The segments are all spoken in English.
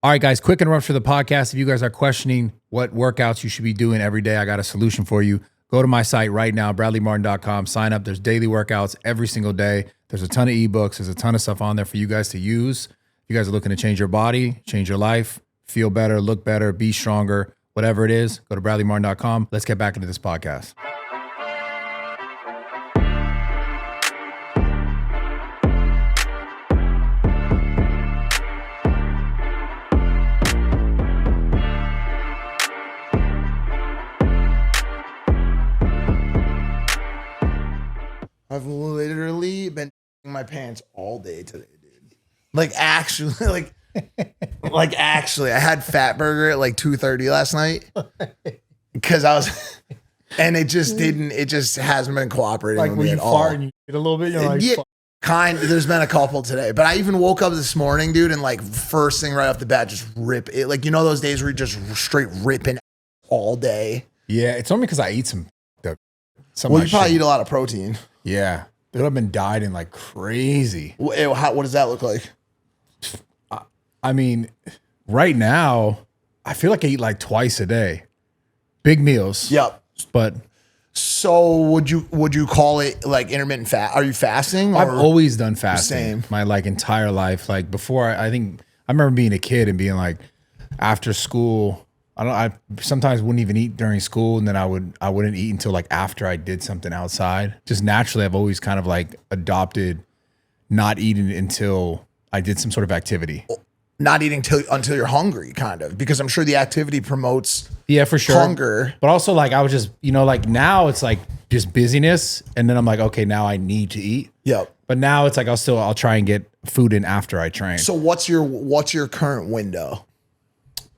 All right, guys, quick interruption for the podcast. If you guys are questioning what workouts you should be doing every day, I got a solution for you. Go to my site right now, bradleymartin.com. Sign up. There's daily workouts every single day. There's a ton of ebooks. There's a ton of stuff on there for you guys to use. If you guys are looking to change your body, change your life, feel better, look better, be stronger, whatever it is, go to bradleymartin.com. Let's get back into this podcast. I've literally been my pants all day today, dude. Like actually, actually, I had Fat Burger at like 2:30 last night because I was, and it just hasn't been cooperating Like with when me you at all. fart and you get a little bit, you're like, Yeah, there's been a couple today, but I even woke up this morning, dude, and like first thing right off the bat, just rip it. Like, you know, those days where you're just straight ripping all day. Yeah, it's only because I eat some Well, you probably eat a lot of protein. Yeah. Dude, I've been dieting like crazy. What does that look like? I mean, right now, I feel like I eat like twice a day. Big meals. Yep. But so would you call it like intermittent fast? Are you fasting? I've always done fasting. Same. My like entire life. Like before, I think I remember being a kid and being like, after school, I sometimes wouldn't even eat during school, and then I wouldn't eat until like after I did something outside. Just naturally, I've always kind of like adopted not eating until I did some sort of activity. Not eating until you're hungry, kind of, because I'm sure the activity promotes for sure hunger. But also like I was just, like now it's like just busyness, and then I'm like, okay, now I need to eat. Yep. But now it's like I'll try and get food in after I train. So what's your current window?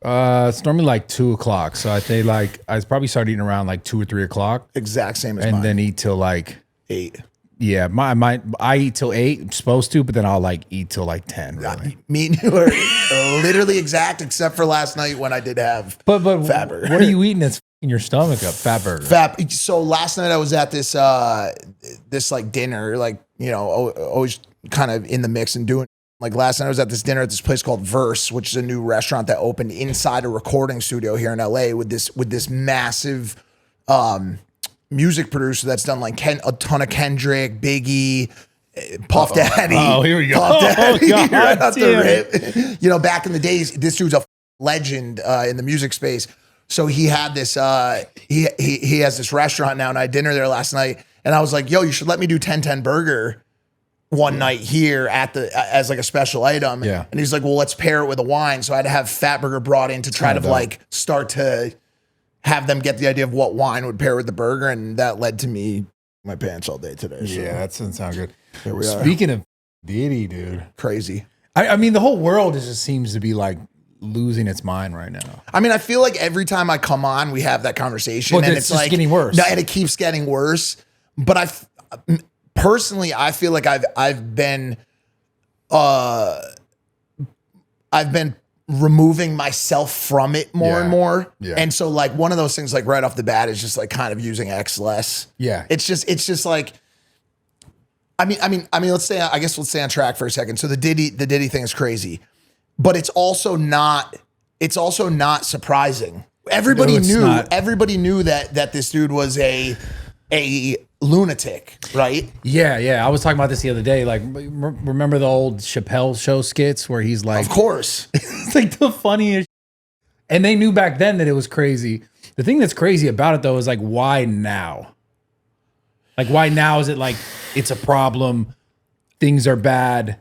It's normally like 2:00. So I think like I probably start eating around like 2 or 3 o'clock. Exact same as and mine. Then eat till like 8. Yeah, I eat till 8. I'm supposed to, but then I'll like eat till like 10. Really. Me and you are literally exact, except for last night when I did have but Fat Burger. What are you eating that's in your stomach up? Fat Burger. So last night I was at this this like dinner, like, you know, always kind of in the mix and doing. Like last night I was at this dinner at this place called Verse, which is a new restaurant that opened inside a recording studio here in LA with this massive music producer that's done like a ton of Kendrick, Biggie, Puff Daddy. Oh, here we go. Puff Daddy, God, right off the rip. You know, back in the days, this dude's a legend in the music space. So he had this he has this restaurant now, and I had dinner there last night, and I was like, yo, you should let me do 10-10 burger one night here as like a special item. Yeah. And he's like, well, let's pair it with a wine. So I had to have Fat Burger brought in to try to like start to have them get the idea of what wine would pair with the burger. And that led to me my pants all day today. So Yeah, that doesn't sound good. here we are. Speaking of Diddy, dude. Crazy. I mean, the whole world just seems to be like losing its mind right now. I mean, I feel like every time I come on, we have that conversation, Well, and it's it's just like getting worse. No, and it keeps getting worse. But personally, I feel like I've been removing myself from it more and more. Yeah. And so like one of those things like right off the bat is just like kind of using X less. Yeah. It's just like I mean let's stay on track for a second. So the Diddy thing is crazy. But it's also not surprising. Everybody knew that this dude was a lunatic, right? Yeah. I was talking about this the other day. Like, remember the old Chappelle show skits where he's like, Of course. it's like the funniest. And they knew back then that it was crazy. The thing that's crazy about it though is like, why now? Like, why now is it like it's a problem? Things are bad.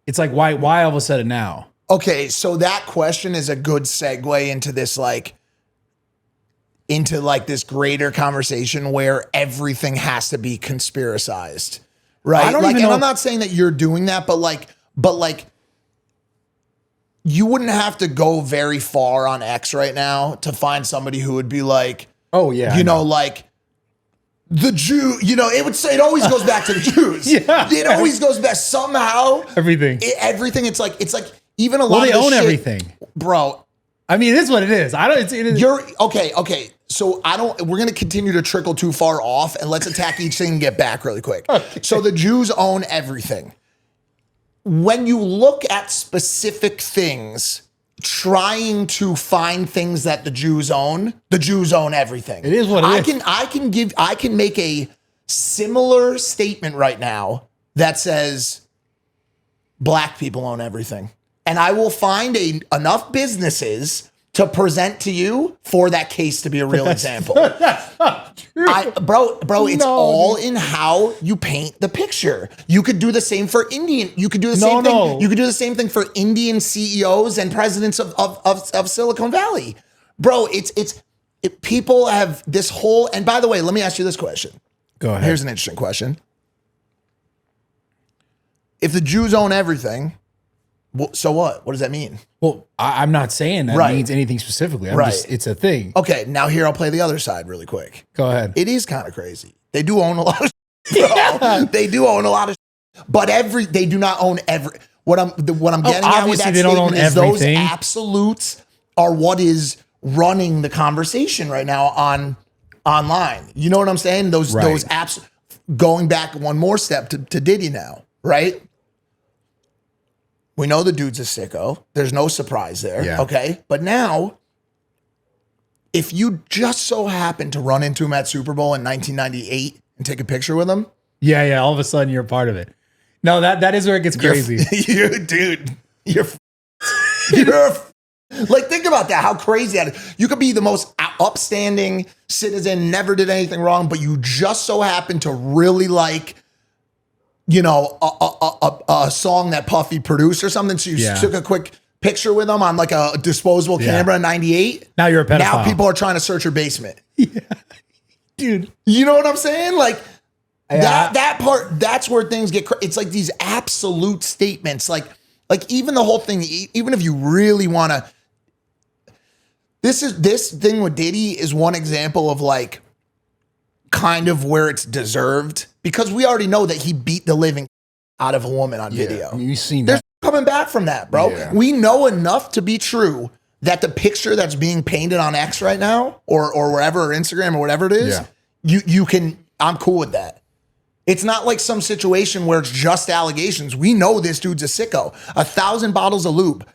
It's like, why all of a sudden now? Okay, so that question is a good segue into this this greater conversation where everything has to be conspiracized, right? I don't even know. And I'm not saying that you're doing that, but you wouldn't have to go very far on X right now to find somebody who would be like, oh yeah, you know, like the Jew, you know, it always goes back to the Jews. Yeah. It always goes back somehow. Everything. It's like even a lot Well, they of the own shit, everything. Bro. I mean, it is what it is. You're okay. So we're going to continue to trickle too far off, and let's attack each thing and get back really quick. Okay. So the Jews own everything. When you look at specific things trying to find things that the Jews own. The Jews own everything. It is what it is. I can make a similar statement right now that says black people own everything. And I will find enough businesses to present to you for that case to be a real example. That's not true. Bro, it's all in how you paint the picture. You could do the same for Indian. You could do the same thing. You could do the same thing for Indian CEOs and presidents of Silicon Valley. Bro, people have this whole, and by the way, let me ask you this question. Go ahead. Here's an interesting question. If the Jews own everything, so what? What does that mean? Well, I'm not saying that means anything specifically. It's a thing. Okay, now here I'll play the other side really quick. Go ahead. It is kind of crazy. They do own a lot of shit, bro. Yeah. They do own a lot of shit, but they do not own every. What I'm getting at with that they don't statement own is everything. those absolutes are what is running the conversation right now online. You know what I'm saying? Those apps. Going back one more step to Diddy now, right? We know the dude's a sicko. There's no surprise there. Yeah. Okay. But now, if you just so happen to run into him at Super Bowl in 1998 and take a picture with him. Yeah. All of a sudden you're a part of it. No, that is where it gets crazy. You're like, think about that. How crazy that is. You could be the most upstanding citizen, never did anything wrong, but you just so happen to really like, you know, a song that Puffy produced or something. So you took a quick picture with him on like a disposable camera in 98. Now you're a pedophile. Now people are trying to search your basement. Yeah. Dude. You know what I'm saying? Like that part, that's where things get it's like these absolute statements. Like even the whole thing, even if you really want to, this thing with Diddy is one example of like kind of where it's deserved, because we already know that he beat the living out of a woman on video. You've seen There's that. coming back from that, bro. Yeah. We know enough to be true that the picture that's being painted on X right now or wherever, or Instagram or whatever it is, you can, I'm cool with that. It's not like some situation where it's just allegations. We know this dude's a sicko. 1,000 bottles of lube.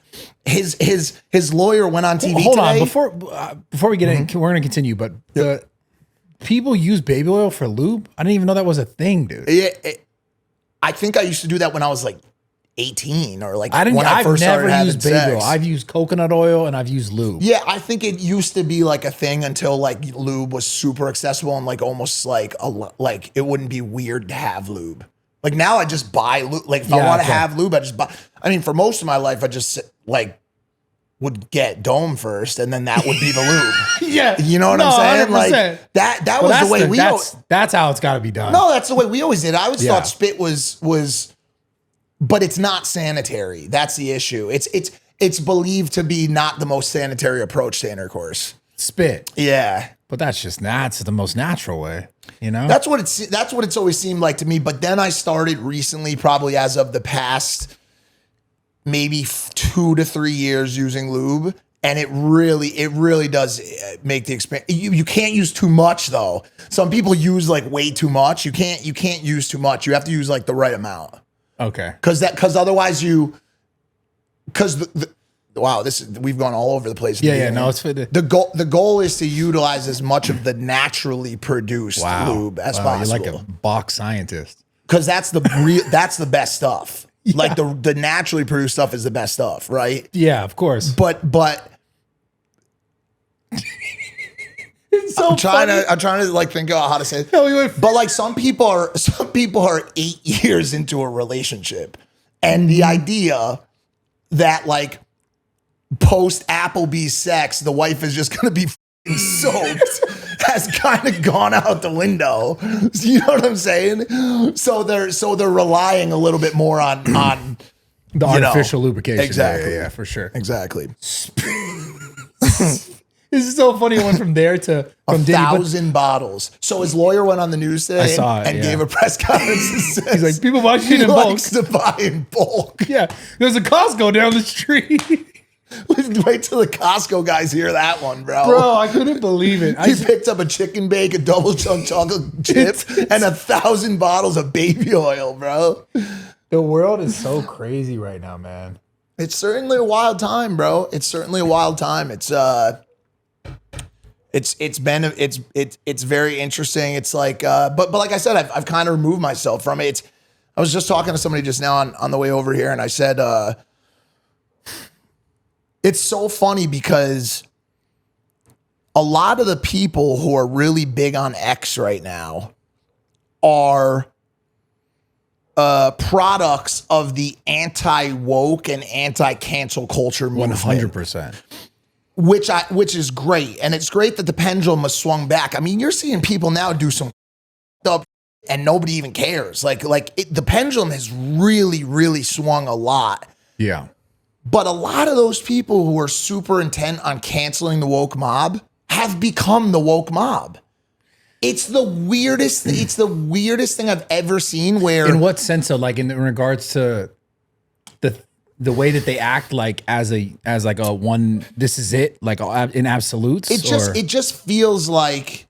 His lawyer went on TV Hold today. on, before we get in, we're going to continue, but the people use baby oil for lube? I didn't even know that was a thing, dude. I think I used to do that when I was like 18 or like I've never used baby sex. oil. I've used coconut oil and I've used lube. Yeah, I think it used to be like a thing until like lube was super accessible and like almost like like it wouldn't be weird to have lube. Like now I just buy lube. Like if I want to have lube, I just buy. I mean, for most of my life, I just like would get Dome first, and then that would be the lube. Yeah, you know what I'm saying? 100%. Like that was the way we. That's how it's got to be done. No, that's the way we always did. I always thought spit was, but it's not sanitary. That's the issue. It's believed to be not the most sanitary approach to intercourse. Spit. Yeah. But that's the most natural way, you know? That's what it's always seemed like to me. But then I started recently, probably as of the past maybe 2 to 3 years using lube. And it really does make the experience. You can't use too much though. Some people use like way too much. You can't use too much. You have to use like the right amount. Okay. Because otherwise wow, we've gone all over the place. No, it's for the goal is to utilize as much of the naturally produced lube as possible. You're like a box scientist. Because that's the best stuff. Yeah. Like the naturally produced stuff is the best stuff, right? Yeah, of course. But it's so I'm trying to like think about how to say it. But like some people are 8 years into a relationship, and the idea that like post Applebee's sex, the wife is just going to be soaked has kind of gone out the window. You know what I'm saying? So they're relying a little bit more on the artificial lubrication. Exactly. Yeah, for sure. Exactly. This is so funny. It went from there to 1,000 bottles. So his lawyer went on the news today and gave a press conference and says, he's like, people buy shit in bulk. He likes to buy in bulk. Yeah. There's a Costco down the street. Wait till the Costco guys hear that one, bro. Bro, I couldn't believe it. He picked up a chicken bake, a double chunk chocolate chip, and 1,000 bottles of baby oil, bro. The world is so crazy right now, man. It's certainly a wild time, bro. It's certainly a wild time. It's very interesting. It's like, but like I said, I've kind of removed myself from it. I was just talking to somebody just now on the way over here, and I said, it's so funny because a lot of the people who are really big on X right now are products of the anti-woke and anti-cancel culture movement. 100%. Which is great. And it's great that the pendulum has swung back. I mean, you're seeing people now do some stuff and nobody even cares. The pendulum has really, really swung a lot. Yeah. But a lot of those people who are super intent on canceling the woke mob have become the woke mob. It's the weirdest thing I've ever seen. Where, in what sense? So, like, in regards to the way that they act, like as like a one, this is it, like in absolutes. It just feels like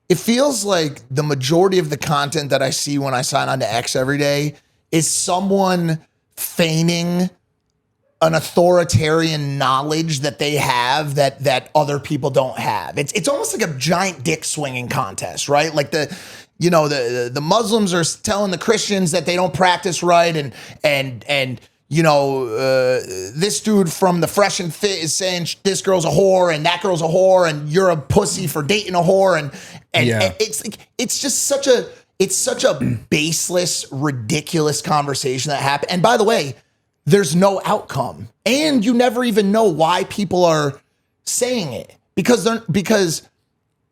the majority of the content that I see when I sign on to X every day is someone feigning an authoritarian knowledge that they have that other people don't have. It's almost like a giant dick swinging contest, right? Like the Muslims are telling the Christians that they don't practice right, and this dude from the Fresh and Fit is saying this girl's a whore and that girl's a whore and you're a pussy for dating a whore, and it's just such a baseless, ridiculous conversation that happened. And by the way, there's no outcome, and you never even know why people are saying it because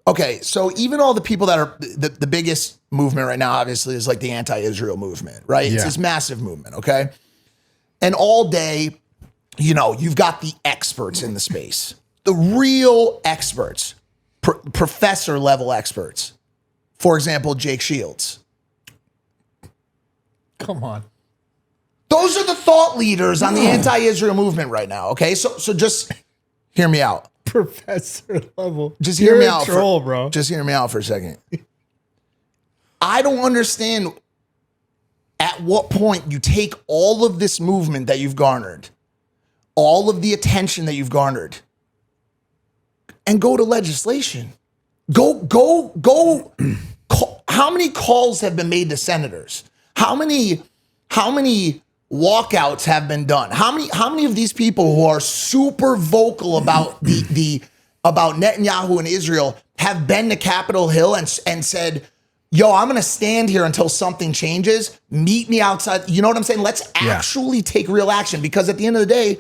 okay, so even all the people that are the biggest movement right now, obviously, is like the anti-Israel movement, right? It's this massive movement, okay? And all day, you've got the experts in the space, the real experts, professor level experts. For example, Jake Shields. Come on. Those are the thought leaders on the anti-Israel movement right now, okay? So just hear me out. Professor level. Just hear me out, bro. Just hear me out for a second. I don't understand at what point you take all of this movement that you've garnered, all of the attention that you've garnered, and go to legislation. Go. How many calls have been made to senators? How many walkouts have been done? How many of these people who are super vocal about about Netanyahu and Israel have been to Capitol Hill and said, yo, I'm going to stand here until something changes. Meet me outside. You know what I'm saying? Let's actually take real action, because at the end of the day,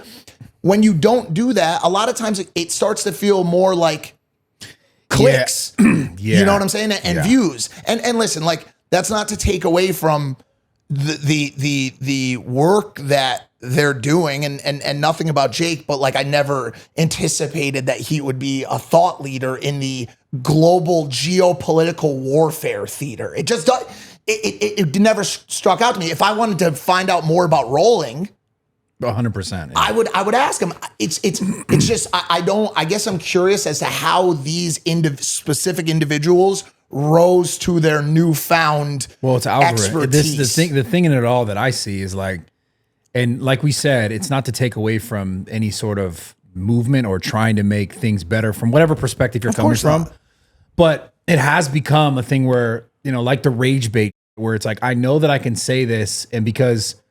when you don't do that, a lot of times it starts to feel more like clicks. You know what I'm saying? And views. And listen, like, that's not to take away from the work that they're doing and nothing about Jake, but like, I never anticipated that he would be a thought leader in the global geopolitical warfare theater. It just it never struck out to me. If I wanted to find out more about rolling, 100%. I would ask him. It's just I guess I'm curious as to how these specific individuals rose to their newfound it's algorithm. expertise. The thing in it all that I see is like, and like we said, it's not to take away from any sort of movement or trying to make things better from whatever perspective you're coming from, but it has become a thing where, like the rage bait, where it's like, I know that I can say this, and because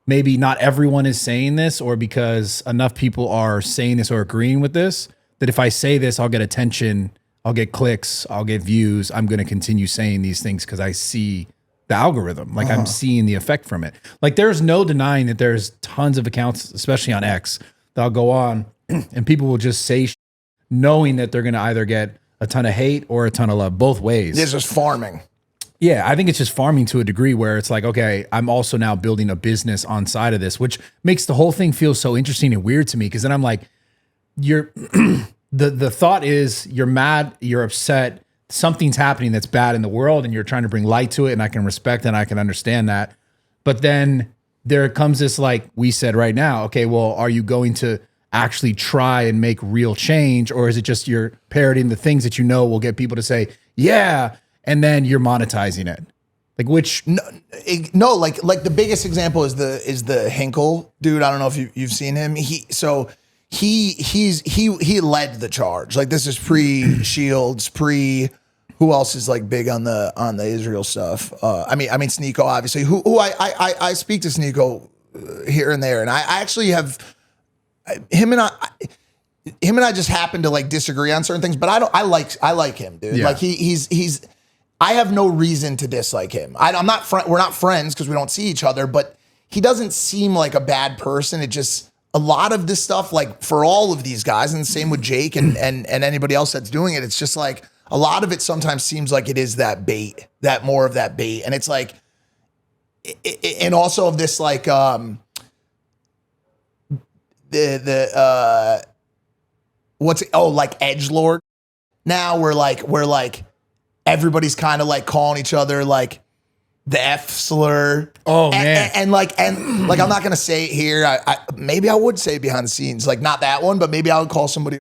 maybe not everyone is saying this, or because enough people are saying this or agreeing with this, that if I say this, I'll get attention, I'll get clicks, I'll get views. I'm going to continue saying these things because I see the algorithm. Like, I'm seeing the effect from it. Like, there's no denying that there's tons of accounts, especially on X, that'll go on and people will just say knowing that they're going to either get a ton of hate or a ton of love, both ways. It's just farming. Yeah, I think it's just farming to a degree where it's like, okay, I'm also now building a business on side of this, which makes the whole thing feel so interesting and weird to me. Because then I'm like, you're the thought is you're mad, you're upset, something's happening that's bad in the world, and you're trying to bring light to it, and I can respect and I can understand that. But then there comes this, like we said right now, okay, well, are you going to actually try and make real change, or is it just you're parroting the things that will get people to say, yeah, and then you're monetizing it? Like which? No, like the biggest example is the Hinkle dude. I don't know if you've seen him. He led the charge. Like this is pre Shields, pre who else is like big on the Israel stuff. I mean Sneeko obviously. Who I speak to Sneeko here and there, and I actually have him and I just happen to like disagree on certain things, but I like him, dude. Yeah. Like he's I have no reason to dislike him. I'm not we're not friends because we don't see each other, but he doesn't seem like a bad person. It just a lot of this stuff, like for all of these guys, and the same with Jake and anybody else that's doing it, it's just like a lot of it sometimes seems like it is that bait, that more of that bait. And it's like, and also of this like like edgelord. Now we're like everybody's kind of like calling each other like the F slur. Oh man. And I'm not gonna say it here. I maybe I would say it behind the scenes, like not that one, but maybe I would call somebody.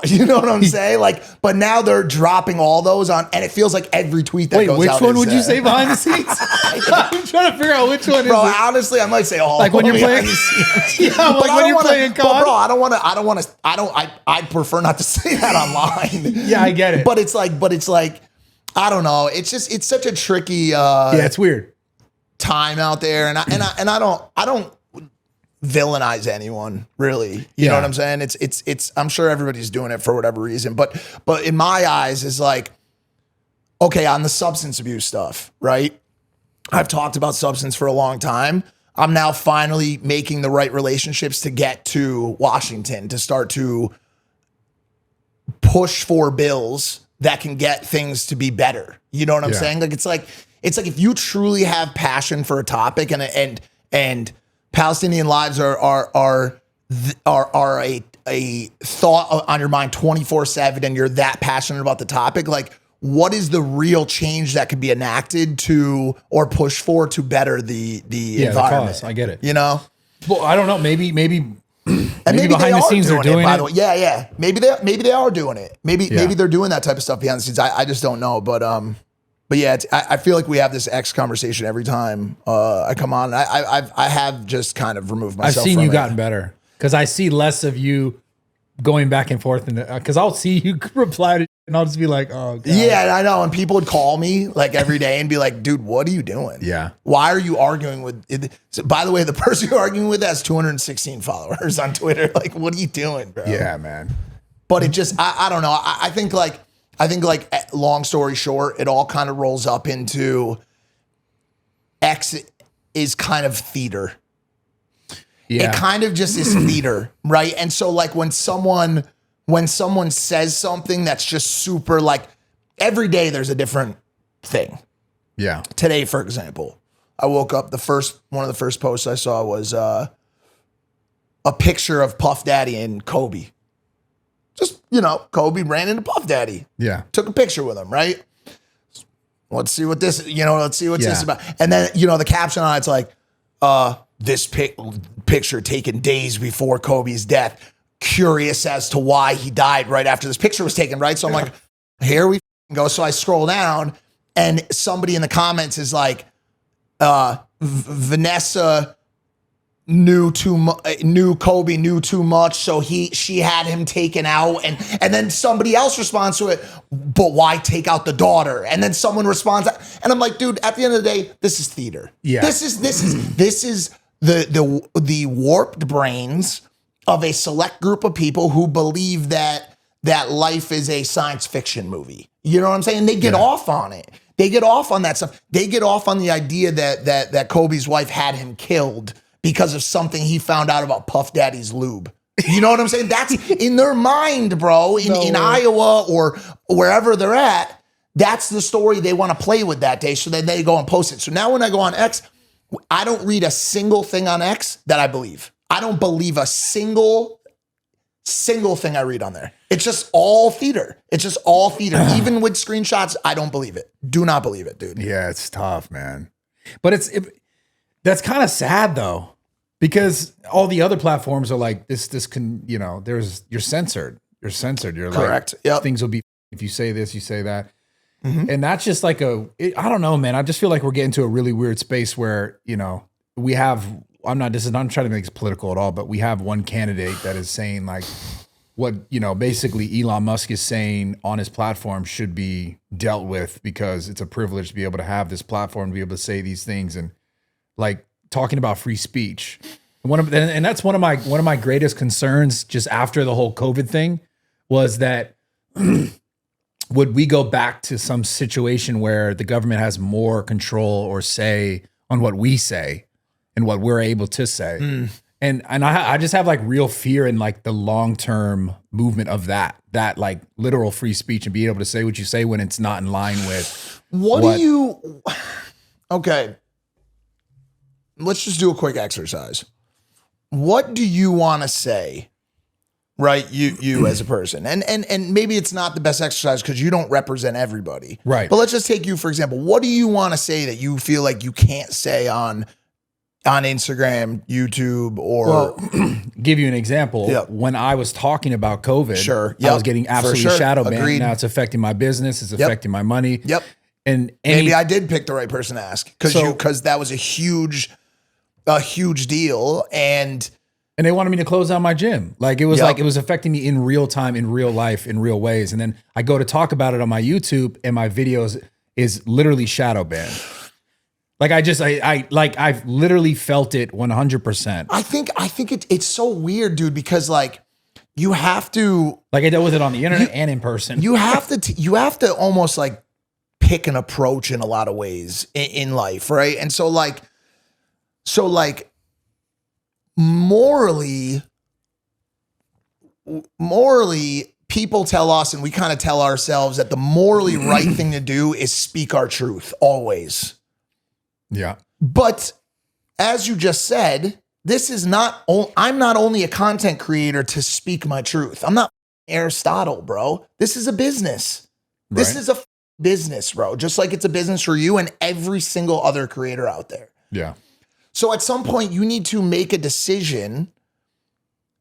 You know what I'm saying? Like, but now they're dropping all those on, and it feels like every tweet that goes out. Wait, which one would is, you say behind the scenes? I'm trying to figure out which one. Bro, is it? honestly, I might say all. Like when you're playing. Yeah, but like when you're playing COD. Bro, I prefer not to say that online. Yeah, I get it. But it's like, I don't know. It's such a tricky. Yeah, it's weird. Time out there, and I don't villainize anyone really. You know what I'm saying? It's I'm sure everybody's doing it for whatever reason, but in my eyes is like, okay, on the substance abuse stuff, right? I've talked about substance for a long time. I'm now finally making the right relationships to get to Washington, to start to push for bills that can get things to be better. You know what I'm saying? Like it's like if you truly have passion for a topic and Palestinian lives are a thought on your mind 24/7, and you're that passionate about the topic, like what is the real change that could be enacted to or pushed for to better the environment? The cause. I get it. You know? Well, I don't know. Maybe and maybe behind the scenes they're doing it. By it. the way, yeah. Maybe they are doing it. Maybe they're doing that type of stuff behind the scenes. I just don't know. But yeah, I feel like we have this X conversation every time I come on. I have just kind of removed myself. I've seen from you it. gotten better because I see less of you going back and forth, because I'll see you reply to, and I'll just be like, oh God. Yeah, I know. And people would call me like every day and be like, dude, what are you doing? Yeah. Why are you arguing with? So, by the way, the person you're arguing with has 216 followers on Twitter. Like, what are you doing, bro? Yeah, man. But it just, I don't know. I think long story short, it all kind of rolls up into X is kind of theater. Yeah. It kind of just is theater, right? And so like when someone says something that's just super, like every day there's a different thing. Yeah. Today, for example, I woke up, one of the first posts I saw was a picture of Puff Daddy and Kobe. Just, Kobe ran into Puff Daddy. Yeah. Took a picture with him, right? Let's see what this, this is about. And then, the caption on it's like, this picture taken days before Kobe's death. Curious as to why he died right after this picture was taken, right? So I'm like, here we go. So I scroll down and somebody in the comments is like, Vanessa knew Kobe knew too much, so she had him taken out, and then somebody else responds to it, but why take out the daughter? And then someone responds, and I'm like, dude, at the end of the day, this is theater. Yeah. This is the warped brains of a select group of people who believe that life is a science fiction movie. You know what I'm saying? They get off on it. They get off on that stuff. They get off on the idea that Kobe's wife had him killed because of something he found out about Puff Daddy's Lube. You know what I'm saying? That's in their mind, bro, in Iowa or wherever they're at. That's the story they want to play with that day. So then they go and post it. So now when I go on X, I don't read a single thing on X that I believe. I don't believe a single thing I read on there. It's just all theater. It's just all theater. Even with screenshots, I don't believe it. Do not believe it, dude. Yeah, it's tough, man. But that's kind of sad though, because all the other platforms are like this can, you're censored. You're censored. You're correct. Like, things will be, if you say this, you say that. And that's just like I don't know, man. I just feel like we're getting to a really weird space where, you know, we have, I'm not trying to make this political at all, but we have one candidate that is saying like what, you know, basically Elon Musk is saying on his platform should be dealt with because it's a privilege to be able to have this platform, to be able to say these things and like talking about free speech. And that's one of my greatest concerns just after the whole COVID thing was that would we go back to some situation where the government has more control or say on what we say and what we're able to say? And I just have like real fear in like the long-term movement of that like literal free speech and being able to say what you say when it's not in line with okay. Let's just do a quick exercise. What do you want to say? Right, you as a person, and maybe it's not the best exercise because you don't represent everybody. Right. But let's just take you for example. What do you want to say that you feel like you can't say on Instagram, YouTube, or give you an example. Yep. When I was talking about COVID, Sure. I was getting absolutely shadow banned. Agreed. Now it's affecting my business. It's affecting my money. Yep. And maybe I did pick the right person to ask because that was a huge deal and they wanted me to close down my gym. Like it was like it was affecting me in real time, in real life, in real ways. And then I go to talk about it on my YouTube and my videos is literally shadow banned. Like I've literally felt it 100%. I think it's so weird, dude, because like you have to like I dealt with it on the internet and in person. You have to almost like pick an approach in a lot of ways in life, right? And so like morally, people tell us, and we kind of tell ourselves that the morally right thing to do is speak our truth always. Yeah. But as you just said, I'm not only a content creator to speak my truth. I'm not Aristotle, bro. This is a business. This is a business, bro. Just like it's a business for you and every single other creator out there. Yeah. So at some point you need to make a decision.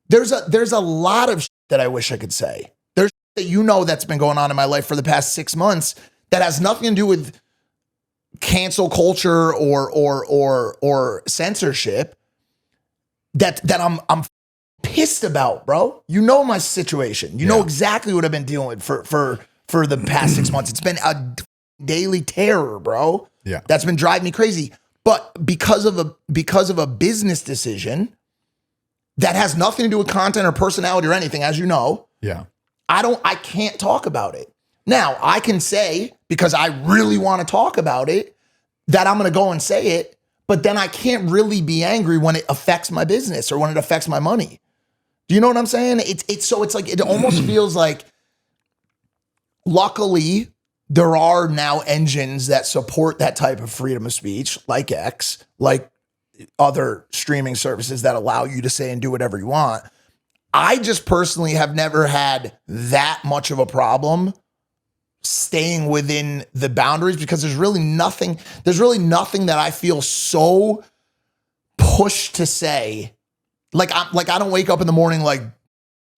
There's a lot of shit that I wish I could say. There's shit that that's been going on in my life for the past 6 months that has nothing to do with cancel culture or censorship that I'm pissed about, bro. You know my situation. You know exactly what I've been dealing with for the past 6 months. It's been a daily terror, bro. Yeah. That's been driving me crazy. But because of a business decision that has nothing to do with content or personality or anything, as you know, I can't talk about it. Now, I can say, because I really want to talk about it, that I'm going to go and say it, but then I can't really be angry when it affects my business or when it affects my money. Do you know what I'm saying? It's like, it almost feels like, luckily, there are now engines that support that type of freedom of speech, like X, like other streaming services that allow you to say and do whatever you want. I just personally have never had that much of a problem staying within the boundaries because there's really nothing that I feel so pushed to say. Like I don't wake up in the morning like,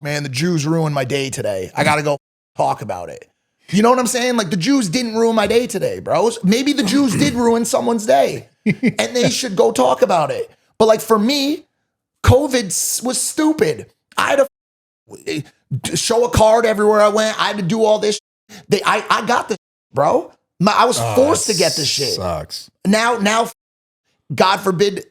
man, the Jews ruined my day today. I got to go talk about it. You know what I'm saying? Like the Jews didn't ruin my day today, bros. Maybe the Jews did ruin someone's day and they should go talk about it. But like for me, COVID was stupid. I had to show a card everywhere I went. I had to do all this. I got this, bro. I was forced to get this shit. Sucks. Now, God forbid,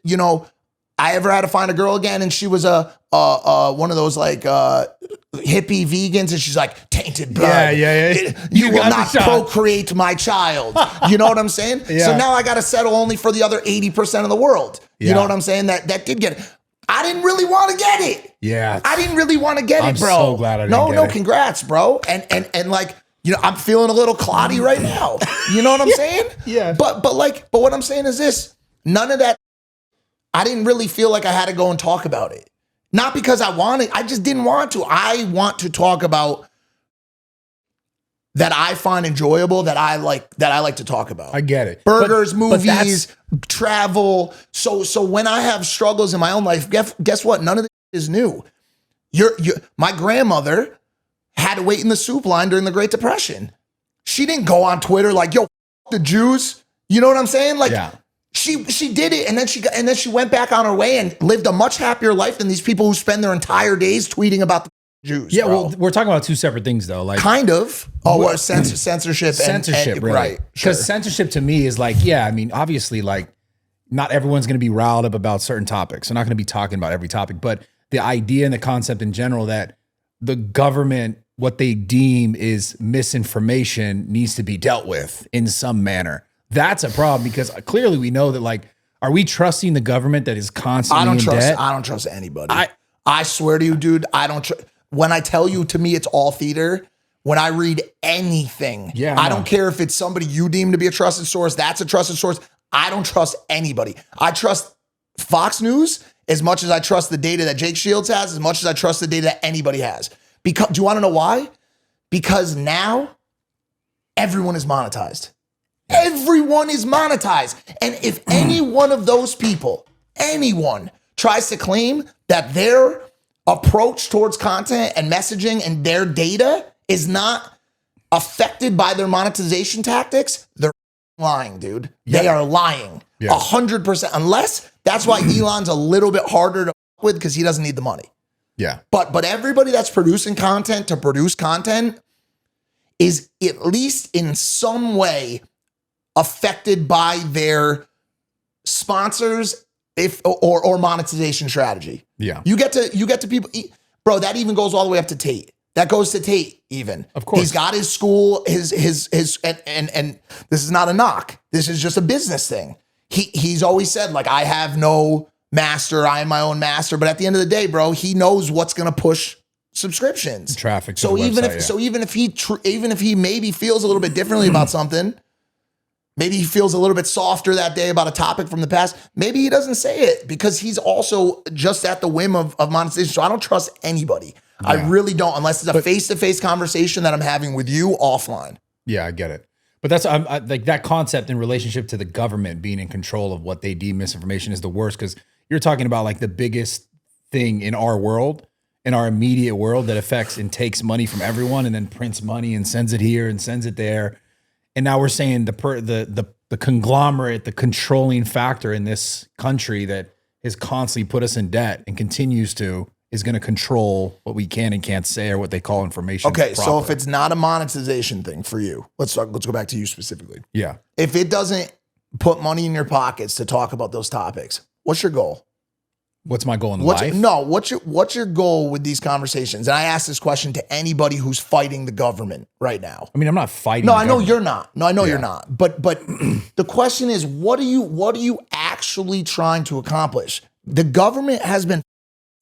I ever had to find a girl again and she was one of those like hippie vegans and she's like tainted blood. Yeah. You will not procreate my child. You know what I'm saying? Yeah. So now I got to settle only for the other 80% of the world. You know what I'm saying? That did get it. I didn't really want to get it. Yeah. I didn't really want to get it, bro. I'm so glad I didn't get it. No, congrats, bro. And like, I'm feeling a little cloddy right now. You know what I'm saying? Yeah. But what I'm saying is this, none of that, I didn't really feel like I had to go and talk about it. Not because I just didn't want to. I want to talk about that I find enjoyable, that I like to talk about. I get it. Burgers, movies, travel. So when I have struggles in my own life, guess what? None of this is new. My grandmother had to wait in the soup line during the Great Depression. She didn't go on Twitter like, yo, the Jews. You know what I'm saying? Like, she did it, and then she went back on her way and lived a much happier life than these people who spend their entire days tweeting about the Jews. Yeah, bro. well, we're talking about two separate things though. Like, kind of. Oh, well, censorship. Censorship, really. Right. Because Sure. censorship to me is like, yeah, I mean, obviously, like, not everyone's going to be riled up about certain topics. They're not going to be talking about every topic, but the idea and the concept in general that the government, what they deem is misinformation, needs to be dealt with in some manner. That's a problem because clearly we know that, like, are we trusting the government that is constantly in debt? I don't trust anybody. I swear to you, dude, I don't when I tell you, to me, it's all theater. When I read anything, I don't care if it's somebody you deem to be a trusted source, that's a trusted source. I don't trust anybody. I trust Fox News as much as I trust the data that Jake Shields has, as much as I trust the data that anybody has. Because, do you want to know why? Because now everyone is monetized. Everyone is monetized. And if any one of those people, anyone tries to claim that their approach towards content and messaging and their data is not affected by their monetization tactics, they're lying, dude. They are lying. 100%. Unless that's why Elon's a little bit harder to work with because he doesn't need the money. Yeah. But everybody that's producing content to produce content is at least in some way affected by their sponsors or monetization strategy. Yeah. You get to people, bro, that even goes all the way up to Tate. That goes to Tate even. Of course. He's got his school, his and this is not a knock. This is just a business thing. He's always said, like, I have no master, I am my own master. But at the end of the day, bro, he knows what's gonna push subscriptions. Traffic. To So the even website, if he maybe feels a little bit differently about something, maybe he feels a little bit softer that day about a topic from the past, maybe he doesn't say it because he's also just at the whim of monetization. So I don't trust anybody. I really don't, unless it's a face-to-face conversation that I'm having with you offline. Yeah, I get it. But that's like that concept in relationship to the government being in control of what they deem misinformation is the worst, because you're talking about like the biggest thing in our world, in our immediate world, that affects and takes money from everyone and then prints money and sends it here and sends it there. And now we're saying the conglomerate, the controlling factor in this country that has constantly put us in debt and continues to, is going to control what we can and can't say or what they call information. Okay, proper. so if it's not a monetization thing for you, let's go back to you specifically. Yeah. If it doesn't put money in your pockets to talk about those topics, what's your goal? What's my goal in life? What's your goal with these conversations? And I ask this question to anybody who's fighting the government right now. I mean, I'm not fighting. No, I know you're not. No, I know you're not. But the question is, what are you actually trying to accomplish? The government has been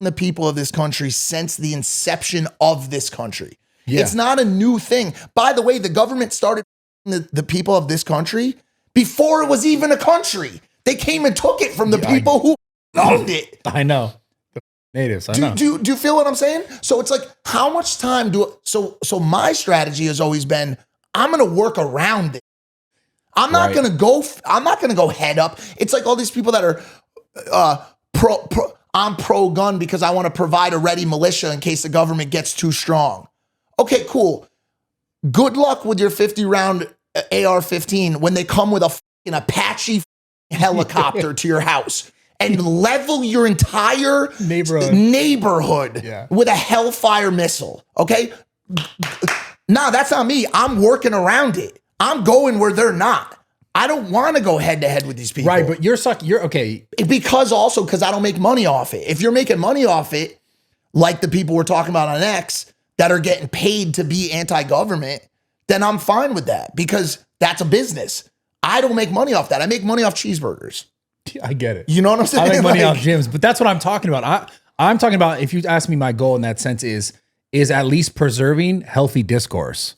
the people of this country since the inception of this country. Yeah. It's not a new thing. By the way, the government started the people of this country before it was even a country. They came and took it from the people who owned it. I know. The natives. I know. Do you feel what I'm saying? So it's like, how much time so my strategy has always been, I'm going to work around it. I'm not going to go head up. It's like all these people that are I'm pro-gun because I want to provide a ready militia in case the government gets too strong. Okay, cool. Good luck with your 50-round AR-15 when they come with an Apache helicopter to your house and level your entire neighborhood with a Hellfire missile, okay? Nah, that's not me. I'm working around it. I'm going where they're not. I don't want to go head to head with these people. Right, but you're okay. Because I don't make money off it. If you're making money off it, like the people we're talking about on X that are getting paid to be anti-government, then I'm fine with that because that's a business. I don't make money off that. I make money off cheeseburgers. I get it. You know what I'm saying? I make money off gyms, but that's what I'm talking about. I'm talking about, if you ask me, my goal in that sense is at least preserving healthy discourse.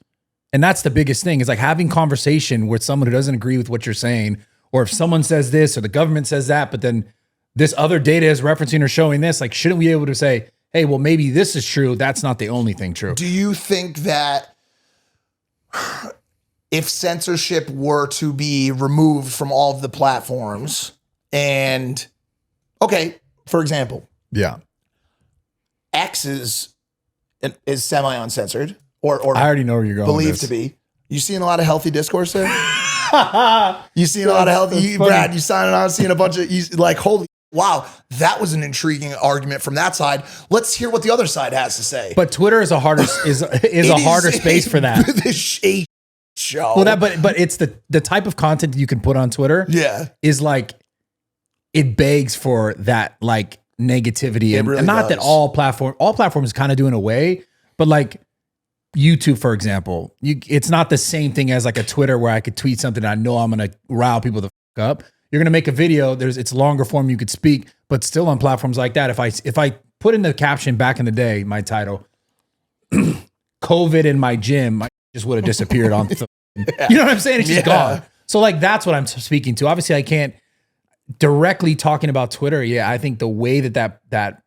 And that's the biggest thing, is like having conversation with someone who doesn't agree with what you're saying, or if someone says this or the government says that, but then this other data is referencing or showing this, like, shouldn't we be able to say, hey, well, maybe this is true. That's not the only thing true. Do you think that if censorship were to be removed from all of the platforms and, okay, for example, X is semi-uncensored, or I already know where you're going. Believed to be. You seeing a lot of healthy discourse there? You seeing a lot of healthy, Brad, you signing on, seeing a bunch of, like, holy, wow, that was an intriguing argument from that side. Let's hear what the other side has to say. But Twitter is a harder space for that. This a show. Well, but it's the type of content that you can put on Twitter. Yeah. Is like, it begs for that like negativity. And, really and not does. that all platforms kind of do in a way, but like YouTube, for example, it's not the same thing as like a Twitter where I could tweet something and I know I'm going to rile people the fuck up. You're going to make a video. It's longer form. You could speak, but still on platforms like that. If I put in the caption back in the day, my title, COVID in my gym, I just would have disappeared on, you know what I'm saying? It's just gone. So like, that's what I'm speaking to. Obviously I can't directly talking about Twitter. Yeah. I think the way that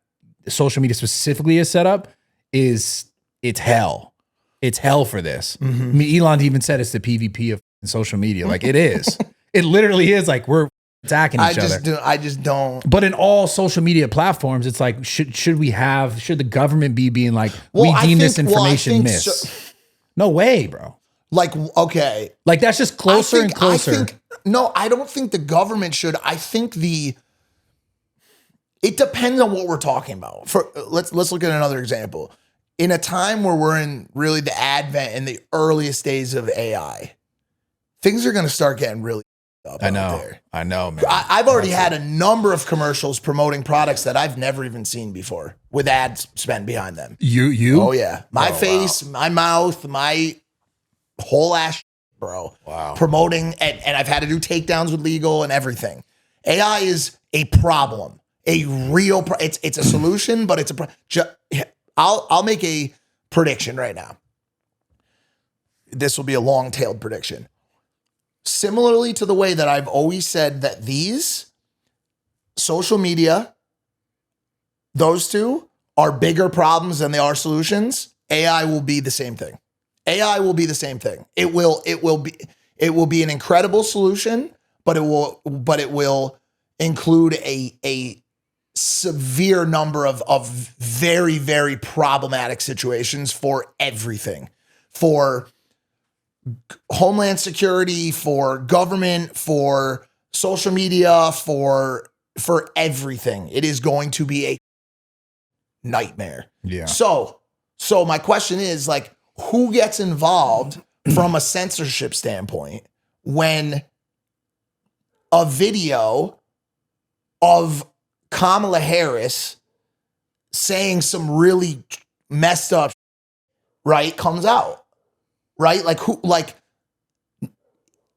social media specifically is set up it's hell. It's hell for this. I mean, Elon even said it's the PvP of social media. Like it is. It literally is like we're attacking each other. I just don't. But in all social media platforms, it's like should the government be being like, Well, we I deem think- this information well, I think miss? No way, bro. Like, okay. Like that's just closer and closer. No, I don't think the government should. I think it depends on what we're talking about. Let's look at another example. In a time where we're in really the advent and the earliest days of AI, things are going to start getting really up out there. I know, man. I've already had a number of commercials promoting products that I've never even seen before with ads spent behind them. You? Oh yeah. My face, my mouth, my whole ass, bro. Wow. Promoting, and I've had to do takedowns with legal and everything. AI is a problem, a real, it's a solution, but it's I'll make a prediction right now. This will be a long-tailed prediction. Similarly to the way that I've always said that these social media, those two are bigger problems than they are solutions, AI will be the same thing. AI will be the same thing. It will be an incredible solution, but it will include a severe number of very, very problematic situations for everything. For Homeland Security, for government, for social media, for everything. It is going to be a nightmare. Yeah. So my question is, like, who gets involved from a censorship standpoint when a video of Kamala Harris saying some really messed up, right, comes out, right? Like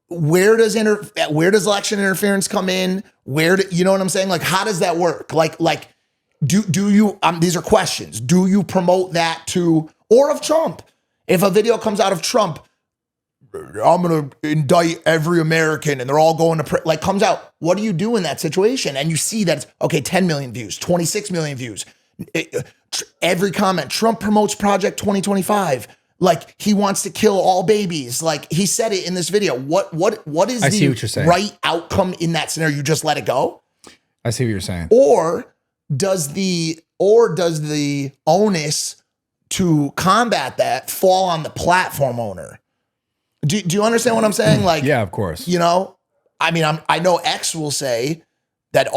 where does election interference come in? You know what I'm saying? Like, how does that work? Like, do you, these are questions. Do you promote that or of Trump? If a video comes out of Trump, I'm going to indict every American and they're all going to comes out. What do you do in that situation? And you see that it's, okay, 10 million views, 26 million views. Every comment, Trump promotes Project 2025. Like, he wants to kill all babies. Like, he said it in this video. What is the right outcome in that scenario? You just let it go? I see what you're saying. Or does the onus to combat that fall on the platform owner? Do you understand what I'm saying? Like, yeah, of course. You know, I mean, I know X will say that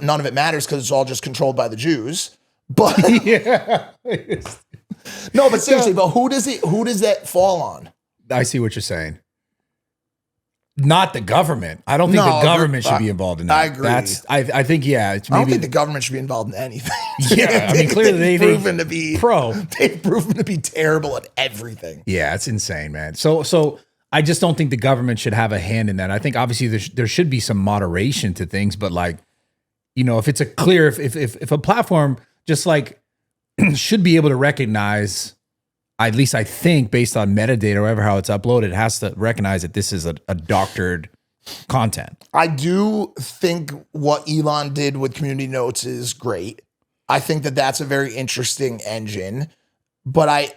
none of it matters because it's all just controlled by the Jews. But yeah, no, but seriously, but who does that fall on? I see what you're saying. Not the government. I don't think the government should be involved in that. I agree. I think, yeah. It's maybe, I don't think the government should be involved in anything. Yeah, I mean, clearly they've proven to be pro. They've proven to be terrible at everything. Yeah, it's insane, man. So I just don't think the government should have a hand in that. I think obviously there should be some moderation to things, but like, you know, if it's if a platform just like should be able to recognize, at least I think based on metadata or whatever, how it's uploaded, it has to recognize that this is a doctored content. I do think what Elon did with community notes is great. I think that that's a very interesting engine, but I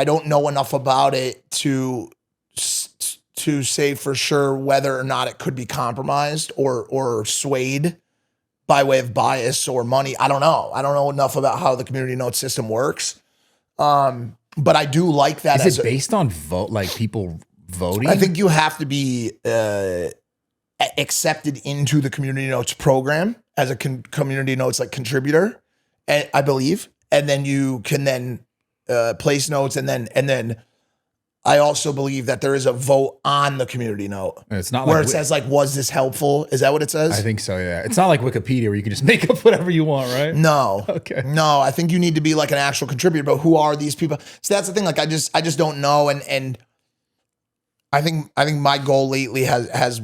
don't know enough about it to say for sure whether or not it could be compromised or swayed by way of bias or money. I don't know. I don't know enough about how the community note system works. But I do like that. Is it based on vote, like people voting? I think you have to be accepted into the community notes program as a community notes like contributor, I believe, and then you can then place notes, and then I also believe that there is a vote on the community note. It's not where like it says like, was this helpful? Is that what it says? I think so, yeah. It's not like Wikipedia where you can just make up whatever you want, right? No. Okay. No, I think you need to be like an actual contributor, but who are these people? So that's the thing. Like, I just don't know. And I think my goal lately has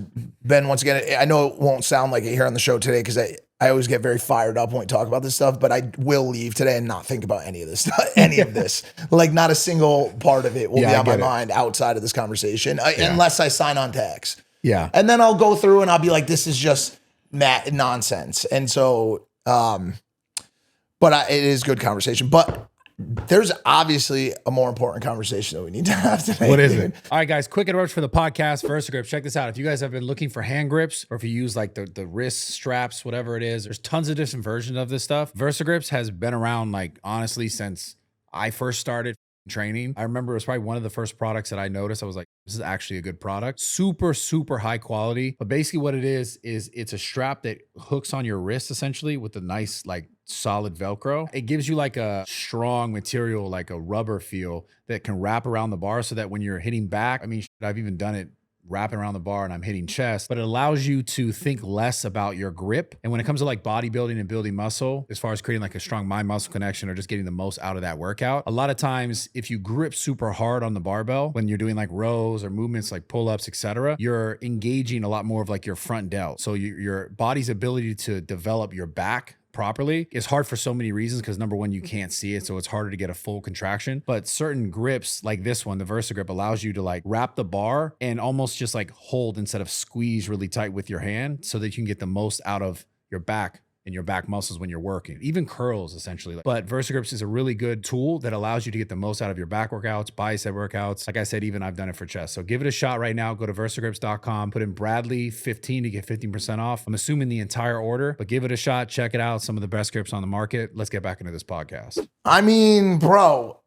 been, once again, I know it won't sound like it here on the show today, because I always get very fired up when we talk about this stuff, but I will leave today and not think about any of this stuff, of this. Like, not a single part of it will be on my mind outside of this conversation, unless I sign on tax. Yeah. And then I'll go through and I'll be like, this is just nonsense. And so, but it is good conversation. But there's obviously a more important conversation that we need to have today. What is it? All right, guys, quick interruption for the podcast. VersaGrips, check this out. If you guys have been looking for hand grips, or if you use like the wrist straps, whatever it is, there's tons of different versions of this stuff. VersaGrips has been around, like, honestly, since I first started training. I remember it was probably one of the first products that I noticed. I was like, this is actually a good product. Super, super high quality. But basically what it is it's a strap that hooks on your wrist, essentially, with a nice, like, solid Velcro. It gives you like a strong material, like a rubber feel that can wrap around the bar, so that when you're hitting back, I mean, I've even done it wrapping around the bar and I'm hitting chest, but it allows you to think less about your grip. And when it comes to like bodybuilding and building muscle, as far as creating like a strong mind muscle connection or just getting the most out of that workout, a lot of times if you grip super hard on the barbell when you're doing like rows or movements like pull-ups, etc., you're engaging a lot more of like your front delt. So your body's ability to develop your back properly is hard for so many reasons, because number one, you can't see it, so it's harder to get a full contraction. But certain grips like this one, the VersaGrip, allows you to like wrap the bar and almost just like hold instead of squeeze really tight with your hand, so that you can get the most out of your back and your back muscles when you're working, even curls essentially. But VersaGrips is a really good tool that allows you to get the most out of your back workouts, bicep workouts. Like I said, even I've done it for chest. So give it a shot right now. Go to versagrips.com, put in Bradley15 to get 15% off. I'm assuming the entire order, but give it a shot. Check it out. Some of the best grips on the market. Let's get back into this podcast. I mean, bro,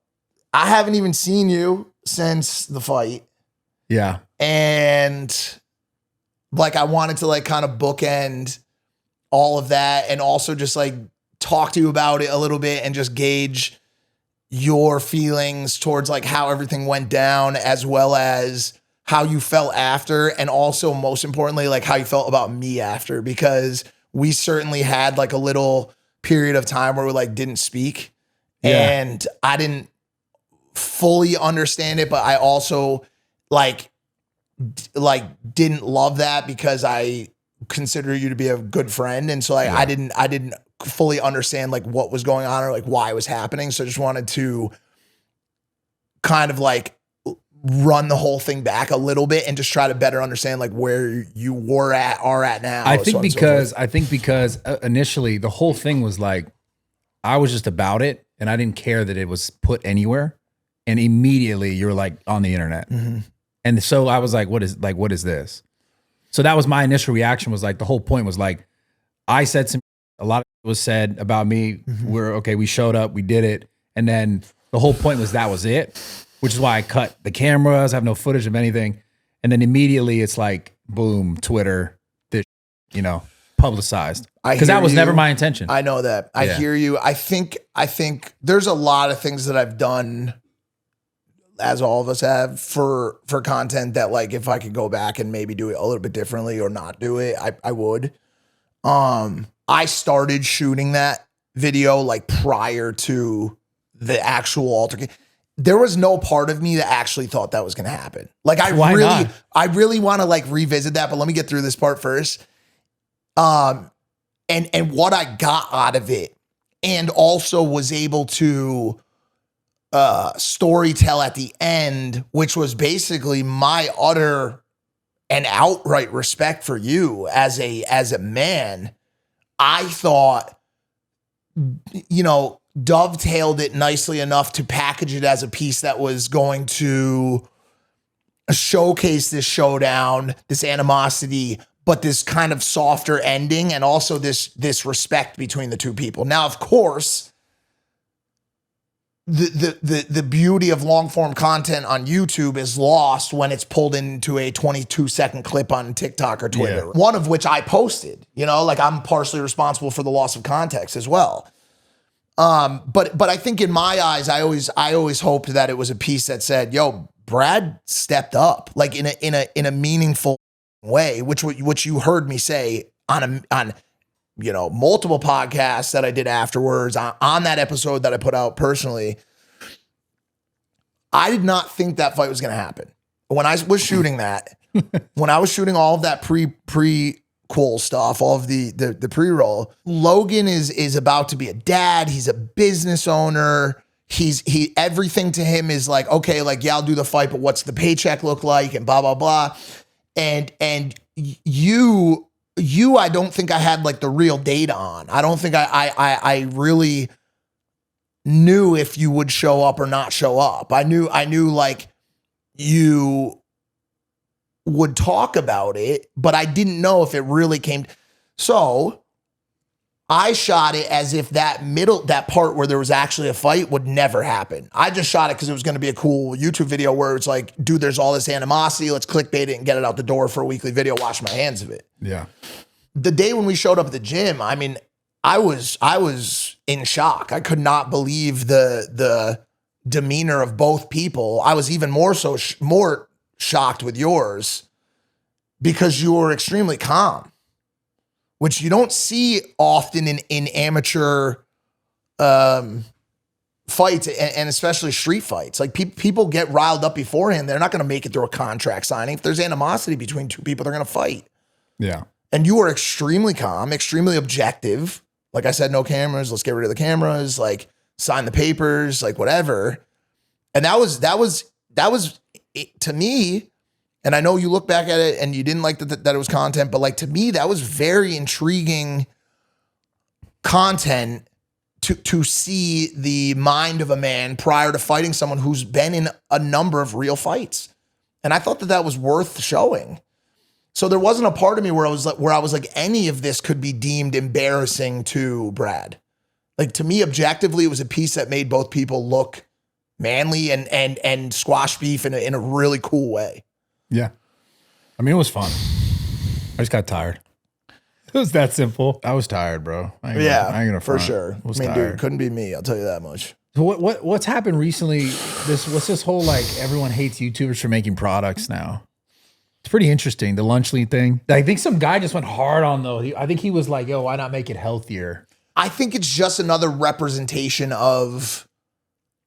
I haven't even seen you since the fight. Yeah. And like, I wanted to like kind of bookend all of that, and also just like talk to you about it a little bit and just gauge your feelings towards like how everything went down, as well as how you felt after, and also most importantly, like how you felt about me after, because we certainly had like a little period of time where we like didn't speak, and I didn't fully understand it, but I also like didn't love that, because I consider you to be a good friend. And so I didn't fully understand like what was going on or like why it was happening. So I just wanted to kind of like run the whole thing back a little bit and just try to better understand like where you are at now. I think because initially the whole thing was like, I was just about it and I didn't care that it was put anywhere. And immediately you're like on the internet. Mm-hmm. And so I was like, what is this? So that was my initial reaction, was like, the whole point was like, I said a lot of it was said about me. Mm-hmm. We showed up, we did it. And then the whole point was that was it, which is why I cut the cameras. I have no footage of anything. And then immediately it's like, boom, Twitter, this, publicized. Because that was never my intention. I know that. I hear you. I think there's a lot of things that I've done, as all of us have, for content that like, if I could go back and maybe do it a little bit differently or not do it, I would. I started shooting that video like prior to the actual altercation. There was no part of me that actually thought that was going to happen. Like I really want to like revisit that, but let me get through this part first. And what I got out of it, and also was able to storytell at the end, which was basically my utter and outright respect for you as a man. I thought, dovetailed it nicely enough to package it as a piece that was going to showcase this showdown, this animosity, but this kind of softer ending, and also this respect between the two people. Now, of course, the beauty of long form content on YouTube is lost when it's pulled into a 22-second clip on TikTok or Twitter. Yeah. One of which I posted, like I'm partially responsible for the loss of context as well. But I think in my eyes, I always hoped that it was a piece that said, yo, Brad stepped up like in a meaningful way, which you heard me say on multiple podcasts that I did afterwards on that episode that I put out personally. I did not think that fight was going to happen. When I was shooting that, when I was shooting all of that prequel stuff, all of the pre-roll, Logan is about to be a dad. He's a business owner. He everything to him is like, okay, like, yeah, I'll do the fight, but what's the paycheck look like and blah, blah, blah. And you, I don't think I had like the real data on. I don't think I really knew if you would show up or not show up. I knew like you would talk about it, but I didn't know if it really came. So I shot it as if that part where there was actually a fight would never happen. I just shot it because it was going to be a cool YouTube video where it's like, dude, there's all this animosity. Let's clickbait it and get it out the door for a weekly video. Wash my hands of it. Yeah. The day when we showed up at the gym, I mean, I was in shock. I could not believe the demeanor of both people. I was even more shocked with yours because you were extremely calm, which you don't see often in amateur fights and especially street fights. Like people get riled up beforehand. They're not going to make it through a contract signing. If there's animosity between two people, they're going to fight. Yeah. And you were extremely calm, extremely objective. Like I said, no cameras. Let's get rid of the cameras. Like sign the papers, like whatever. And that was it, to me. And I know you look back at it and you didn't like that it was content, but like to me, that was very intriguing content to see the mind of a man prior to fighting someone who's been in a number of real fights. And I thought that was worth showing. So there wasn't a part of me where I was like any of this could be deemed embarrassing to Brad. Like to me, objectively, it was a piece that made both people look manly and squash beef in a really cool way. Yeah. I mean, it was fun. I just got tired. It was that simple. I was tired, bro. I ain't gonna for front. sure. I mean, dude, couldn't be me. I'll tell you that much. So what's happened recently? What's this whole like everyone hates YouTubers for making products now? It's pretty interesting. The lunch lead thing. I think some guy just went hard on though. I think he was like, yo, why not make it healthier? I think it's just another representation of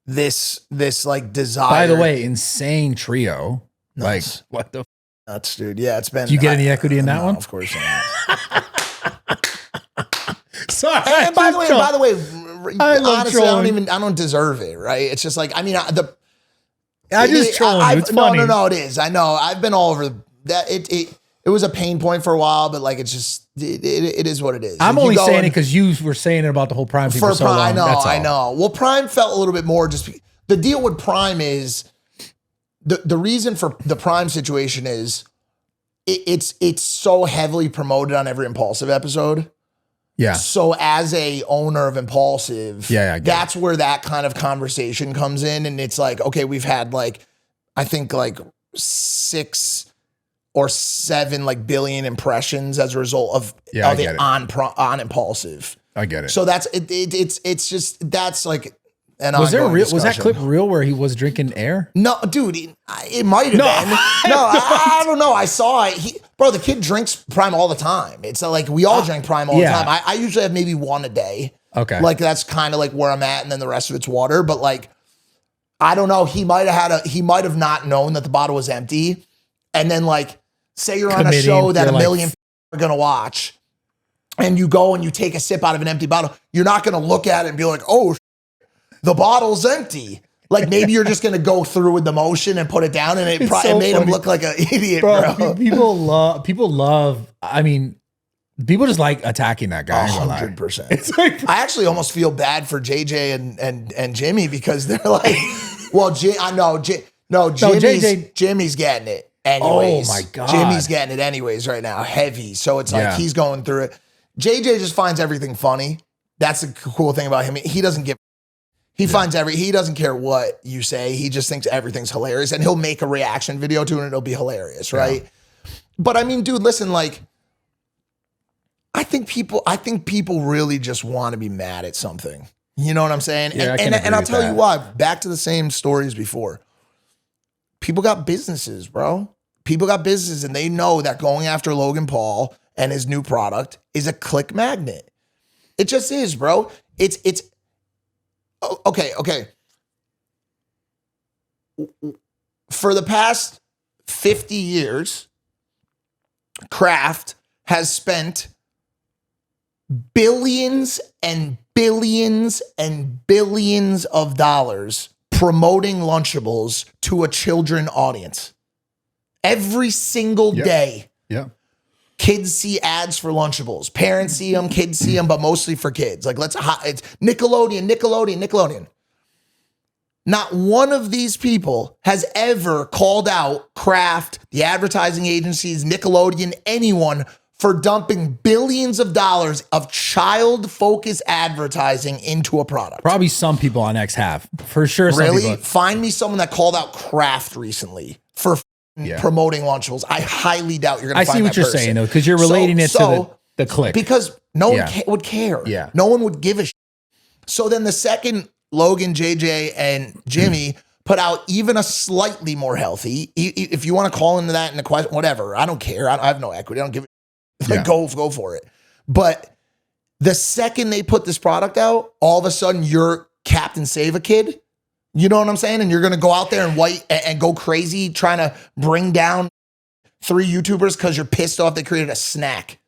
this like desire. By the way, insane trio. Nuts. Like what the nuts, dude. Yeah, it's been. Do you get any equity in that one? Of course not. Sorry. And by the way, honestly, trolling. I don't deserve it, right? It's just like, I mean, I just trolling you. It's funny. No, it is. I know. I've been all over that. It was a pain point for a while, but like, it's just, it is what it is. I'm like only saying it because you were saying it about the whole Prime thing for so long. I know. Well, Prime felt a little bit more just, the deal with Prime is, the reason for the Prime situation is it's so heavily promoted on every Impulsive episode. Yeah. So as a owner of Impulsive, that's where that kind of conversation comes in. And it's like, okay, we've had like, I think like 6 or 7 like billion impressions as a result of it on Impulsive. I get it. So that's it's just that's like an was there ongoing real? Was that discussion. clip real where he was drinking air? No, dude, it might have been. I don't know. I saw it. Bro, the kid drinks Prime all the time. It's like we all drink Prime all the time. I usually have maybe one a day. Okay. Like that's kind of like where I'm at, and then the rest of it's water. But like, I don't know. He might have not known that the bottle was empty. And then like, say you're on a show that a million people are going to watch, and you go and you take a sip out of an empty bottle. You're not going to look at it and be like, oh, the bottle's empty. Like maybe you're just gonna go through with the motion and put it down, and it made him look like an idiot, bro. People love. I mean, people just like attacking that guy. 100%. Like, I actually almost feel bad for JJ and Jimmy because they're like, well, Jimmy's getting it anyways. Oh my god, Jimmy's getting it anyways right now, heavy. So it's like he's going through it. JJ just finds everything funny. That's the cool thing about him. He doesn't give. He he doesn't care what you say. He just thinks everything's hilarious, and he'll make a reaction video to it and it'll be hilarious, right? Yeah. But I mean, dude, listen, like, I think people really just want to be mad at something. You know what I'm saying? Yeah, and I'll tell you why. Back to the same stories before. People got businesses, bro. People got businesses, and they know that going after Logan Paul and his new product is a click magnet. It just is, bro. It's okay. For the past 50 years, Kraft has spent billions and billions and billions of dollars promoting Lunchables to a children audience. Every single day. Yeah. Kids see ads for Lunchables. Parents see them, kids see them, but mostly for kids. Like, it's Nickelodeon. Not one of these people has ever called out Kraft, the advertising agencies, Nickelodeon, anyone for dumping billions of dollars of child-focused advertising into a product. Probably some people on X have. For sure. Really? Find me someone that called out Kraft recently for promoting Lunchables. I highly doubt you're going to find that person. I see what you're saying, though, because you're relating it to the click. Because no one would care. Yeah. No one would give a shit. So then the second Logan, JJ, and Jimmy put out even a slightly more healthy, if you want to call into that in the question, whatever, I don't care. I have no equity. I don't give a shit. Go for it. But the second they put this product out, all of a sudden you're Captain Save a Kid. You know what I'm saying? And you're going to go out there and go crazy trying to bring down 3 YouTubers because you're pissed off they created a snack.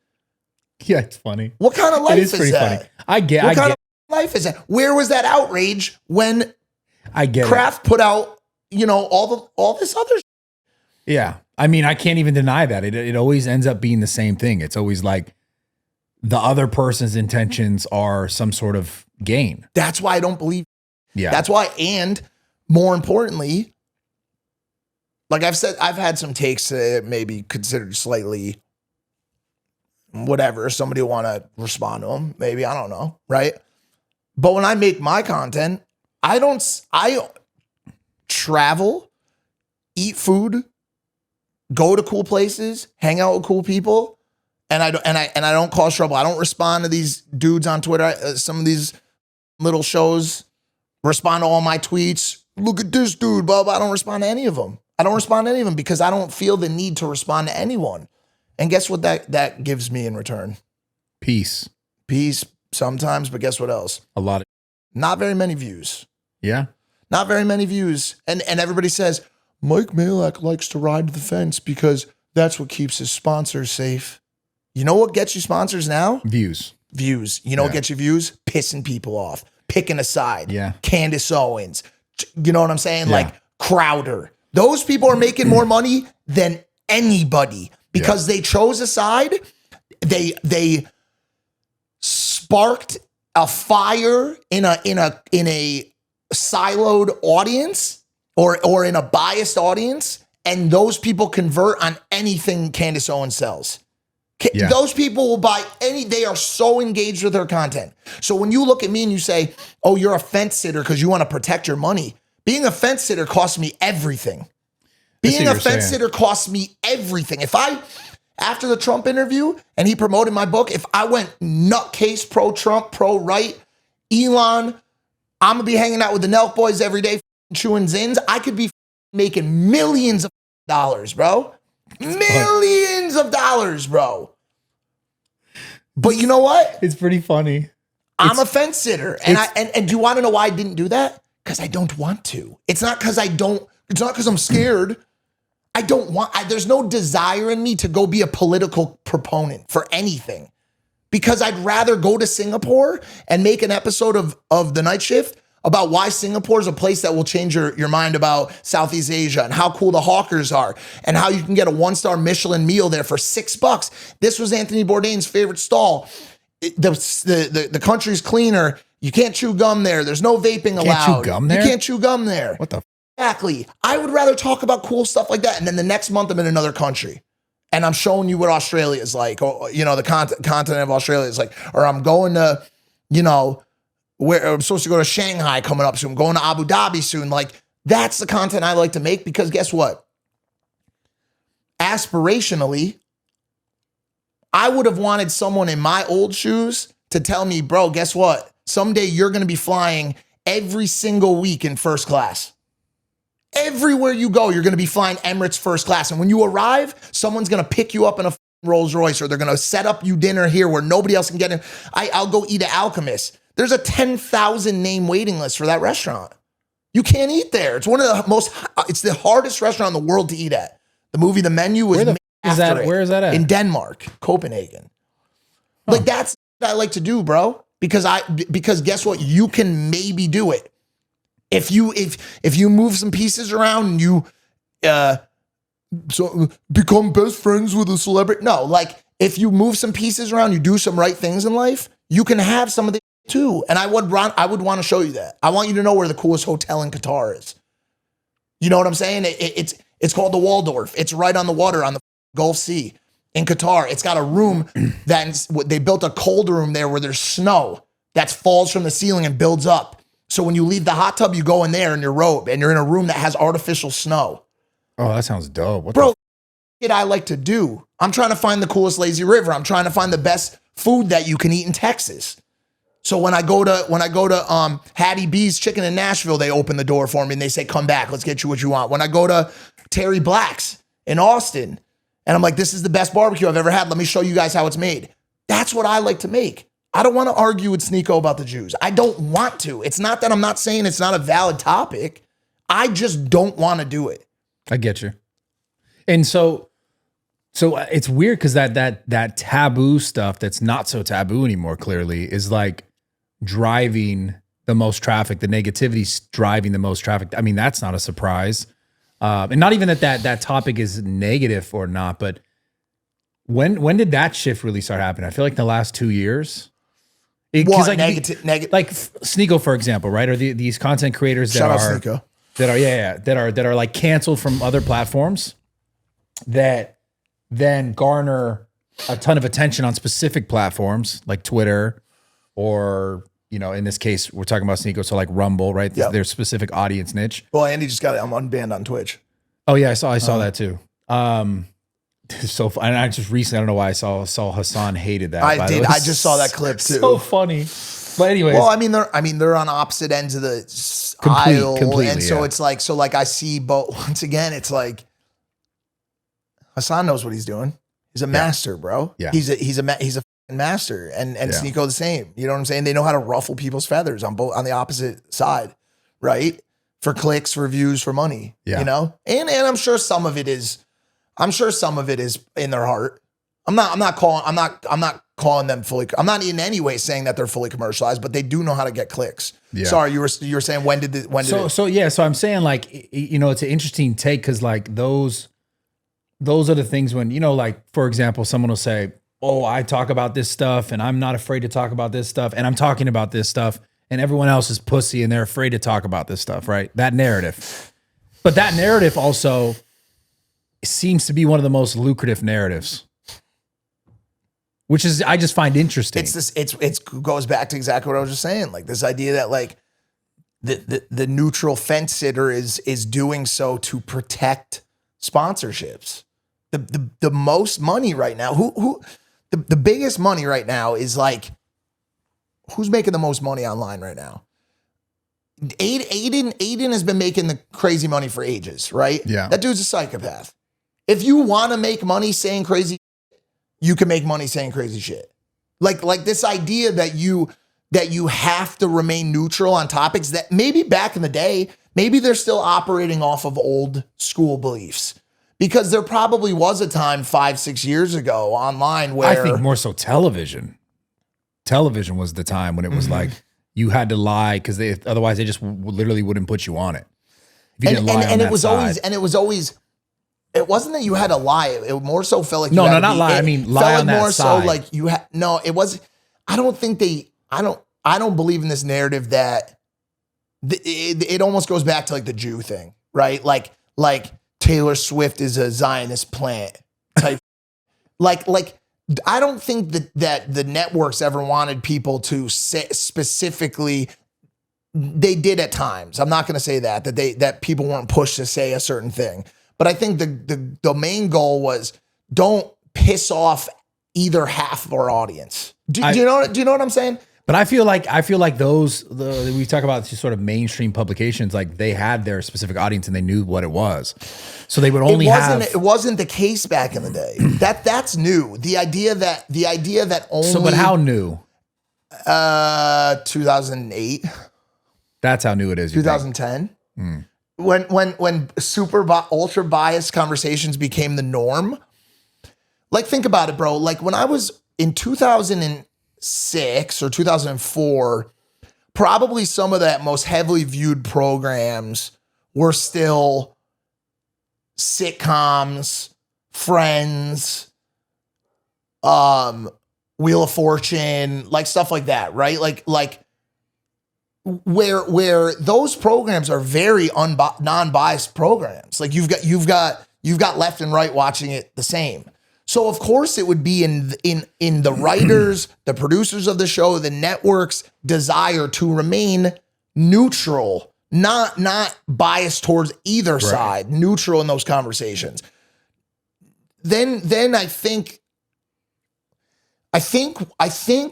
Yeah, it's funny. What kind of life is pretty that? Funny. I get What kind of life is that? Where was that outrage when Kraft put out, all this other shit? Yeah. I mean, I can't even deny that. It always ends up being the same thing. It's always like the other person's intentions are some sort of gain. That's why I don't believe. Yeah. That's why, and more importantly, like I've said, I've had some takes that maybe considered slightly whatever. Somebody will want to respond to them. Maybe, I don't know. Right. But when I make my content, I travel, eat food, go to cool places, hang out with cool people. And I don't cause trouble. I don't respond to these dudes on Twitter. Some of these little shows respond to all my tweets. Look at this dude, blah, blah. I don't respond to any of them. Because I don't feel the need to respond to anyone. And guess what that gives me in return? Peace sometimes, but guess what else? A lot. Not very many views. Yeah. Not very many views. And everybody says, Mike Majlak likes to ride the fence because that's what keeps his sponsors safe. You know what gets you sponsors now? Views. You know what gets you views? Pissing people off. Picking a side. Yeah. Candace Owens. You know what I'm saying? Yeah. Like Crowder. Those people are making more money than anybody because they chose a side. They sparked a fire in a siloed audience or in a biased audience, and those people convert on anything Candace Owens sells. Those people will buy they are so engaged with their content. So when you look at me and you say, oh, you're a fence sitter because you want to protect your money. Being a fence sitter costs me everything. Being a fence sitter costs me everything. After the Trump interview and he promoted my book, if I went nutcase pro-Trump, pro-right, Elon, I'm going to be hanging out with the Nelk boys every day, chewing zins. I could be making millions of dollars, bro. Millions of dollars, bro. But you know what? It's pretty funny. I'm a fence sitter. And do you want to know why I didn't do that? Because I don't want to. It's not because I'm scared. There's no desire in me to go be a political proponent for anything. Because I'd rather go to Singapore and make an episode of The Night Shift about why Singapore is a place that will change your mind about Southeast Asia and how cool the hawkers are and how you can get a 1-star Michelin meal there for $6. This was Anthony Bourdain's favorite stall. The country's cleaner. You can't chew gum there. There's no vaping allowed. Can't chew gum there? You can't chew gum there. What the? Exactly. I would rather talk about cool stuff like that. And then the next month I'm in another country. And I'm showing you what Australia is like, or, the continent of Australia is like, or I'm going to, where I'm supposed to go to Shanghai coming up soon, going to Abu Dhabi soon. Like, that's the content I like to make because guess what? Aspirationally, I would have wanted someone in my old shoes to tell me, bro, guess what? Someday you're going to be flying every single week in first class. Everywhere you go, you're going to be flying Emirates first class. And when you arrive, someone's going to pick you up in a Rolls Royce, or they're going to set up you dinner here where nobody else can get in. I'll go eat at Alchemist. There's a 10,000 name waiting list for that restaurant. You can't eat there. It's it's the hardest restaurant in the world to eat at. The movie The Menu was made after it. Where is that at? In Denmark, Copenhagen. Huh. Like, that's what I like to do, bro. Because guess what? You can maybe do it. If you move some pieces around and you so become best friends with a celebrity. No, like, if you move some pieces around, you do some right things in life, you can have some of the too. And I would want to show you that. I want you to know where the coolest hotel in Qatar is. You know what I'm saying? It's called the Waldorf. It's right on the water on the Gulf Sea in Qatar. It's got a room they built a cold room there where there's snow that falls from the ceiling and builds up. So when you leave the hot tub, you go in there in your robe and you're in a room that has artificial snow. Oh, that sounds dope. Bro, shit I like to do. I'm trying to find the coolest lazy river. I'm trying to find the best food that you can eat in Texas. So when I go to Hattie B's Chicken in Nashville, they open the door for me and they say, come back, let's get you what you want. When I go to Terry Black's in Austin, and I'm like, this is the best barbecue I've ever had. Let me show you guys how it's made. That's what I like to make. I don't want to argue with Sneeko about the Jews. I don't want to. It's not that I'm not saying it's not a valid topic. I just don't want to do it. I get you. And so it's weird because that taboo stuff that's not so taboo anymore, clearly, is like driving the most traffic. The negativity's driving the most traffic. I mean, that's not a surprise. And not even that topic is negative or not, but when did that shift really start happening? I feel like the last 2 years. Like negative. Like Sneeko, for example, right? Or these content creators that are like canceled from other platforms that then garner a ton of attention on specific platforms like Twitter, or, you know, in this case, we're talking about Sneeko, so like Rumble, right? Yep. Their specific audience niche. Well, Andy just got unbanned on Twitch. Oh yeah, I saw that too. So and I just recently, I don't know why I saw Hassan hated that. I did. I just saw that clip too. So funny. But anyways, well, I mean they're on opposite ends of the aisle, and so it's like I see both. Once again, it's like Hassan knows what he's doing. He's a master, bro. Yeah, he's a master, and Sneeko the same. You know what I'm saying? They know how to ruffle people's feathers on the opposite side, right? For clicks, for views, for money. Yeah, you know, and I'm sure some of it is. I'm sure some of it is in their heart. I'm not calling them fully. I'm not in any way saying that they're fully commercialized, but they do know how to get clicks. Yeah. Sorry, you were saying So I'm saying, like, you know, it's an interesting take because like those are the things when, you know, like, for example, someone will say, oh, I talk about this stuff and I'm not afraid to talk about this stuff and I'm talking about this stuff and everyone else is pussy and they're afraid to talk about this stuff, right? That narrative. But that narrative also seems to be one of the most lucrative narratives, which is, I just find interesting. It goes back to exactly what I was just saying. Like this idea that like the neutral fence sitter is doing so to protect sponsorships. The most money right now, the biggest money right now is like, who's making the most money online right now? Aiden has been making the crazy money for ages, right? Yeah. That dude's a psychopath. If you want to make money saying crazy, you can make money saying crazy shit. Like this idea that you have to remain neutral on topics that maybe back in the day, maybe they're still operating off of old school beliefs. Because there probably was a time 5-6 years ago online where I think more so television. Television was the time when it was like you had to lie because otherwise they just literally wouldn't put you on it. If you didn't lie on that side. It wasn't that you had to lie. It more so felt like not lie. I mean, lie on that more side. So like you had it was. I don't believe in this narrative that it almost goes back to like the Jew thing, right? Like Taylor Swift is a Zionist plant type. like I don't think that the networks ever wanted people to say specifically. They did at times. I'm not going to say that people weren't pushed to say a certain thing, but I think the main goal was don't piss off either half of our audience. Do you know what I'm saying? But I feel like we talk about these sort of mainstream publications, like they had their specific audience and they knew what it was. So they would only it wasn't the case back in the day. That's new. The idea that only. So, but how new? 2008. That's how new it is. 2010. When ultra biased conversations became the norm. Like, think about it, bro. Like when I was in 2006 or 2004, probably some of that most heavily viewed programs were still sitcoms, Friends, Wheel of Fortune, like stuff like that, right? Like where those programs are very non-biased programs. Like you've got left and right watching it the same. So of course it would be in the writers, the producers of the show, the network's desire to remain neutral, not biased towards either side, neutral in those conversations. Then I think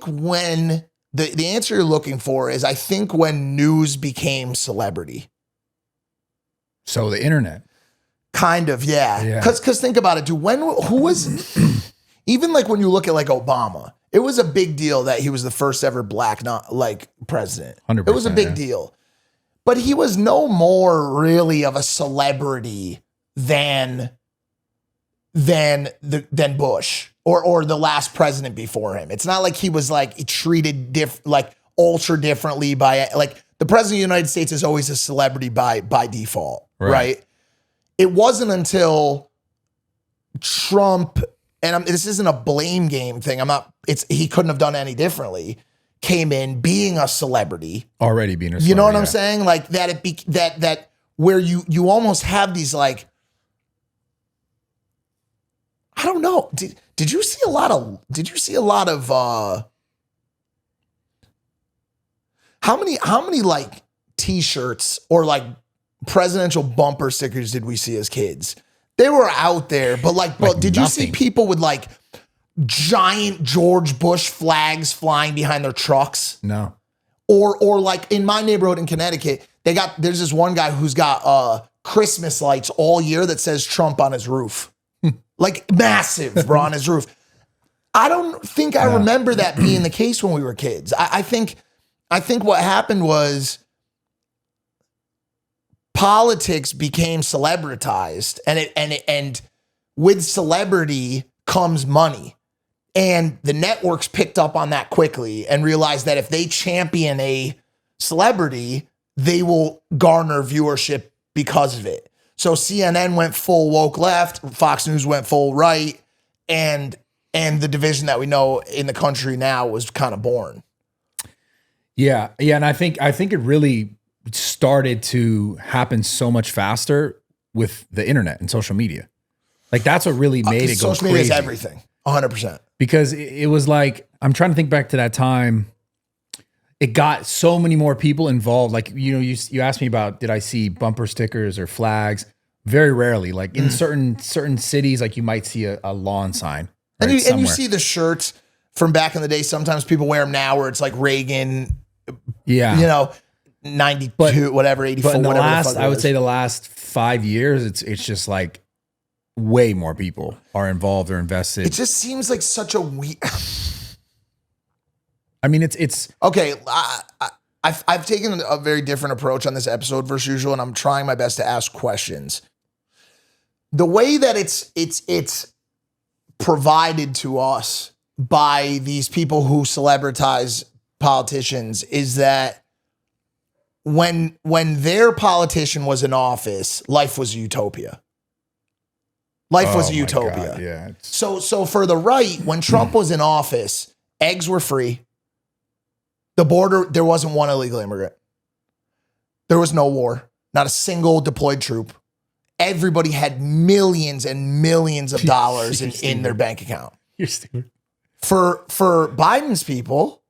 when the answer you're looking for is, I think when news became celebrity. So the internet. Kind of, yeah. Because think about it, dude. Who was, even like when you look at like Obama, it was a big deal that he was the first ever black president. 100%, it was a big deal. But he was no more really of a celebrity than Bush or the last president before him. It's not like he was like treated ultra differently by, like, the president of the United States is always a celebrity by default, right? It wasn't until Trump, and this isn't a blame game thing. He couldn't have done any differently. Came in being a celebrity, already being a celebrity. You know what I'm saying? Like that where you almost have these, like, I don't know. Did you see a lot of how many like t-shirts or like presidential bumper stickers did we see as kids? They were out there, but did you see people with like giant George Bush flags flying behind their trucks? No. Or like in my neighborhood in Connecticut, there's this one guy who's got Christmas lights all year that says Trump on his roof. Like massive, bro, on his roof. I don't think I remember that being the case when we were kids. I think what happened was politics became celebritized, and with celebrity comes money. And the networks picked up on that quickly and realized that if they champion a celebrity, they will garner viewership because of it. So CNN went full woke left, Fox News went full right, and the division that we know in the country now was kind of born. Yeah, and I think it really started to happen so much faster with the internet and social media. Like that's what really made it go crazy. Social media is everything, 100%. Because it was like, I'm trying to think back to that time. It got so many more people involved. Like, you asked me about, did I see bumper stickers or flags? Very rarely. Like in certain cities, like you might see a lawn sign. Right, and you see the shirts from back in the day. Sometimes people wear them now where it's like Reagan, 92, whatever, 84, but in whatever. I would say the last 5 years, it's just like way more people are involved or invested. It just seems like such a weird. I mean, it's okay. I've taken a very different approach on this episode versus usual, and I'm trying my best to ask questions. The way that it's provided to us by these people who celebritize politicians is that when their politician was in office, life was a utopia. Life was a utopia. God, yeah. So for the right, when Trump was in office, eggs were free. The border, there wasn't one illegal immigrant. There was no war. Not a single deployed troop. Everybody had millions and millions of dollars in their bank account. You're stupid. For Biden's people,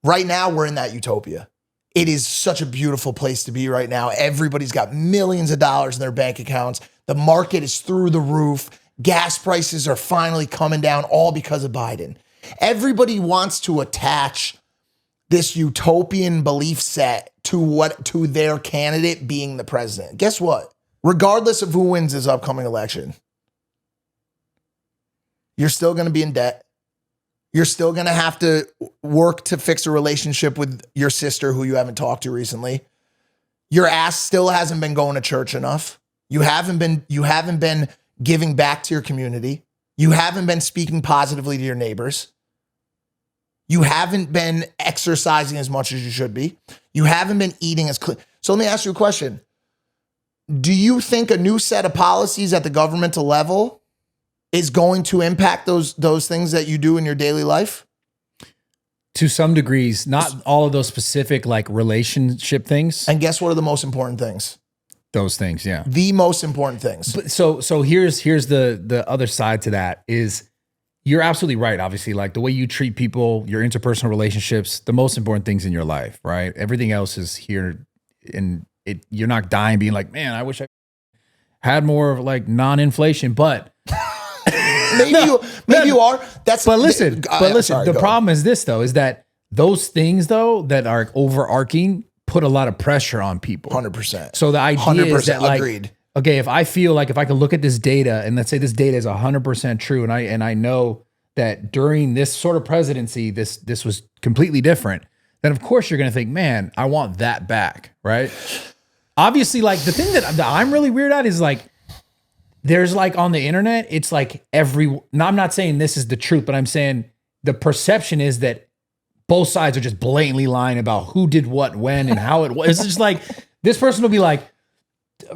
right now we're in that utopia. It is such a beautiful place to be right now. Everybody's got millions of dollars in their bank accounts. The market is through the roof. Gas prices are finally coming down, all because of Biden. Everybody wants to attach this utopian belief set to their candidate being the president. Guess what? Regardless of who wins this upcoming election, you're still going to be in debt. You're still going to have to work to fix a relationship with your sister who you haven't talked to recently. Your ass still hasn't been going to church enough. You haven't been giving back to your community. You haven't been speaking positively to your neighbors. You haven't been exercising as much as you should be. You haven't been eating as clean. So let me ask you a question. Do you think a new set of policies at the governmental level is going to impact those things that you do in your daily life? To some degrees, not all of those specific like relationship things. And guess what are the most important things? Those things, yeah. The most important things. But so here's the other side to that is you're absolutely right. Obviously, like the way you treat people, your interpersonal relationships, the most important things in your life, right? Everything else is here, and you're not dying being like, man, I wish I had more of like non-inflation, but maybe you are. But listen. Sorry, the problem is this though, is that those things though that are overarching put a lot of pressure on people. 100%. So the idea is that like, agreed. Okay, if I feel like if I can look at this data and let's say this data is 100% true, and I know that during this sort of presidency, this was completely different, then of course you're going to think, man, I want that back, right? Obviously, like the thing that I'm really weird at is like, there's like on the internet, it's like I'm not saying this is the truth, but I'm saying the perception is that both sides are just blatantly lying about who did what, when, and how it was. It's just like, this person will be like,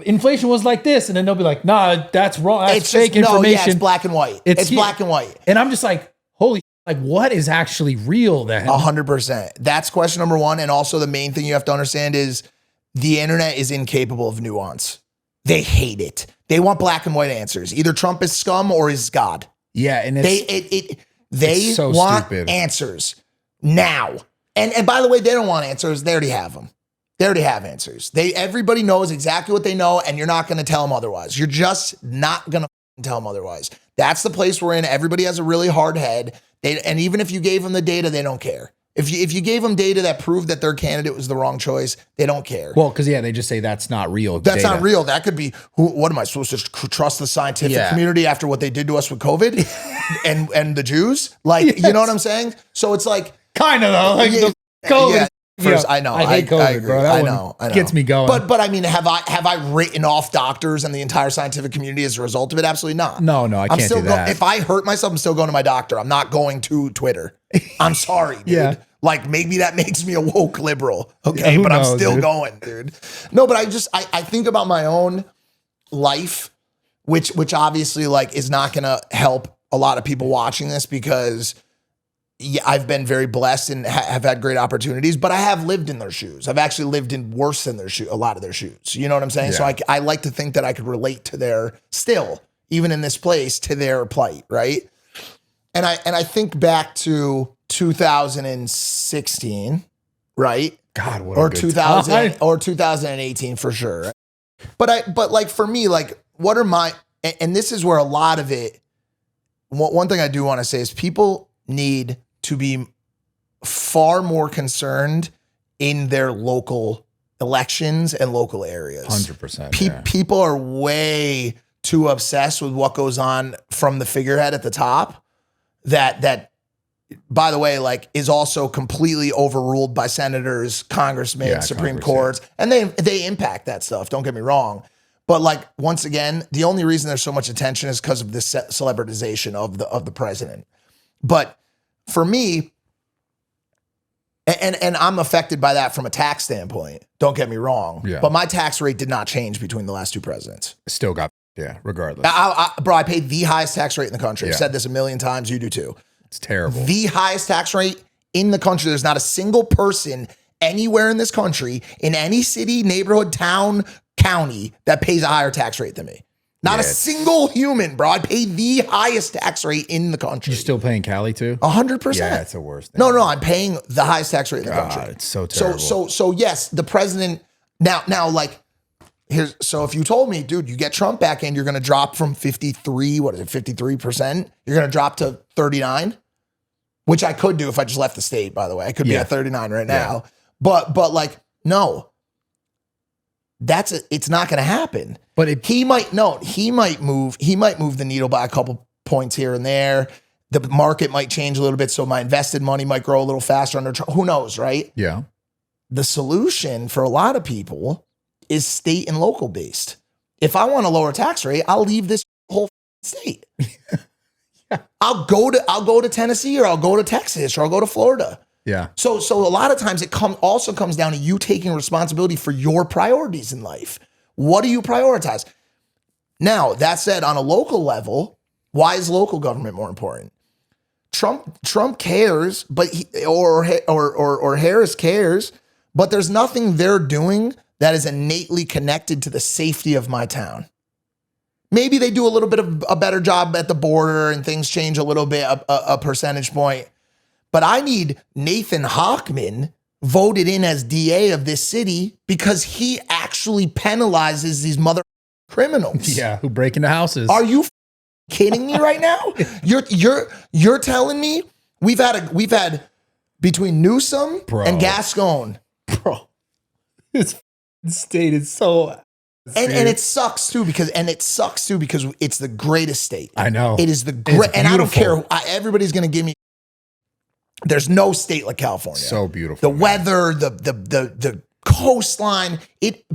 inflation was like this, and then they'll be like, nah, that's wrong. That's fake information. No, yeah, it's black and white. It's black and white. And I'm just like, holy, like what is actually real then? 100%. That's question number one. And also the main thing you have to understand is the internet is incapable of nuance. They hate it. They want black and white answers. Either Trump is scum or is God. Yeah, and they so want stupid. Answers now. And by the way, they don't want answers. They already have them. They already have answers. Everybody knows exactly what they know, and you're not going to tell them otherwise. You're just not going to tell them otherwise. That's the place we're in. Everybody has a really hard head. And even if you gave them the data, they don't care. If you gave them data that proved that their candidate was the wrong choice, they don't care. Well, because they just say that's not real. That's not real. That could be, what am I supposed to trust the scientific community after what they did to us with COVID and the Jews? Like, yes. You know what I'm saying? So it's like. Kind of though. Like the COVID. Yeah. First, I know. I hate COVID, bro. That I know. Gets me going. But I mean, have I written off doctors and the entire scientific community as a result of it? Absolutely not. No, I can't do that. If I hurt myself, I'm still going to my doctor. I'm not going to Twitter. I'm sorry, dude. Yeah. Like maybe that makes me a woke liberal. Okay, yeah, but I'm still going, dude. No, but I think about my own life, which obviously like is not going to help a lot of people watching this because. Yeah, I've been very blessed and have had great opportunities, but I have lived in their shoes. I've actually lived in worse than a lot of their shoes. You know what I'm saying? Yeah. So I like to think that I could relate to their still, even in this place, to their plight, right? And I think back to 2016, right? God, what or 2000 or 2018 for sure. But like for me, like what are my and this is where a lot of it. One thing I do want to say is people need to be far more concerned in their local elections and local areas. 100%. People are way too obsessed with what goes on from the figurehead at the top that by the way, like is also completely overruled by senators, congressmen, Supreme Courts, and they impact that stuff. Don't get me wrong. But like, once again, the only reason there's so much attention is because of this celebritization of the president. But for me, and I'm affected by that from a tax standpoint, don't get me wrong, but my tax rate did not change between the last two presidents. Still got, regardless. Bro, I paid the highest tax rate in the country. I've said this a million times. You do too. It's terrible. The highest tax rate in the country. There's not a single person anywhere in this country, in any city, neighborhood, town, county, that pays a higher tax rate than me. Not a single human, bro. I pay the highest tax rate in the country. You're still paying Cali too? 100%. Yeah, it's the worst thing. No, I'm paying the highest tax rate in the country. It's so terrible. So yes, the president now like here's so if you told me, dude, you get Trump back in, you're gonna drop from 53%, you're gonna drop to 39, which I could do if I just left the state, by the way. I could be at 39 right now. But like, no. It's not gonna happen. But he might move the needle by a couple points here and there. The market might change a little bit, so my invested money might grow a little faster under Trump. Who knows, right? Yeah. The solution for a lot of people is state and local based. If I want a lower tax rate, I'll leave this whole state. Yeah. I'll go to Tennessee, or I'll go to Texas, or I'll go to Florida. Yeah. So a lot of times it also comes down to you taking responsibility for your priorities in life. What do you prioritize? Now, that said, on a local level, why is local government more important? Trump cares, but or Harris cares, but there's nothing they're doing that is innately connected to the safety of my town. Maybe they do a little bit of a better job at the border and things change a little bit, a percentage point. But I need Nathan Hochman voted in as DA of this city because he actually penalizes these mother criminals. Yeah, who break into houses. Are you kidding me right now? You're telling me we've had between Newsom and Gascon. Bro, this state is so and it sucks too because it's the greatest state. I know. It is the great, and I don't care. Everybody's gonna give me. There's no state like California. So beautiful. The weather, the coastline, it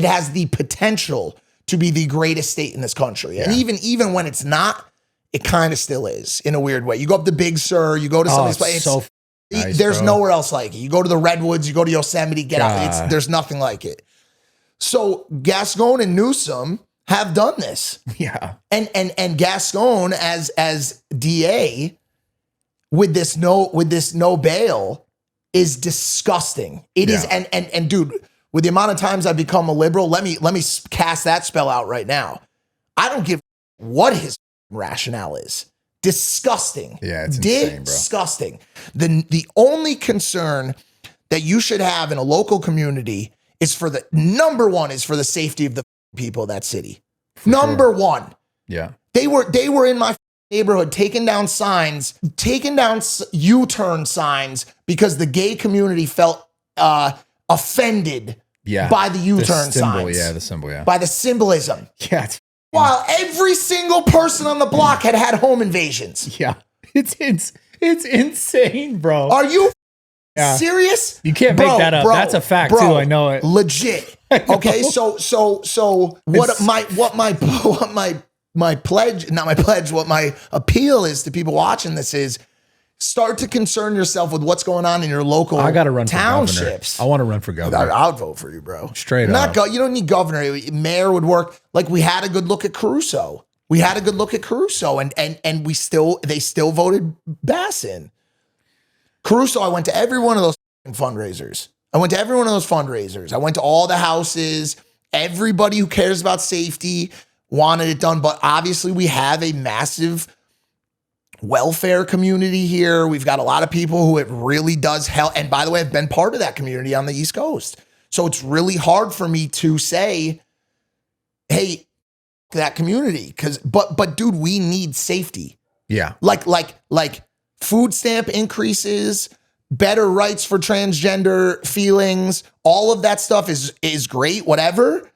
has the potential to be the greatest state in this country. Yeah. And even when it's not, it kind of still is in a weird way. You go up to Big Sur, you go to some of these places. Nice, there's nowhere else like it. You go to the Redwoods, you go to Yosemite, out. There's nothing like it. So Gascon and Newsom have done this. Yeah. And Gascon as DA with this no bail is disgusting. It is, and dude, with the amount of times I've become a liberal, let me cast that spell out right now. I don't give what his rationale is. Disgusting. Yeah, it's insane, bro. Disgusting. The only concern that you should have in a local community is number one is for the safety of the people of that city. Number one. Yeah. They were in my neighborhood taking down U-turn signs because the gay community felt offended by the U-turn signs. Yeah, the symbol, yeah. By the symbolism. Yeah. While every single person on the block had home invasions. Yeah. It's insane, bro. Are you serious? You can't make that up. That's a fact too. I know it. Legit. Okay, so what my appeal is to people watching this is start to concern yourself with what's going on in your local townships. I want to run for governor. I'll vote for you, bro. Straight up. You don't need governor. Mayor would work. Like we had a good look at Caruso. And they still voted Bass in. Caruso, I went to every one of those fundraisers. I went to all the houses. Everybody who cares about safety wanted it done. But obviously we have a massive welfare community here. We've got a lot of people who it really does help. And by the way, I've been part of that community on the East Coast. So it's really hard for me to say, hey, that community. But dude, we need safety. Yeah. Like food stamp increases, better rights for transgender feelings, all of that stuff is great, whatever.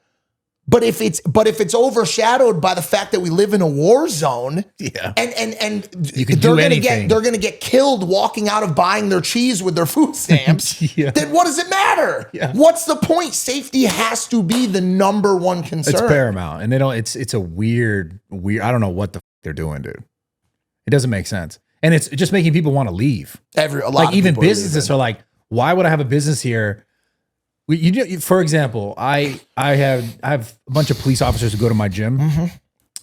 But if it's overshadowed by the fact that we live in a war zone, and you can do anything. They're gonna get killed walking out of buying their cheese with their food stamps, then what does it matter? Yeah. What's the point? Safety has to be the number one concern. It's paramount. And it's a weird, I don't know what the they're doing, dude. It doesn't make sense. And it's just making people want to leave. Even businesses are like, why would I have a business here? For example, I have a bunch of police officers who go to my gym,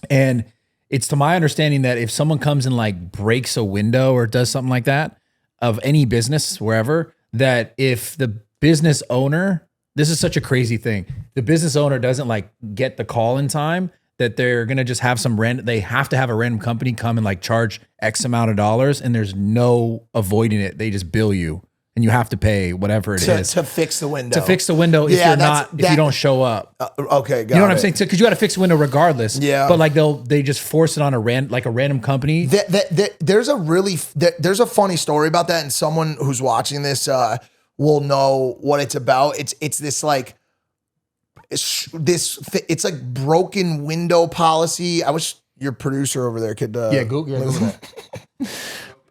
and it's to my understanding that if someone comes and like breaks a window or does something like that of any business wherever, that if the business owner this is such a crazy thing. The business owner doesn't like get the call in time that they're going to just have they have to have a random company come and like charge X amount of dollars, and there's no avoiding it. They just bill you and you have to pay whatever it is to fix the window. To fix the window if if you don't show up. Okay, got you know what I'm saying? Because you got to fix the window regardless. Yeah. But like they just force it on a random company. There's a funny story about that, and someone who's watching this will know what it's about. It's this like it's like broken window policy. I wish your producer over there could Google that.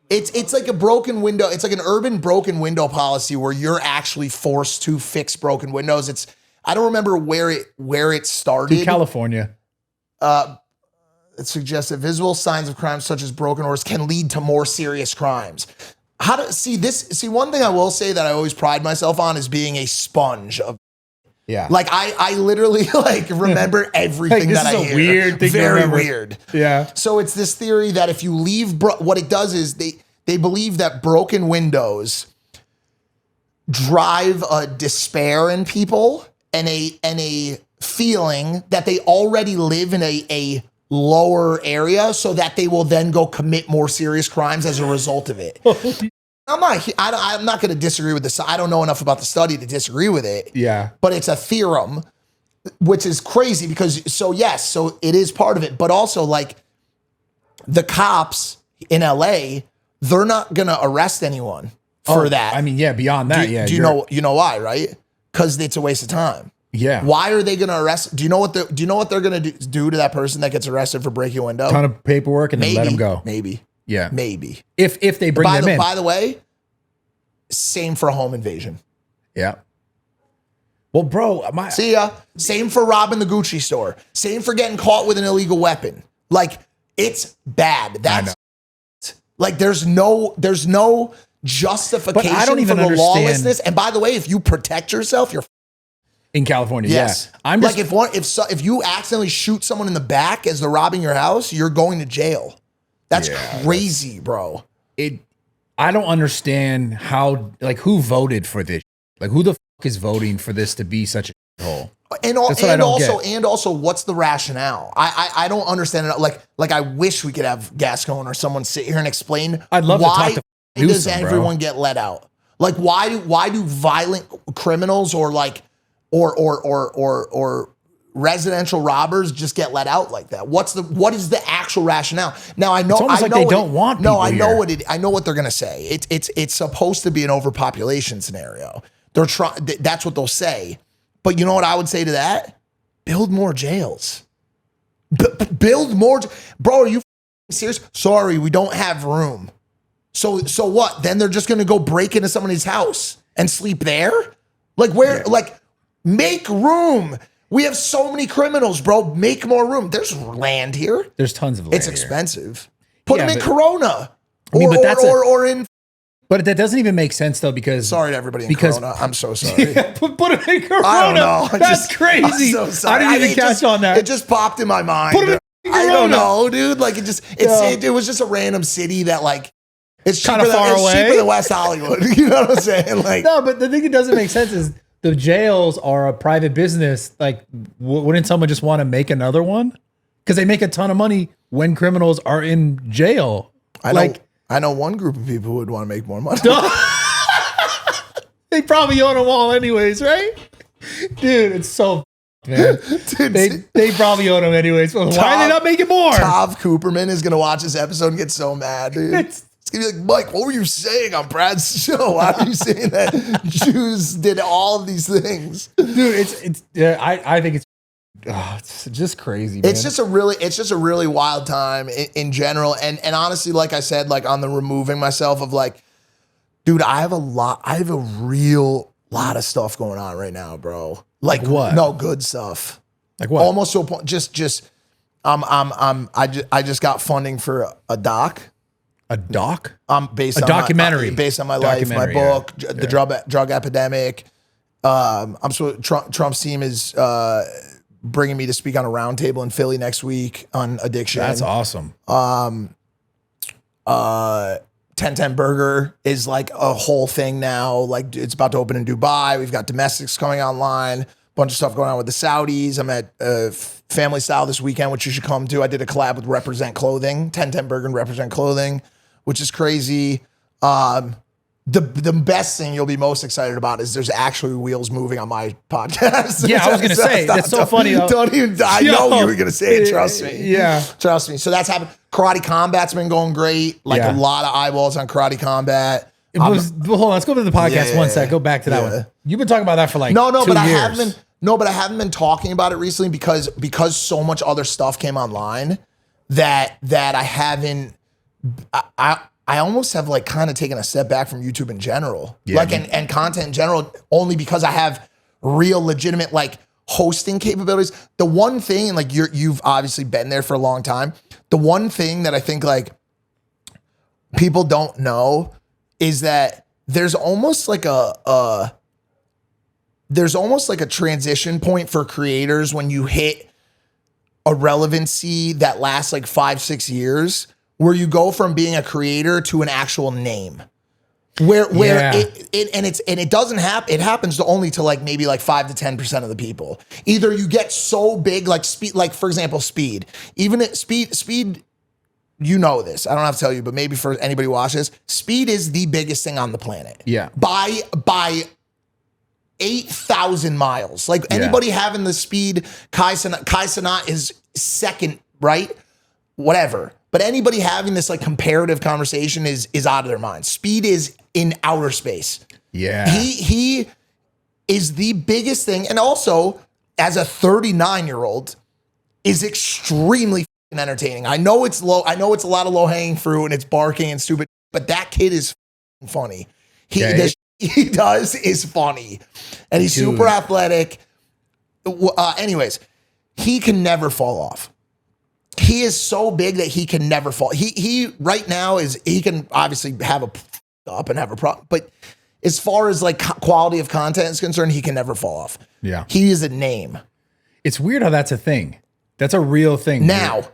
It's like a broken window. It's like an urban broken window policy where you're actually forced to fix broken windows. I don't remember where it started. California. It suggests that visible signs of crime such as broken doors can lead to more serious crimes. One thing I will say that I always pride myself on is being a sponge of. Yeah. Like I literally like remember everything that I hear. This is a weird thing to Very remember. weird. Yeah. So it's this theory that if you leave, what it does is they believe that broken windows drive a despair in people and a feeling that they already live in a lower area, so that they will then go commit more serious crimes as a result of it. I'm not going to disagree with this. I don't know enough about the study to disagree with it. Yeah. But it's a theorem, which is crazy because, so it is part of it. But also, like, the cops in LA, they're not going to arrest anyone for that. I mean, yeah, beyond that, Do you know why, right? Because it's a waste of time. Yeah. Why are they going to arrest? Do you know what they're going to do to that person that gets arrested for breaking a window? Ton of paperwork and then let them go. Maybe. Yeah. Maybe. If they bring them in. By the way, same for home invasion. Yeah. Well, bro, see ya. Same for robbing the Gucci store. Same for getting caught with an illegal weapon. Like, it's bad. That's like there's no justification I don't even for the understand. lawlessness. And by the way, if you protect yourself, you're in California. yes. Yeah. I'm just, like if you accidentally shoot someone in the back as they're robbing your house, you're going to jail. That's crazy, bro. I don't understand how, like, who voted for this? Like, who the fuck is voting for this to be such a hole? And also, what's the rationale? I don't understand it. Like, I wish we could have Gascon or someone sit here and explain. I'd love to talk to why does Newsom, everyone get let out? Like, why do violent criminals or like or residential robbers just get let out like that? What is the actual rationale? Now I know it's almost I like know they don't want people I know what they're gonna say. It's supposed to be an overpopulation scenario. They're trying. That's what they'll say. But you know what I would say to that? Build more jails. Build more. Bro, are you serious? Sorry, we don't have room. So what? Then they're just gonna go break into somebody's house and sleep there? Like where? Yeah. Like make room. We have so many criminals, bro. Make more room. There's land here. There's tons of land. It's expensive. Put them in but- Corona. I mean, but that's or in. But that doesn't even make sense though, because Sorry to everybody in Corona. I'm so sorry. put it in Corona. I don't know. That's crazy. I'm so sorry. I didn't even catch on that. It just popped in my mind. Put it in I don't Corona. know, dude. Like it was just a random city that like it's Kinda cheaper far than, away. It's cheaper than West Hollywood. You know what I'm saying? Like No, but the thing that doesn't make sense is the jails are a private business. Like, wouldn't someone just want to make another one? Because they make a ton of money when criminals are in jail. I know one group of people who would want to make more money. They probably own them all anyways, right? Dude, it's so man. Dude, They probably own them anyways. Why are they not making more? Tav Cooperman is gonna watch this episode and get so mad, dude. It's gonna be like, Mike, what were you saying on Brad's show? Why are you saying that Jews did all of these things? Dude, I think it's just crazy, man. It's just a really wild time in general. And honestly, like I said, like on the removing myself of like, dude, I have a real lot of stuff going on right now, bro. Like what? No, good stuff. Like what? Almost to a point. I just got funding for a doc. A doc? Based a on documentary. Based on my life, my book, the drug epidemic. Trump's team is bringing me to speak on a roundtable in Philly next week on addiction. That's awesome. 1010 Burger is like a whole thing now. Like it's about to open in Dubai. We've got domestics coming online. Bunch of stuff going on with the Saudis. I'm at Family Style this weekend, which you should come to. I did a collab with Represent Clothing, 1010 Burger and Represent Clothing, which is crazy. The best thing you'll be most excited about is there's actually wheels moving on my podcast. Yeah, I was going to say, that's so funny. Don't even, I know you were going to say it, trust me. Yeah. Trust me. So that's happened. Karate Combat's been going great. Like a lot of eyeballs on Karate Combat. Hold on, let's go to the podcast one sec. Go back to that one. You've been talking about that for like 2 years. But I haven't been talking about it recently because so much other stuff came online that I haven't. I almost have like kind of taken a step back from YouTube in general, and content in general, only because I have real legitimate like hosting capabilities. The one thing, and like you've obviously been there for a long time. The one thing that I think like people don't know is that there's almost like a transition point for creators when you hit a relevancy that lasts like 5-6 years, where you go from being a creator to an actual name. It doesn't happen. It happens only to like maybe like 5 to 10% of the people. Either you get so big, like Speed, like for example, Speed. Even at Speed, you know this. I don't have to tell you, but maybe for anybody who watches, Speed is the biggest thing on the planet. Yeah. By 8,000 miles. Like anybody having the Speed, Kai Cenat is second, right? Whatever. But anybody having this like comparative conversation is out of their mind. Speed is in outer space. Yeah. He is the biggest thing. And also, as a 39-year-old, is extremely entertaining. I know it's low. I know it's a lot of low-hanging fruit and it's barking and stupid, but that kid is funny. The he does is funny. And he's super athletic. Anyways, he can never fall off. He is so big that he can never fall. He right now he can obviously have a problem, but as far as like quality of content is concerned, he can never fall off. Yeah. He is a name. It's weird how that's a thing. That's a real thing. Now,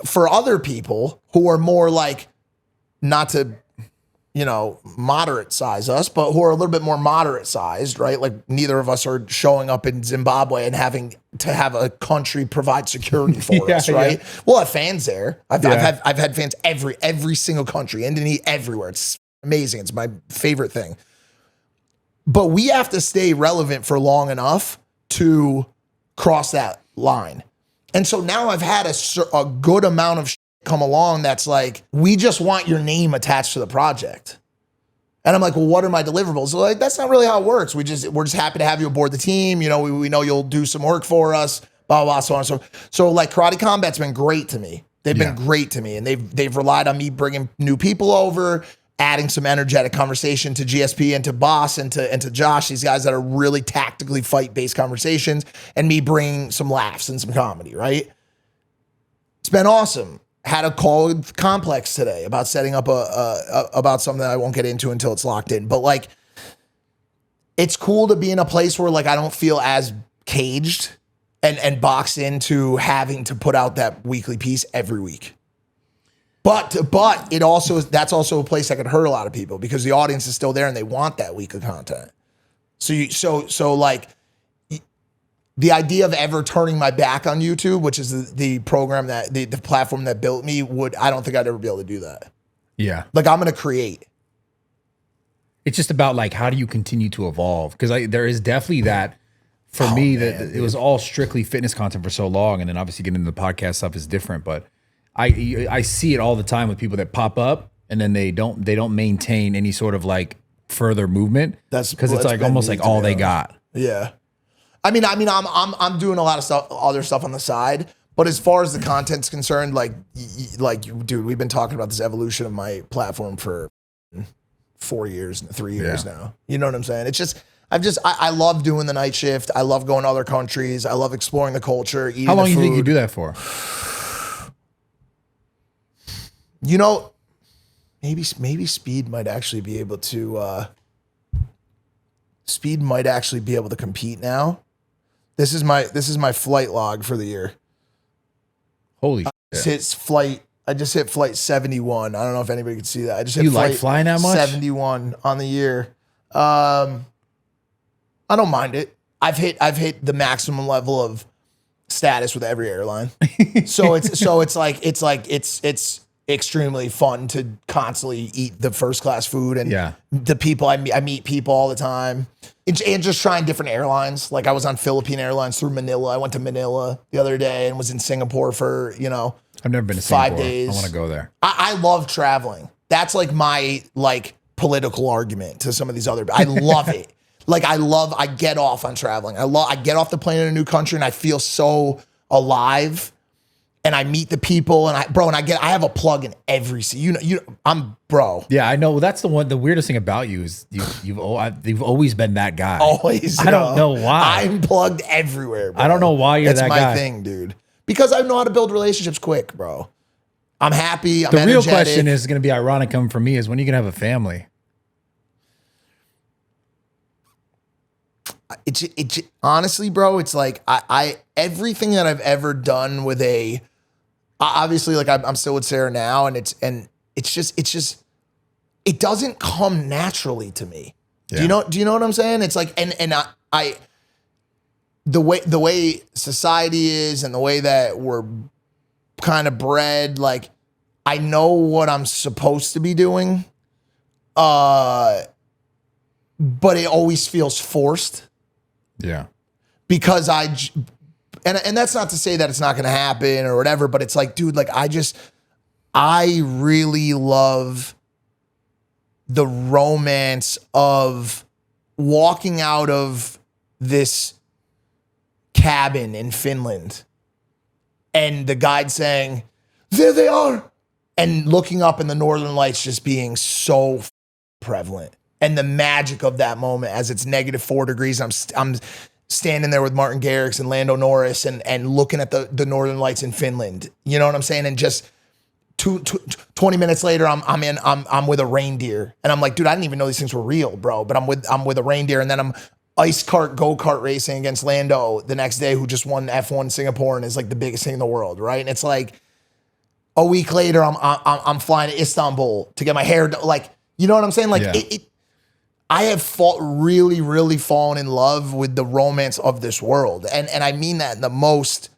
for other people who are more like, not to, moderate size us, but who are a little bit more moderate sized, right? Like neither of us are showing up in Zimbabwe and having to have a country provide security for us, right? Yeah. We'll have fans there. I've had fans every single country, Indonesia, everywhere. It's amazing. It's my favorite thing. But we have to stay relevant for long enough to cross that line. And so now I've had a good amount of come along that's like, we just want your name attached to the project. And I'm like, well, what are my deliverables? So like, that's not really how it works. We're just happy to have you aboard the team. We know you'll do some work for us, blah, blah, blah, so on and so forth. So like Karate Combat's been great to me. They've been great to me. And they've relied on me bringing new people over, adding some energetic conversation to GSP and to Boss and to Josh, these guys that are really tactically fight-based conversations, and me bringing some laughs and some comedy, right? It's been awesome. Had a call with Complex today about setting up about something that I won't get into until it's locked in. But like, it's cool to be in a place where like I don't feel as caged and boxed into having to put out that weekly piece every week. But that's also a place that could hurt a lot of people because the audience is still there and they want that weekly content. So like the idea of ever turning my back on YouTube, which is the program that the platform that built me, I don't think I'd ever be able to do that. Yeah. Like I'm going to create. It's just about like, how do you continue to evolve? Because there is definitely that for me, that it was all strictly fitness content for so long. And then obviously getting into the podcast stuff is different, but I see it all the time with people that pop up and then they don't maintain any sort of like further movement. That's because it's like almost like all they got. Yeah. I mean, I'm doing a lot of other stuff on the side, but as far as the content's concerned, like, dude, we've been talking about this evolution of my platform for 3 years now. You know what I'm saying? It's just, I love doing the night shift. I love going to other countries. I love exploring the culture, eating How long the do you food. think you do that for? Maybe Speed might actually be able to, compete now. This is my flight log for the year. Holy shit. It's flight I just hit flight 71. I don't know if anybody could see that. I just hit You flight like flying that much? 71 on the year. I don't mind it. I've hit the maximum level of status with every airline. So it's extremely fun to constantly eat the first class food and the people I meet people all the time and just trying different airlines. Like I was on Philippine Airlines through Manila. I went to Manila the other day and was in Singapore for, I've never been to 5 Singapore. days. I want to go there. I love traveling. That's like my political argument to some of these other. I love it. I get off on traveling. I get off the plane in a new country and I feel so alive. And I meet the people and I have a plug in every city. I'm bro. Yeah, I know. Well, that's the weirdest thing about you is you've always been that guy. Always. I don't know why. I'm plugged everywhere, bro. I don't know why you're that guy. That's my thing, dude. Because I know how to build relationships quick, bro. I'm happy. I'm the real energetic. question is going to be ironic coming from me is when are you going to have a family? It's honestly, bro, it's like I everything that I've ever done with obviously like I'm still with Sarah now and it's just it doesn't come naturally to me. Yeah. Do you know what I'm saying? It's like and I the way society is and the way that we're kind of bred, like I know what I'm supposed to be doing. But it always feels forced. Yeah. Because and that's not to say that it's not going to happen or whatever, but it's like, dude, like I really love the romance of walking out of this cabin in Finland and the guide saying, there they are. And looking up in the Northern Lights just being so prevalent. And the magic of that moment as it's -4 degrees. I'm standing there with Martyn Garrix and Lando Norris and looking at the Northern Lights in Finland. You know what I'm saying? And just 20 minutes later, I'm with a reindeer. And I'm like, dude, I didn't even know these things were real, bro. But I'm with a reindeer. And then I'm go-kart racing against Lando the next day, who just won F1 Singapore and is like the biggest thing in the world, right? And it's like a week later, I'm flying to Istanbul to get my hair done. Like, you know what I'm saying? Like I have really, really fallen in love with the romance of this world. And I mean that in the most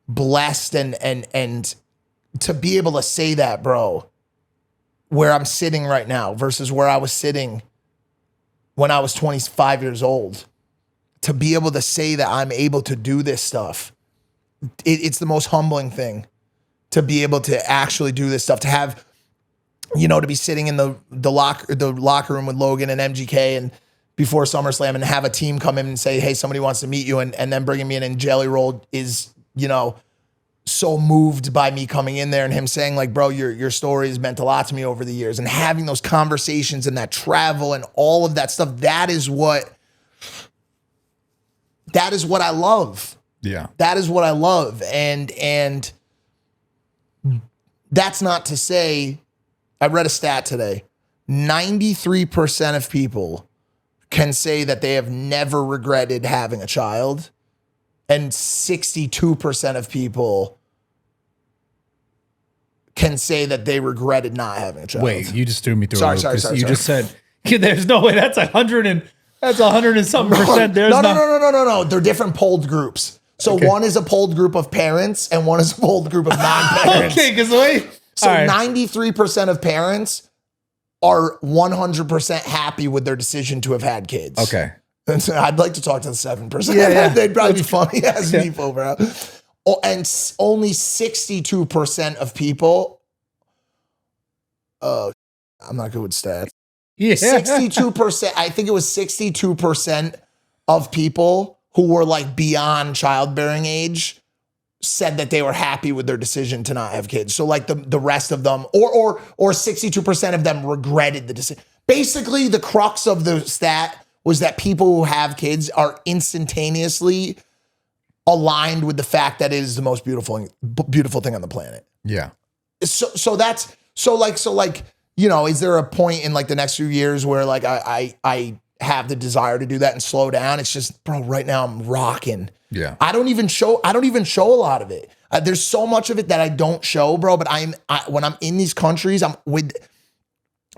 blessed and to be able to say that, bro, where I'm sitting right now versus where I was sitting when I was 25 years old, to be able to say that I'm able to do this stuff, it's the most humbling thing to be able to actually do this stuff, to have, to be sitting in the locker room with Logan and MGK and before SummerSlam and have a team come in and say, hey, somebody wants to meet you, and then bringing me in and Jelly Roll is, so moved by me coming in there and him saying like, bro, your story has meant a lot to me over the years, and having those conversations and that travel and all of that stuff. That is what I love. Yeah. That is what I love. And that's not to say, I read a stat today, 93% of people can say that they have never regretted having a child, and 62% of people can say that they regretted not having a child. Wait, you just threw me through. Sorry. You just said, there's no way. That's 100 and something percent. No. They're different polled groups. So one is a polled group of parents and one is a polled group of non-parents. Okay, because wait. So 93% of parents are 100% happy with their decision to have had kids. Okay. And so I'd like to talk to the 7%. Yeah. They'd probably be funny as people, bro. Oh, and only 62% of people. Oh, I'm not good with stats. Yeah. 62%. I think it was 62% of people who were like beyond childbearing age said that they were happy with their decision to not have kids. So like the rest of them, or 62% of them regretted the decision. Basically, the crux of the stat was that people who have kids are instantaneously aligned with the fact that it is the most beautiful thing on the planet. Yeah. So is there a point in like the next few years where like I have the desire to do that and slow down? It's just, bro, right now I'm rocking. Yeah. I don't even show a lot of it. There's so much of it that I don't show, bro. But when I'm in these countries, I'm with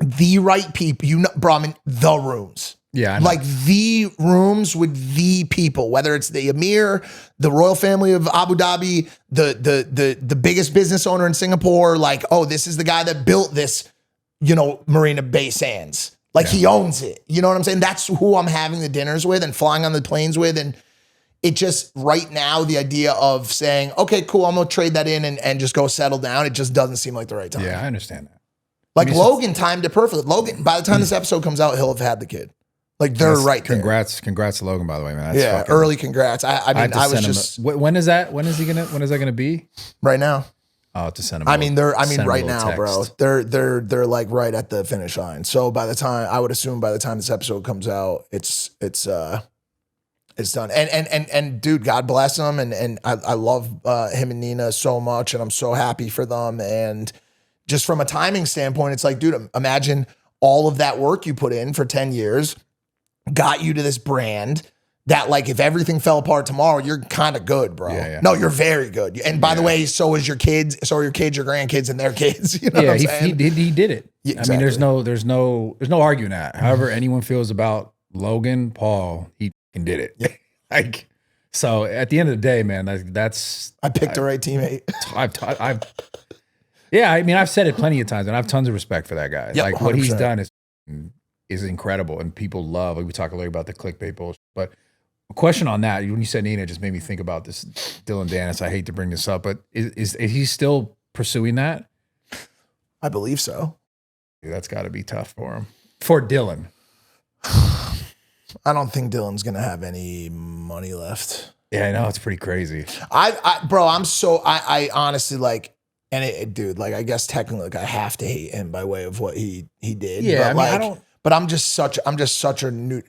the right people. You know, bro, I'm in the rooms. Yeah, I know. Like the rooms with the people, whether it's the Emir, the royal family of Abu Dhabi, the biggest business owner in Singapore. Like, oh, this is the guy that built this, you know, Marina Bay Sands. Like he owns it. You know what I'm saying? That's who I'm having the dinners with and flying on the planes with. And it just right now, the idea of saying, okay, cool, I'm gonna trade that in and just go settle down. It just doesn't seem like the right time. Yeah, I understand that. Like Logan timed it perfectly. Logan, by the time this episode comes out, he'll have had the kid. Like they're right there. Congrats to Logan, by the way, man. That's early congrats. I was just when is that gonna be? Right now. Oh, to send him. Right now, bro. They're like right at the finish line. So by the time this episode comes out, it's done. And dude, God bless him. And I love him and Nina so much, and I'm so happy for them. And just from a timing standpoint, it's like, dude, imagine all of that work you put in for 10 years got you to this brand that, like, if everything fell apart tomorrow, you're kind of good, bro. Yeah. No, you're very good. And by the way, so is your kids, so are your kids, your grandkids, and their kids. You know what I'm saying? He did it. Yeah, exactly. I mean, there's no arguing that. However anyone feels about Logan Paul, he did it. Yeah. Like, so at the end of the day, man, I picked the right teammate. I've said it plenty of times, and I have tons of respect for that guy. Yep, like what 100%. he's done is incredible, and people love. Like we talk a little about the clickbait bullshit, but a question on that, when you said Nina, it just made me think about this Dylan Dennis. I hate to bring this up, but is he still pursuing that? I believe so. Dude, that's got to be tough for him. For Dylan. I don't think Dylan's gonna have any money left. Yeah, I know, it's pretty crazy. I honestly like, and dude, like, I guess technically, like, I have to hate him by way of what he did. Yeah, but I don't. But I'm just such a new.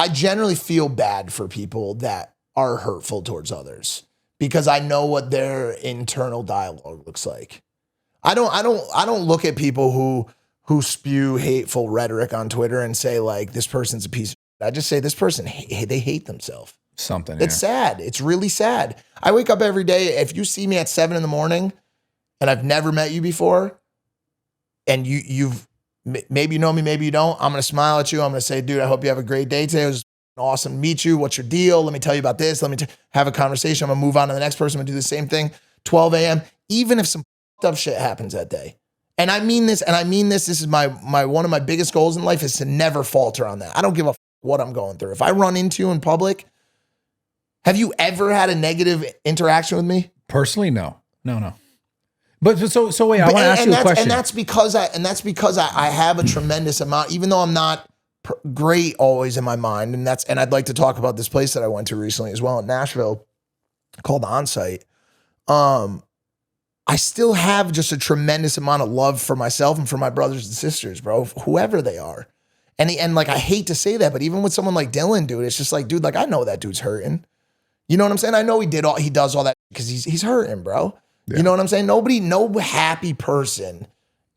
I generally feel bad for people that are hurtful towards others because I know what their internal dialogue looks like. I don't look at people who spew hateful rhetoric on Twitter and say, like, this person's a piece of shit. I just say this person, they hate themselves. Something. It's sad. It's really sad. I wake up every day. If you see me at 7 a.m. and I've never met you before, and you've maybe you know me, maybe you don't, I'm going to smile at you. I'm going to say, dude, I hope you have a great day today. It was awesome to meet you. What's your deal? Let me tell you about this. Let me have a conversation. I'm going to move on to the next person. I'm going to do the same thing. 12 a.m. Even if some fucked up shit happens that day. And I mean this, this is my one of my biggest goals in life is to never falter on that. I don't give a what I'm going through. If I run into you in public, have you ever had a negative interaction with me? Personally, no. But so wait, I want to ask you a question. And that's because I have a tremendous amount, even though I'm not great always in my mind. And I'd like to talk about this place that I went to recently as well in Nashville called Onsight. I still have just a tremendous amount of love for myself and for my brothers and sisters, bro, whoever they are. And like, I hate to say that, but even with someone like Dylan, dude, it's just like, dude, like, I know that dude's hurting. You know what I'm saying? I know he does all that because he's hurting, bro. Yeah. You know what I'm saying? No happy person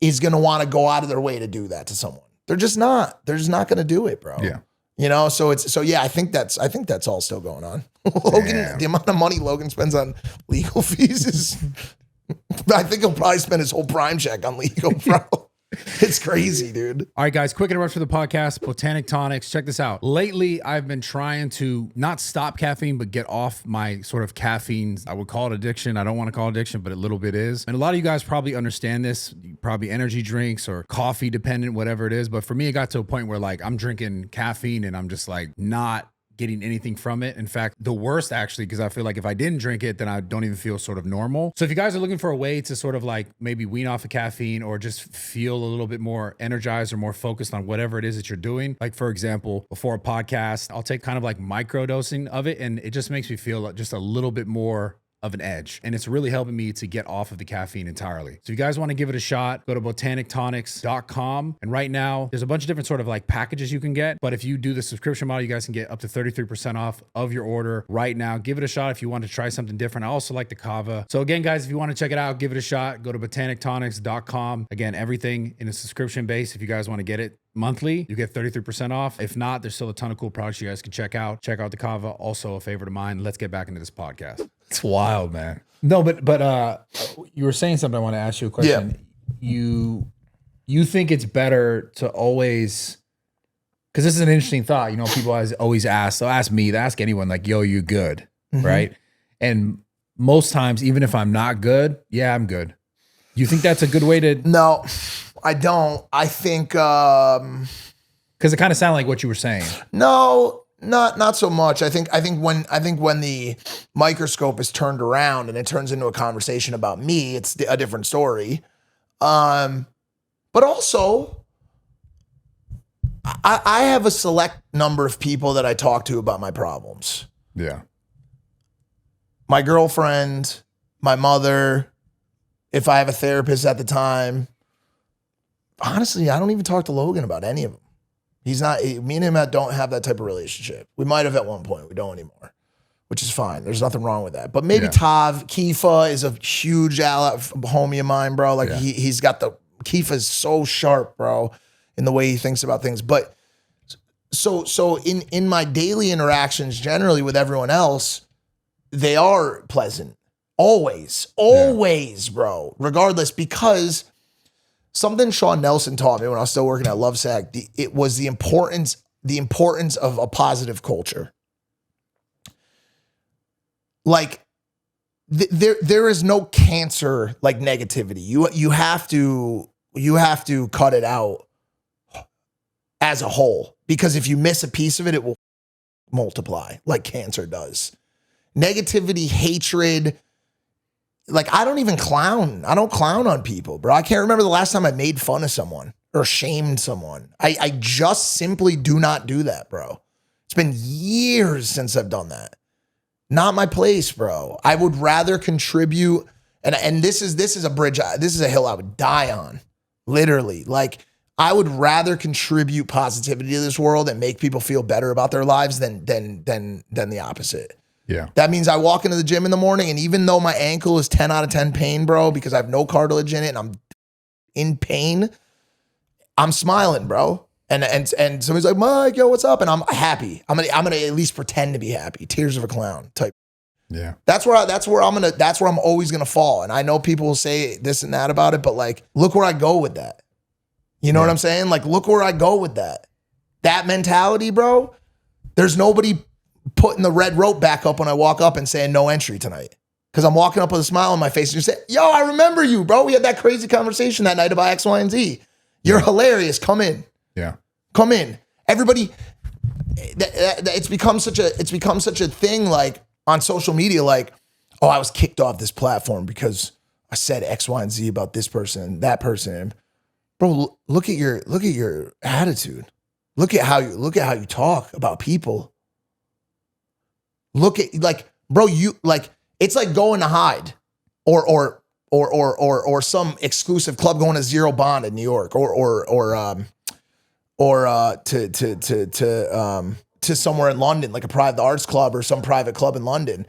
is going to want to go out of their way to do that to someone. They're just not going to do it, bro. Yeah. You know, I think that's all still going on. Logan, the amount of money Logan spends on legal fees is, I think he'll probably spend his whole prime check on legal, bro. It's crazy, dude. All right, guys, quick interruption for the podcast. Botanic Tonics. Check this out. Lately, I've been trying to not stop caffeine, but get off my sort of caffeine. I would call it addiction. I don't want to call it addiction, but a little bit is. And a lot of you guys probably understand this, probably energy drinks or coffee dependent, whatever it is. But for me, it got to a point where, like, I'm drinking caffeine and I'm just like not getting anything from it. In fact, the worst actually, because I feel like if I didn't drink it, then I don't even feel sort of normal. So if you guys are looking for a way to sort of like maybe wean off of caffeine or just feel a little bit more energized or more focused on whatever it is that you're doing, like for example, before a podcast, I'll take kind of like micro dosing of it and it just makes me feel just a little bit more of an edge. And it's really helping me to get off of the caffeine entirely. So if you guys want to give it a shot, go to botanictonics.com. And right now there's a bunch of different sort of like packages you can get. But if you do the subscription model, you guys can get up to 33% off of your order right now. Give it a shot if you want to try something different. I also like the kava. So again, guys, if you want to check it out, give it a shot, go to botanictonics.com. Again, everything in a subscription base. If you guys want to get it monthly, you get 33% off. If not, there's still a ton of cool products you guys can check out. Check out the kava, also a favorite of mine. Let's get back into this podcast. It's wild, man. No, but you were saying something. I want to ask you a question. Yeah. You think it's better to always, because this is an interesting thought. You know, people always ask. They'll ask me. They ask anyone like, "Yo, you good?" Right? And most times, even if I'm not good, yeah, I'm good. You think that's a good way to? No, I don't. I think because it kind of sounded like what you were saying. No, not so much. I think when the microscope is turned around and it turns into a conversation about me, it's a different story. But also, I have a select number of people that I talk to about my problems. Yeah. My girlfriend, my mother, if I have a therapist at the time. Honestly, I don't even talk to Logan about any of them. Me and him don't have that type of relationship. We might have at one point. We don't anymore, which is fine. There's nothing wrong with that. But maybe Tav, Kifa is a huge ally, homie of mine, bro. Like he's got Kifa is so sharp, bro, in the way he thinks about things. But so in my daily interactions, generally with everyone else, they are pleasant. Always, bro. Regardless, because something Sean Nelson taught me when I was still working at Lovesac, it was the importance of a positive culture. Like there is no cancer like negativity. You have to cut it out as a whole, because if you miss a piece of it, it will multiply like cancer does. Negativity, hatred. Like, I don't even clown. I don't clown on people, bro. I can't remember the last time I made fun of someone or shamed someone. I just simply do not do that, bro. It's been years since I've done that. Not my place, bro. I would rather contribute. And this is a bridge. This is a hill I would die on. Literally. Like, I would rather contribute positivity to this world and make people feel better about their lives than the opposite. Yeah. That means I walk into the gym in the morning, and even though my ankle is 10 out of 10 pain, bro, because I have no cartilage in it and I'm in pain, I'm smiling, bro. And somebody's like, Mike, yo, what's up? And I'm happy. I'm gonna at least pretend to be happy. Tears of a clown type. Yeah. That's where I'm always gonna fall. And I know people will say this and that about it, but like, look where I go with that. You know what I'm saying? Like, look where I go with that. That mentality, bro. There's nobody putting the red rope back up when I walk up and saying no entry tonight. Because I'm walking up with a smile on my face and you say, yo, I remember you, bro. We had that crazy conversation that night about X, Y, and Z. You're hilarious. Come in. Yeah. Come in. Everybody, it's become such a thing, like on social media, like, oh, I was kicked off this platform because I said X, Y, and Z about this person and that person. And bro, look at your attitude. Look at how you talk about people. Look at, like, bro, you like, it's like going to Hyde or some exclusive club, going to Zero Bond in New York or to somewhere in London, like a private arts club or some private club in London,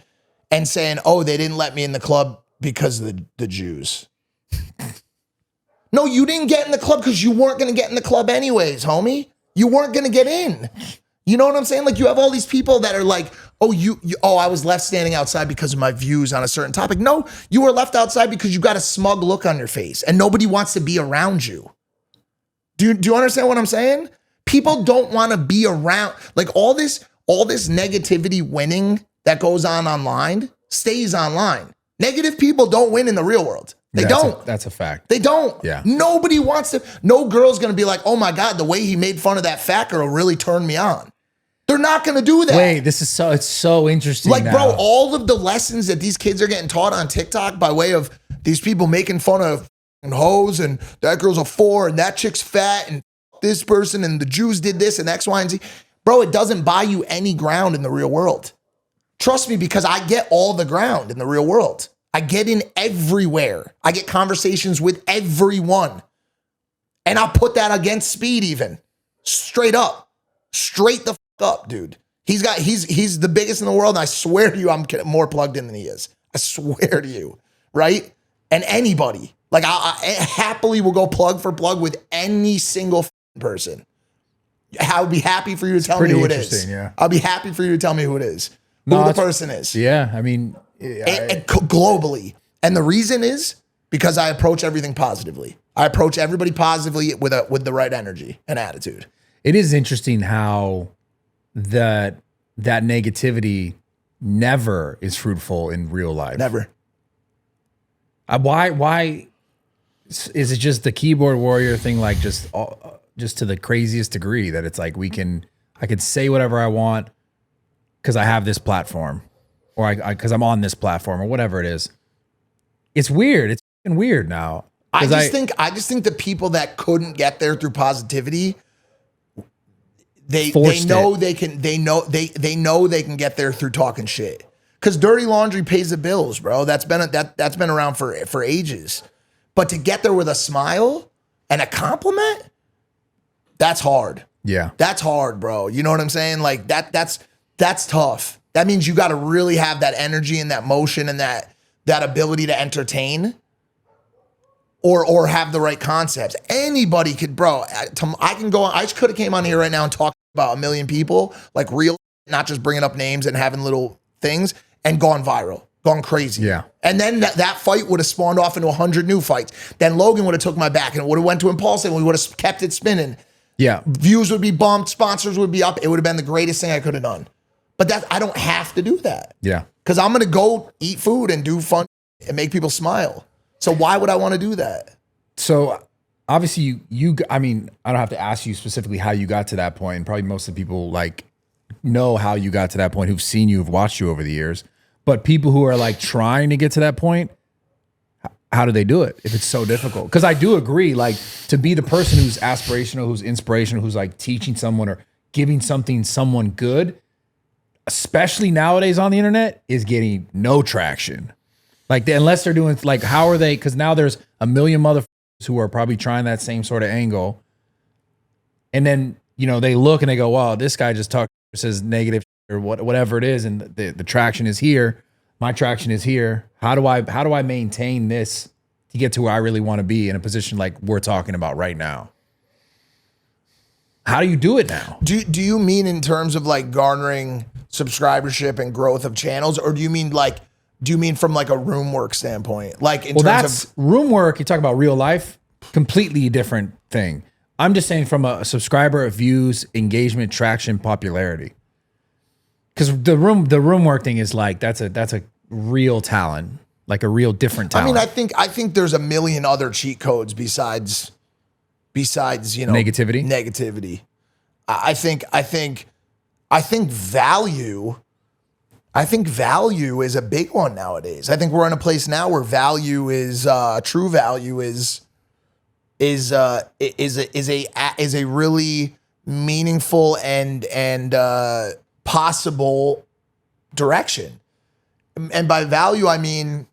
and saying, oh, they didn't let me in the club because of the Jews. No, you didn't get in the club because you weren't going to get in the club anyways, homie. You weren't going to get in. You know what I'm saying? Like, you have all these people that are like, oh, I was left standing outside because of my views on a certain topic. No, you were left outside because you got a smug look on your face and nobody wants to be around you. Do you understand what I'm saying? People don't want to be around, like, all this negativity winning that goes on online stays online. Negative people don't win in the real world. They don't. That's a fact. They don't. Yeah. Nobody wants to. No girl's going to be like, oh my God, the way he made fun of that fat girl really turned me on. They're not going to do that. Wait, it's so interesting. Like, now. bro, all of the lessons that these kids are getting taught on TikTok by way of these people making fun of hoes and that girl's a 4 and that chick's fat and this person and the Jews did this and X, Y, and Z. Bro, it doesn't buy you any ground in the real world. Trust me, because I get all the ground in the real world. I get in everywhere. I get conversations with everyone. And I'll put that against Speed even. Straight up. Straight the up, dude. He's the biggest in the world, and I swear to you, I'm more plugged in than he is. I swear to you, right? And anybody. Like, I happily will go plug for plug with any single person. I would be happy for you to tell me who it is. Yeah. I'll be happy for you to tell me who it is. Who the person is. Yeah, I mean, globally. And the reason is because I approach everything positively. I approach everybody positively with the right energy and attitude. It is interesting how that negativity never is fruitful in real life. Never. Why is it just the keyboard warrior thing? Like just to the craziest degree that it's like I could say whatever I want because I have this platform, or because I'm on this platform, or whatever it is. It's weird. It's fucking weird now. I just think the people that couldn't get there through positivity, they know they can get there through talking shit. Because dirty laundry pays the bills, bro. That's been around for ages. But to get there with a smile and a compliment, that's hard. Yeah. That's hard, bro. You know what I'm saying? Like that's tough. That means you got to really have that energy and that motion and that ability to entertain or have the right concepts. Anybody could, bro. I can go on. I just could have came on here right now and talked about a million people, like real, not just bringing up names and having little things, and gone viral, gone crazy. Yeah. And then that fight would have spawned off into 100 new fights. Then Logan would have took my back and it would have went to Impulsive and we would have kept it spinning. Yeah. Views would be bumped, sponsors would be up. It would have been the greatest thing I could have done. But I don't have to do that. Yeah. Because I'm going to go eat food and do fun and make people smile. So why would I want to do that? So obviously I mean, I don't have to ask you specifically how you got to that point. And probably most of the people like know how you got to that point, who've seen you, who've watched you over the years. But people who are like trying to get to that point, how do they do it if it's so difficult? Because I do agree, like to be the person who's aspirational, who's inspirational, who's like teaching someone or giving someone good, especially nowadays on the internet, is getting no traction. Like unless they're doing like, how are they? Because now there's a million motherfuckers who are probably trying that same sort of angle. And then, they look and they go, wow, this guy just says negative or whatever it is. And the traction is here. My traction is here. How do I maintain this to get to where I really want to be in a position like we're talking about right now? How do you do it now? Do you mean in terms of like garnering subscribership and growth of channels, or do you mean from like a room work standpoint? Like in terms of room work, you talk about real life, completely different thing. I'm just saying from a subscriber, views, engagement, traction, popularity. Because the room work thing is like that's a real talent, like a real different talent. I mean, I think there's a million other cheat codes besides negativity. Negativity. I think value. I think value is a big one nowadays. I think we're in a place now where value is true value is a really meaningful and possible direction. And by value, I mean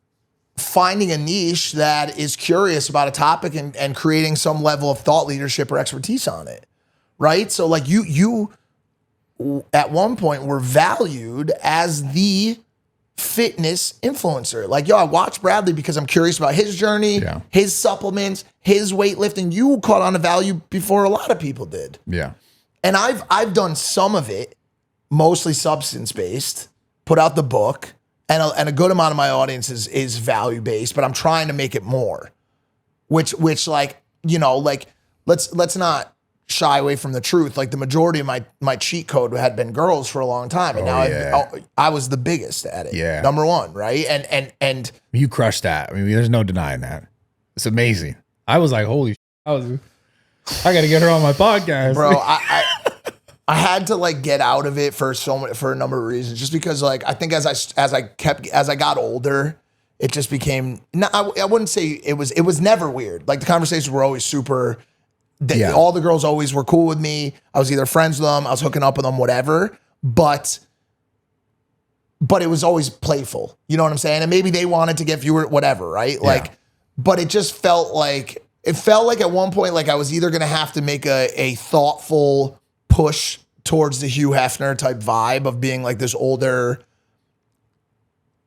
finding a niche that is curious about a topic and creating some level of thought leadership or expertise on it, right? So like you at one point were valued as the fitness influencer. Like, yo, I watch Bradley because I'm curious about his journey, his supplements, his weightlifting. You caught on to value before a lot of people did. Yeah. And I've done some of it, mostly substance-based, put out the book, and a good amount of my audience is value-based, but I'm trying to make it more. Which like, let's not shy away from the truth. Like the majority of my cheat code had been girls for a long time. And I was the biggest at it. Yeah. Number one, right? And you crushed that. I mean, there's no denying that. It's amazing. I was like, holy shit, I got to get her on my podcast. Bro, I had to like get out of it for a number of reasons. Just because like I think as I got older, it just became. I wouldn't say it was never weird. Like the conversations were always super. All the girls always were cool with me. I was either friends with them, I was hooking up with them, whatever. But it was always playful. You know what I'm saying? And maybe they wanted to get viewer, whatever, right? Like, but it just felt like at one point like I was either gonna have to make a thoughtful push towards the Hugh Hefner type vibe of being like this older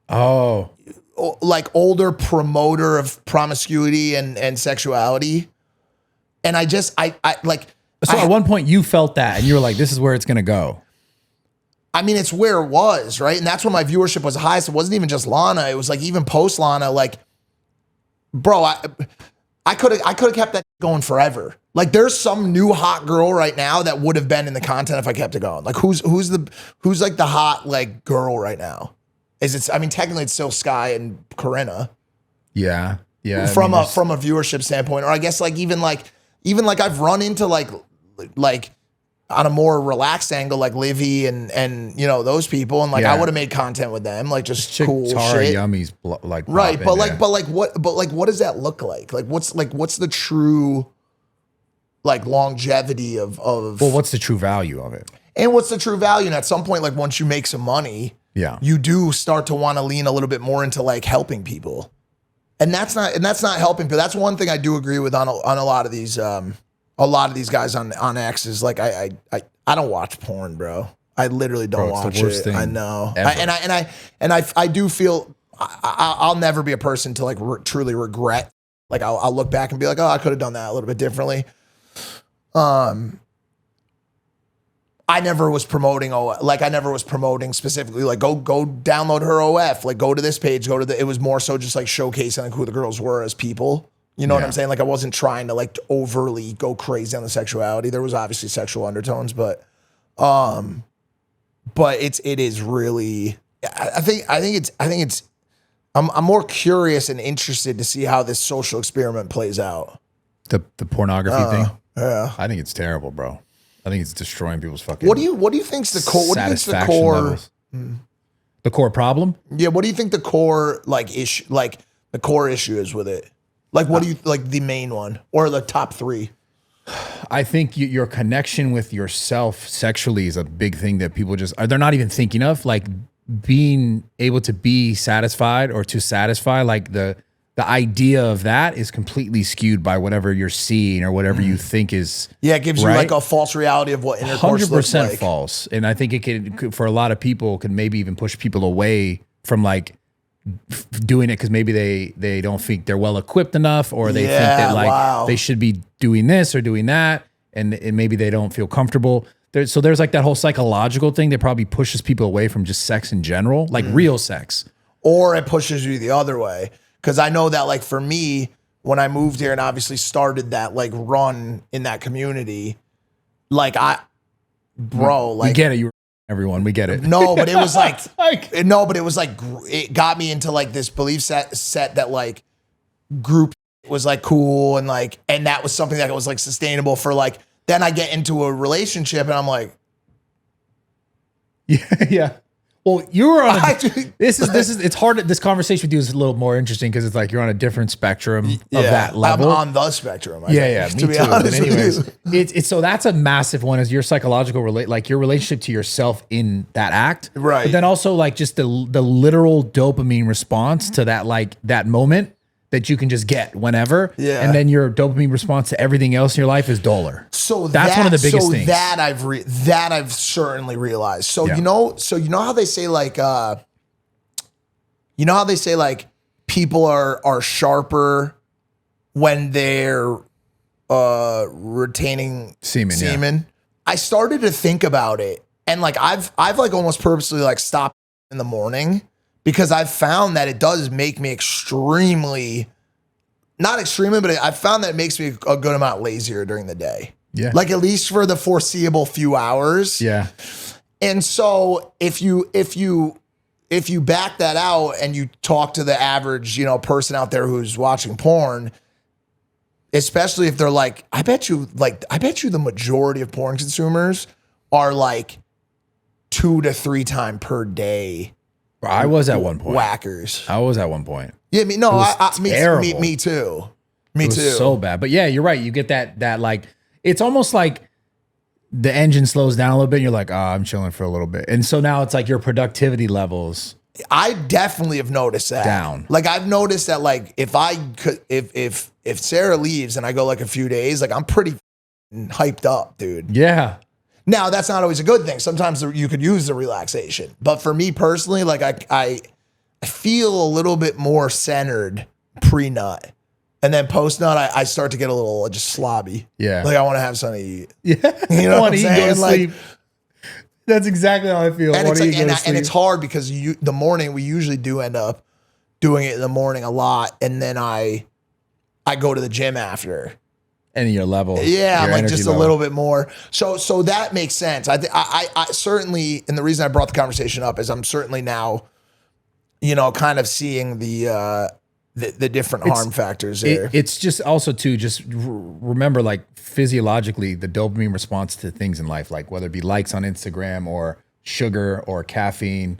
older promoter of promiscuity and sexuality. And I like. So at one point you felt that and you were like, this is where it's going to go. I mean, it's where it was, right? And that's when my viewership was highest. It wasn't even just Lana. It was like even post Lana, like, bro, I could have kept that going forever. Like there's some new hot girl right now that would have been in the content if I kept it going. Like who's like the hot like girl right now? I mean, technically it's still Sky and Corinna. Yeah. Yeah. From a viewership standpoint. Or I guess like even like I've run into like on a more relaxed angle, like Livy and you know, those people. And like, I would have made content with them, like just cool Tara shit. Yummy's like, right. But what does that look like? Like, what's the true like longevity of, well, what's the true value of it? And what's the true value? And at some point, like once you make some money, you do start to want to lean a little bit more into like helping people. And that's not helping people. That's one thing I do agree with on a lot of these, guys on X is like, I don't watch porn, bro. I literally don't watch it. I know. I do feel I'll never be a person to like truly regret. Like I'll look back and be like, oh, I could have done that a little bit differently. I never was promoting specifically like go download her OF, like go to this page, it was more so just like showcasing like who the girls were as people. You know what I'm saying? Like I wasn't trying to like overly go crazy on the sexuality. There was obviously sexual undertones, but it is really, I think it's I'm more curious and interested to see how this social experiment plays out. The pornography thing? Yeah. I think it's terrible, bro. I think it's destroying people's fucking. What do you think's the core? What do you think's the core? The core problem? Yeah. What do you think the core like issue, like the core issue is with it? Like, what do you like the main one or the top three? I think your connection with yourself sexually is a big thing that people they're not even thinking of. Like being able to be satisfied or to satisfy, like the idea of that is completely skewed by whatever you're seeing or whatever you think is. Yeah, it gives you like a false reality of what intercourse looks like. 100% false. And I think it could, for a lot of people, could maybe even push people away from like doing it because maybe they don't think they're well equipped enough, or they think that like they should be doing this or doing that, and maybe they don't feel comfortable. So there's like that whole psychological thing that probably pushes people away from just sex in general, like real sex. Or it pushes you the other way. Because I know that, like, for me, when I moved here and obviously started that, like, run in that community, like, we get it. You were everyone. We get it. No, but it was like, it got me into, like, this belief set that, like, group was, like, cool and, like, and that was something that was, like, sustainable for, like, then I get into a relationship and I'm like. Yeah. Well, you were on this is it's hard. This conversation with you is a little more interesting because it's like you're on a different spectrum of that level. I'm on the spectrum. Me too. But anyways, it's so that's a massive one, is your psychological like your relationship to yourself in that act. Right. But then also like just the literal dopamine response to that, like that moment that you can just get whenever. Yeah. And then your dopamine response to everything else in your life is duller. So that's one of the biggest things. That I've certainly realized. So you know how they say like people are sharper when they're retaining semen. Yeah. I started to think about it, and like I've like almost purposely like stopped in the morning, because I've found that it does make me not extremely, but I found that it makes me a good amount lazier during the day. Yeah. Like at least for the foreseeable few hours. Yeah. And so if you back that out and you talk to the average, person out there who's watching porn, especially if they're like, I bet you the majority of porn consumers are like 2 to 3 times per day. I was at one point. Whackers. I was at one point. Yeah, me too. Me too. So bad. But yeah, you're right. You get that like, it's almost like the engine slows down a little bit and you're like, I'm chilling for a little bit. And so now it's like your productivity levels. I definitely have noticed that. Down. Like I've noticed that like if Sarah leaves and I go like a few days, like I'm pretty hyped up, dude. Yeah. Now, that's not always a good thing. Sometimes you could use the relaxation. But for me personally, like I feel a little bit more centered pre-nut. And then post-nut, I start to get a little just slobby. Yeah. Like I want to have something to eat. Yeah. You know what I'm saying? Go to sleep. That's exactly how I feel. And it's like, and it's hard because the morning we usually do end up doing it in the morning a lot, and then I go to the gym after. And your level. Yeah, I'm like just a little bit more. So that makes sense. I certainly, and the reason I brought the conversation up is I'm certainly now, kind of seeing the different harm factors there. It's just also too, just remember, like, physiologically, the dopamine response to things in life, like whether it be likes on Instagram or sugar or caffeine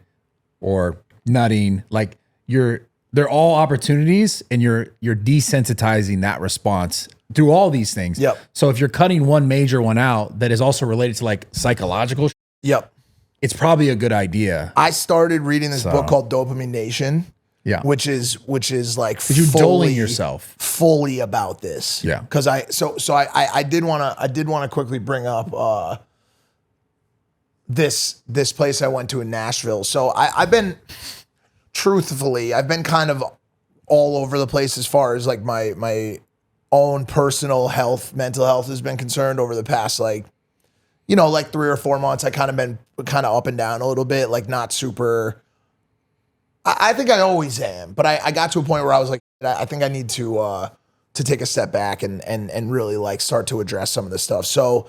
or nutting, like they're all opportunities, and you're desensitizing that response through all these things. Yep. So if you're cutting one major one out that is also related to like psychological, yep, it's probably a good idea. I started reading this book called Dopamine Nation. Yeah. Which is like you're doling yourself fully about this. Yeah. Because I did want to quickly bring up this place I went to in Nashville. So I've been kind of all over the place as far as like my own personal health, mental health has been concerned over the past like 3 or 4 months. I kind of been up and down a little bit, like not super. I think I always am, but I got to a point where I was like, I think I need to take a step back and really like start to address some of this stuff. So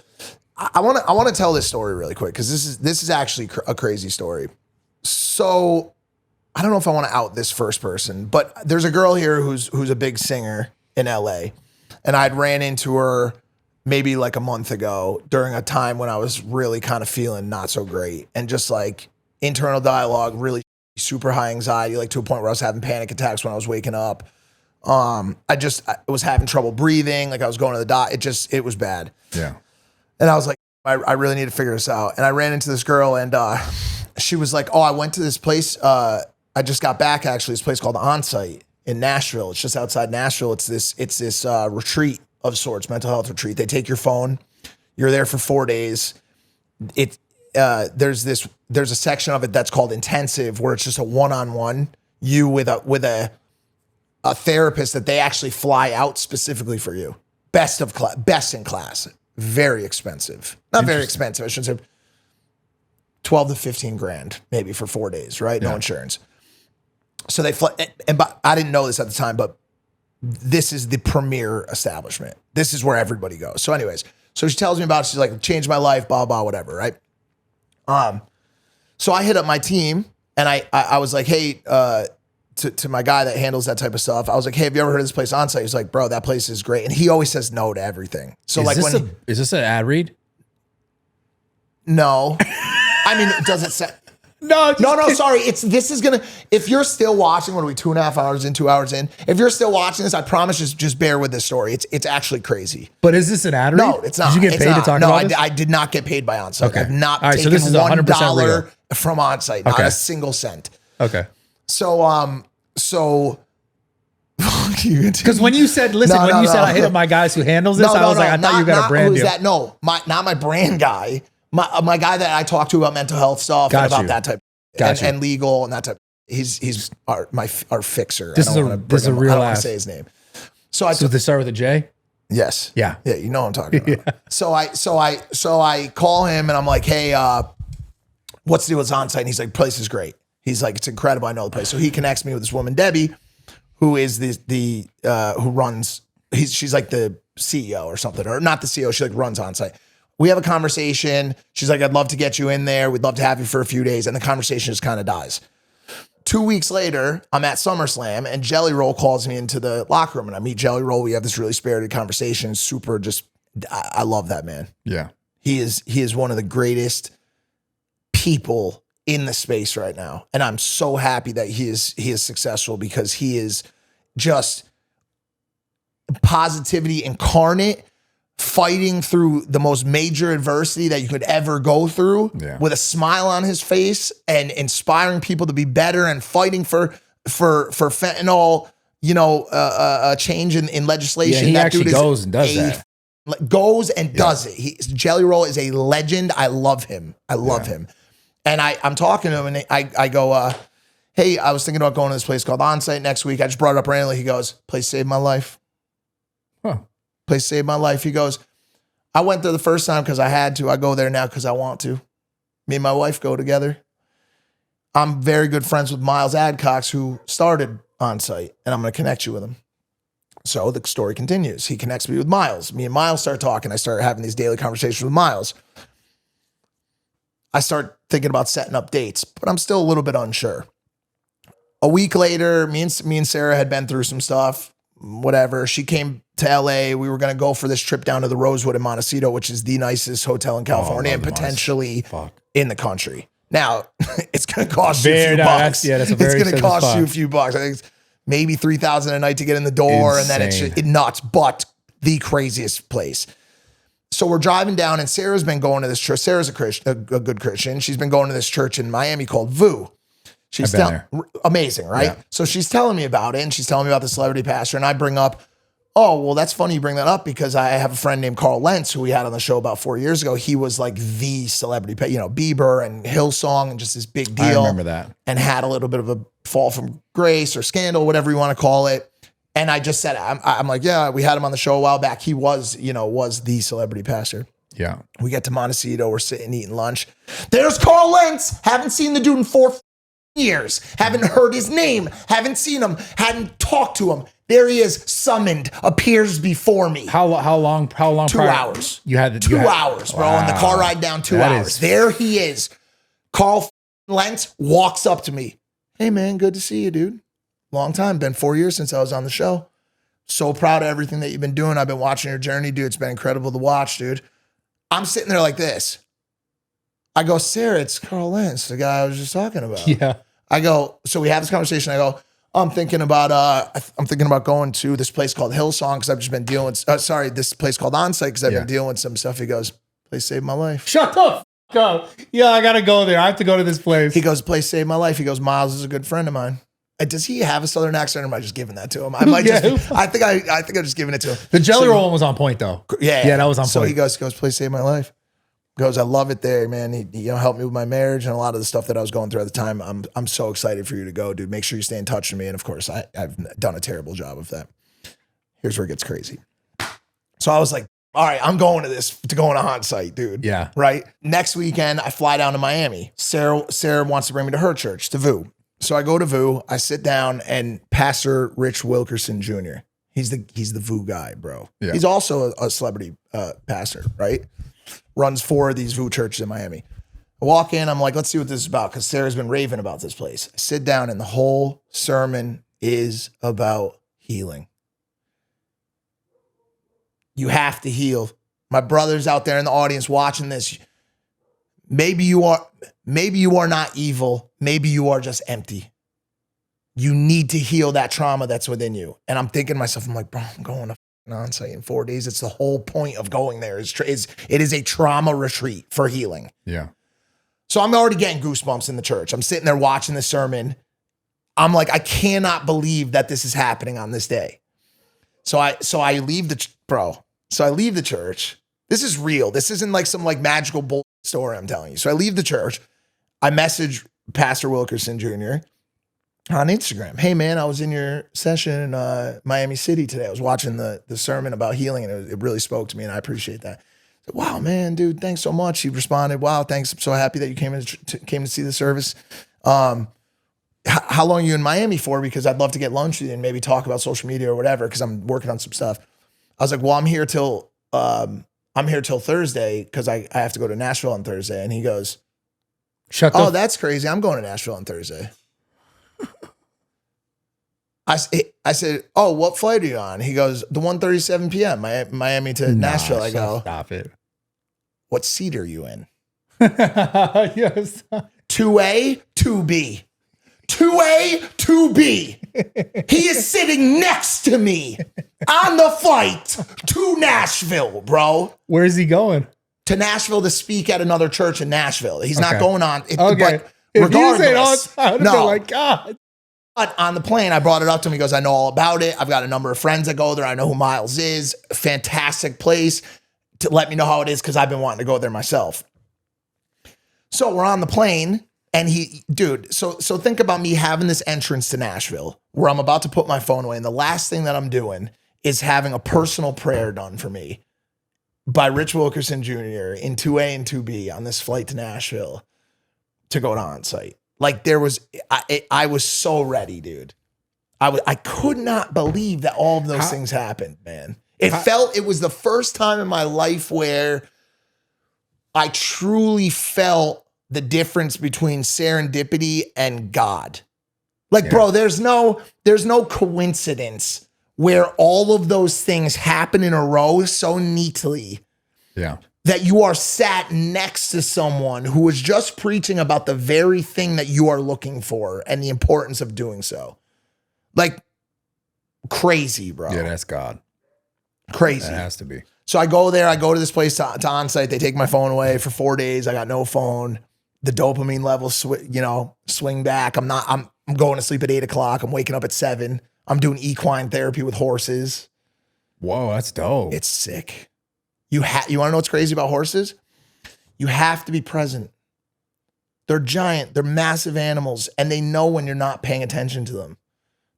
I want to tell this story really quick because this is actually a crazy story. So I don't know if I want to out this first person, but there's a girl here who's a big singer in LA, and I'd ran into her maybe like a month ago during a time when I was really kind of feeling not so great, and just like internal dialogue, really super high anxiety, like to a point where I was having panic attacks when I was waking up. I was having trouble breathing. Like I was going to the doctor. It was bad. Yeah. And I was like, I really need to figure this out. And I ran into this girl, and she was like, oh, I went to this place. I just got back, actually, this place called Onsight in Nashville. It's just outside Nashville. It's this retreat of sorts, mental health retreat. They take your phone. You're there for 4 days. There's a section of it that's called intensive, where it's just a one-on-one, you with a therapist that they actually fly out specifically for you. Best in class. Very expensive. Not very expensive. I shouldn't say 12 to 15 grand maybe for 4 days, right? No insurance. So they fly, but I didn't know this at the time, but this is the premier establishment. This is where everybody goes. So anyways, so she tells me about it. She's like, changed my life, blah, blah, whatever, right? So I hit up my team, and I was like, hey, to my guy that handles that type of stuff, I was like, hey, have you ever heard of this place Onsight? He's like, bro, that place is great. And he always says no to everything. So is this an ad read? No. I mean, does it say? No, sorry. If you're still watching, what are we, 2.5 hours in, 2 hours in? If you're still watching this, I promise just bear with this story. It's actually crazy. But is this an ad read? No, it's not. Did you get paid to talk about this? No, I did not get paid by Onsight. Okay. I've not All right, taken so this is $100% $1 real. from Onsight, not Okay. a single cent. Okay. So Because when you said, listen, I hit up my guys who handles this, I was like, I thought you got a brand deal. No, not my brand guy. My guy that I talk to about mental health stuff and about that type and legal and that type. He's our fixer. This is a real I don't want ass. to say his name. So they start with a J? Yes. Yeah. Yeah, you know what I'm talking about. Yeah. So I call him, and I'm like, hey, what's the deal with Onsight? And he's like, place is great. He's like, it's incredible. I know the place. So he connects me with this woman, Debbie, who is who runs. She's like the CEO or something, or not the CEO. She like runs Onsight. We have a conversation. She's like, I'd love to get you in there. We'd love to have you for a few days. And the conversation just kind of dies. 2 weeks later, I'm at SummerSlam, and Jelly Roll calls me into the locker room, and I meet Jelly Roll. We have this really spirited conversation. Super, I love that man. Yeah. He is one of the greatest people in the space right now. And I'm so happy that he is successful, because he is just positivity incarnate, fighting through the most major adversity that you could ever go through with a smile on his face, and inspiring people to be better, and fighting for fentanyl, a change in legislation. Yeah, he that actually dude goes and does that. Goes and does it. Jelly Roll is a legend. I love him. him. And I'm talking to him, and I go, hey, I was thinking about going to this place called Onsight next week. I just brought it up randomly. He goes, place saved my life. Huh. Place saved my life. He goes, I went there the first time because I had to. I go there now because I want to. Me and my wife go together. I'm very good friends with Miles Adcox, who started Onsight, and I'm going to connect you with him. So the story continues. He connects me with Miles. Me and Miles start talking. I start having these daily conversations with Miles. I start thinking about setting up dates, but I'm still a little bit unsure. A week later, me and Sarah had been through some stuff, whatever. She came to LA. We were going to go for this trip down to the Rosewood in Montecito, which is the nicest hotel in California and potentially in the country. Now, it's going to cost you a few bucks. That's a it's going to cost you a few bucks. I think it's maybe $3,000 a night to get in the door. Insane. And then it's nuts, but the craziest place. So we're driving down, and Sarah's been going to this church. Sarah's a Christian, a good Christian. She's been going to this church in Miami called VU. She's amazing, right? Yeah. So she's telling me about it, and she's telling me about the celebrity pastor, and I bring up, oh, well, that's funny you bring that up because I have a friend named Carl Lentz who we had on the show about 4 years ago. He was like the celebrity, Bieber and Hillsong and just this big deal. I remember that. And had a little bit of a fall from grace or scandal, whatever you want to call it. And I just said, I'm like, yeah, we had him on the show a while back. He was the celebrity pastor. Yeah. We get to Montecito. We're sitting eating lunch. There's Carl Lentz. Haven't seen the dude in 4 years. Haven't heard his name. Haven't seen him. Hadn't talked to him. There he is, summoned, appears before me. How long? 2 hours. You had 2 hours, bro. On the car ride down, 2 hours. There he is. Carl Lentz walks up to me. Hey, man, good to see you, dude. Long time. Been 4 years since I was on the show. So proud of everything that you've been doing. I've been watching your journey, dude. It's been incredible to watch, dude. I'm sitting there like this. I go, Sarah, it's Carl Lentz, the guy I was just talking about. Yeah. I go, so we have this conversation. I go, I'm thinking about going to this place called Hillsong because I've just been dealing with, this place called Onsight because I've been dealing with some stuff. He goes, place saved my life. Shut the fuck up. Yeah, I got to go there. I have to go to this place. He goes, place saved my life. He goes, Miles is a good friend of mine. Does he have a Southern accent or am I just giving that to him? I might I think I'm just giving it to him. The Jelly Roll one was on point though. Yeah, that was on point. So he goes, place saved my life. Goes, I love it there, man. He helped me with my marriage and a lot of the stuff that I was going through at the time. I'm so excited for you to go, dude. Make sure you stay in touch with me. And of course, I've done a terrible job of that. Here's where it gets crazy. So I was like, all right, I'm going to go on a Onsight, dude. Yeah. Right. Next weekend, I fly down to Miami. Sarah wants to bring me to her church, to VU. So I go to VU. I sit down, and Pastor Rich Wilkerson Jr. He's the VU guy, bro. Yeah. He's also a celebrity pastor, right? Runs 4 of these VU churches in Miami. I walk in, I'm like, let's see what this is about, because Sarah's been raving about this place. I sit down, and the whole sermon is about healing. You have to heal. My brother's out there in the audience watching this. Maybe you are not evil. Maybe you are just empty. You need to heal that trauma that's within you. And I'm thinking to myself, I'm like, bro, I'm going to Onsight in 4 days. It's the whole point of going there. It is a trauma retreat for healing. Yeah. So I'm already getting goosebumps in the church. I'm sitting there watching the sermon. I'm like, I cannot believe that this is happening on this day. So I leave the church. This is real. This isn't like some magical bull story I'm telling you. So I leave the church. I message Pastor Wilkerson Jr. on Instagram. Hey man, I was in your session in Miami City today. I was watching the sermon about healing, and it really spoke to me, and I appreciate that. I said, wow, man, dude, thanks so much. He responded, wow, thanks. I'm so happy that you came to see the service. How long are you in Miami for? Because I'd love to get lunch with you and maybe talk about social media or whatever, because I'm working on some stuff. I was like, well, I'm here till Thursday because I have to go to Nashville on Thursday. And he goes, that's crazy. I'm going to Nashville on Thursday. I said, oh, what flight are you on? He goes, the 1:37 p.m. Miami to Nashville. I go, stop it. What seat are you in? Yes. 2A, 2B. 2A, 2B. He is sitting next to me on the flight to Nashville, bro. Where is he going? To Nashville to speak at another church in Nashville. He's not going on. Okay. But if regardless, I would have been like, God. But on the plane, I brought it up to him. He goes, I know all about it. I've got a number of friends that go there. I know who Miles is. Fantastic place. To let me know how it is, because I've been wanting to go there myself. So we're on the plane, and so think about me having this entrance to Nashville where I'm about to put my phone away, and the last thing that I'm doing is having a personal prayer done for me by Rich Wilkerson Jr. in 2A and 2B on this flight to Nashville. to go to Onsight. Like I was so ready, dude. I could not believe that all of those things happened, man. It was the first time in my life where I truly felt the difference between serendipity and God. Like, bro, there's no coincidence where all of those things happen in a row so neatly. Yeah. That you are sat next to someone who was just preaching about the very thing that you are looking for and the importance of doing so. Like, crazy, bro. Yeah, that's God. Crazy. That has to be. So I go there. I go to this place to Onsight. They take my phone away for 4 days. I got no phone. The dopamine levels, swing back. I'm going to sleep at 8 o'clock. I'm waking up at 7. I'm doing equine therapy with horses. Whoa, that's dope. It's sick. You want to know what's crazy about horses? You have to be present. They're giant. They're massive animals, and they know when you're not paying attention to them.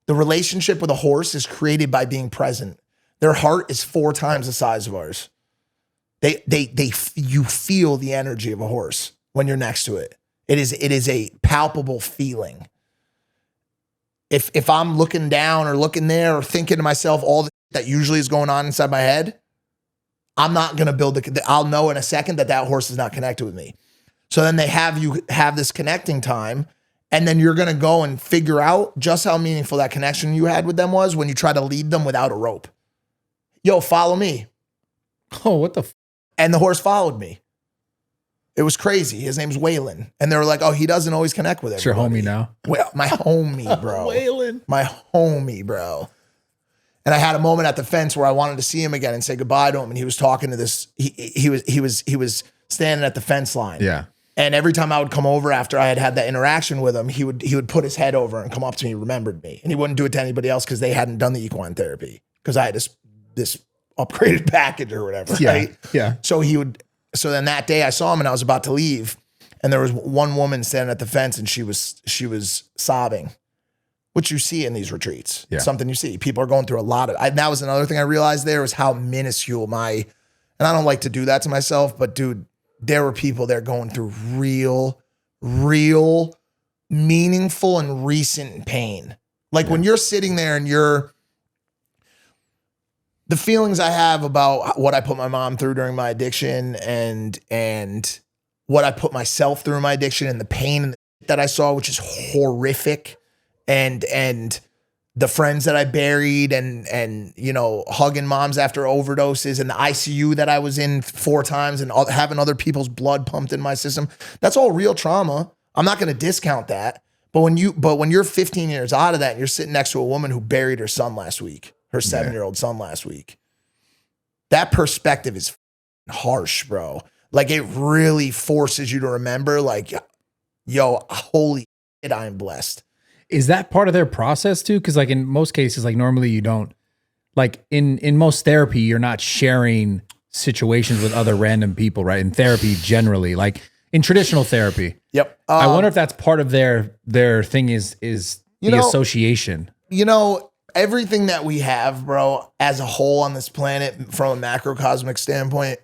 The relationship with a horse is created by being present. Their heart is 4 times the size of ours. You feel the energy of a horse when you're next to it. It is a palpable feeling. If I'm looking down or looking there or thinking to myself all that usually is going on inside my head, I'm not going to I'll know in a second that horse is not connected with me. So then they have you have this connecting time, and then you're going to go and figure out just how meaningful that connection you had with them was when you try to lead them without a rope. Yo, follow me. Oh, what the And the horse followed me. It was crazy. His name's Waylon. And they were like, oh, he doesn't always connect with everybody. It's your homie now? Well, my homie, bro. Waylon. My homie, bro. And I had a moment at the fence where I wanted to see him again and say goodbye to him. And he was talking to this. He was standing at the fence line. Yeah. And every time I would come over after I had that interaction with him, he would put his head over and come up to me, remembered me. And he wouldn't do it to anybody else because they hadn't done the equine therapy. Because I had this upgraded package or whatever. Yeah. Right? Yeah. So then that day I saw him and I was about to leave. And there was one woman standing at the fence and she was sobbing, which you see in these retreats. Yeah. It's something you see. People are going through a lot of, that was another thing I realized there was how minuscule and I don't like to do that to myself, but dude, there were people there going through real, meaningful and recent pain. Like when you're sitting there and the feelings I have about what I put my mom through during my addiction and what I put myself through in my addiction and the pain that I saw, which is horrific, and the friends that I buried and hugging moms after overdoses and the ICU that I was in 4 times and having other people's blood pumped in my system. That's all real trauma. I'm not going to discount that. But when you're 15 years out of that and you're sitting next to a woman who buried her son last week, her 7-year-old son last week, that perspective is harsh, bro. Like it really forces you to remember like, yo, holy shit, I am blessed. Is that part of their process too? Because like in most cases, like normally you don't, like in most therapy, you're not sharing situations with other random people, right? In therapy generally, like in traditional therapy. Yep. I wonder if that's part of their thing is the association. Everything that we have, bro, as a whole on this planet from a macrocosmic standpoint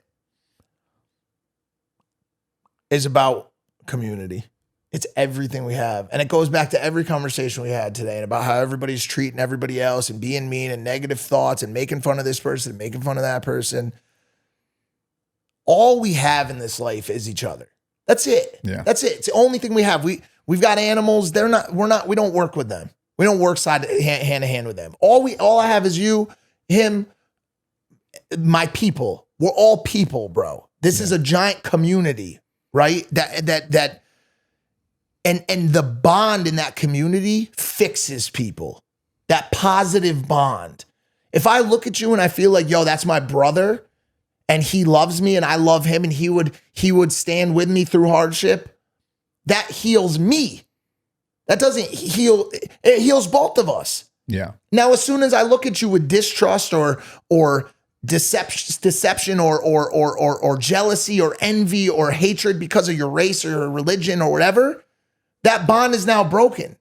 is about community. It's everything we have. And it goes back to every conversation we had today and about how everybody's treating everybody else and being mean and negative thoughts and making fun of this person and making fun of that person. All we have in this life is each other. That's it. Yeah. That's it. It's the only thing we have. We've got animals. We don't work with them. We don't work hand to hand with them. All I have is you, him, my people. We're all people, bro. This is a giant community, right? And the bond in that community fixes people. That positive bond. If I look at you and I feel like, yo, that's my brother and he loves me and I love him and he would stand with me through hardship, that heals me. That doesn't heal, it heals both of us. Yeah. Now, as soon as I look at you with distrust or deception or jealousy or envy or hatred because of your race or religion or whatever, that bond is now broken.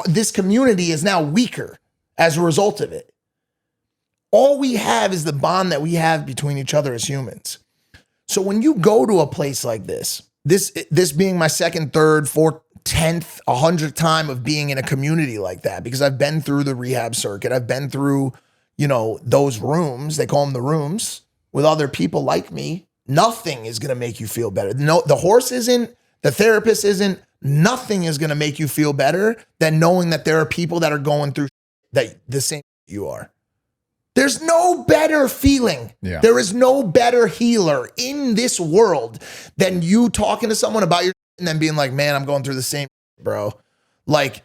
This community is now weaker as a result of it. All we have is the bond that we have between each other as humans. So when you go to a place like this, this being my second, third, fourth, 10th, 100th time of being in a community like that, because I've been through the rehab circuit. I've been through, those rooms, they call them the rooms, with other people like me. Nothing is going to make you feel better. No, the horse isn't, the therapist isn't, nothing is going to make you feel better than knowing that there are people that are going through that the same you are. There's no better feeling. Yeah. There is no better healer in this world than you talking to someone about your and then being like, man, I'm going through the same, bro. Like,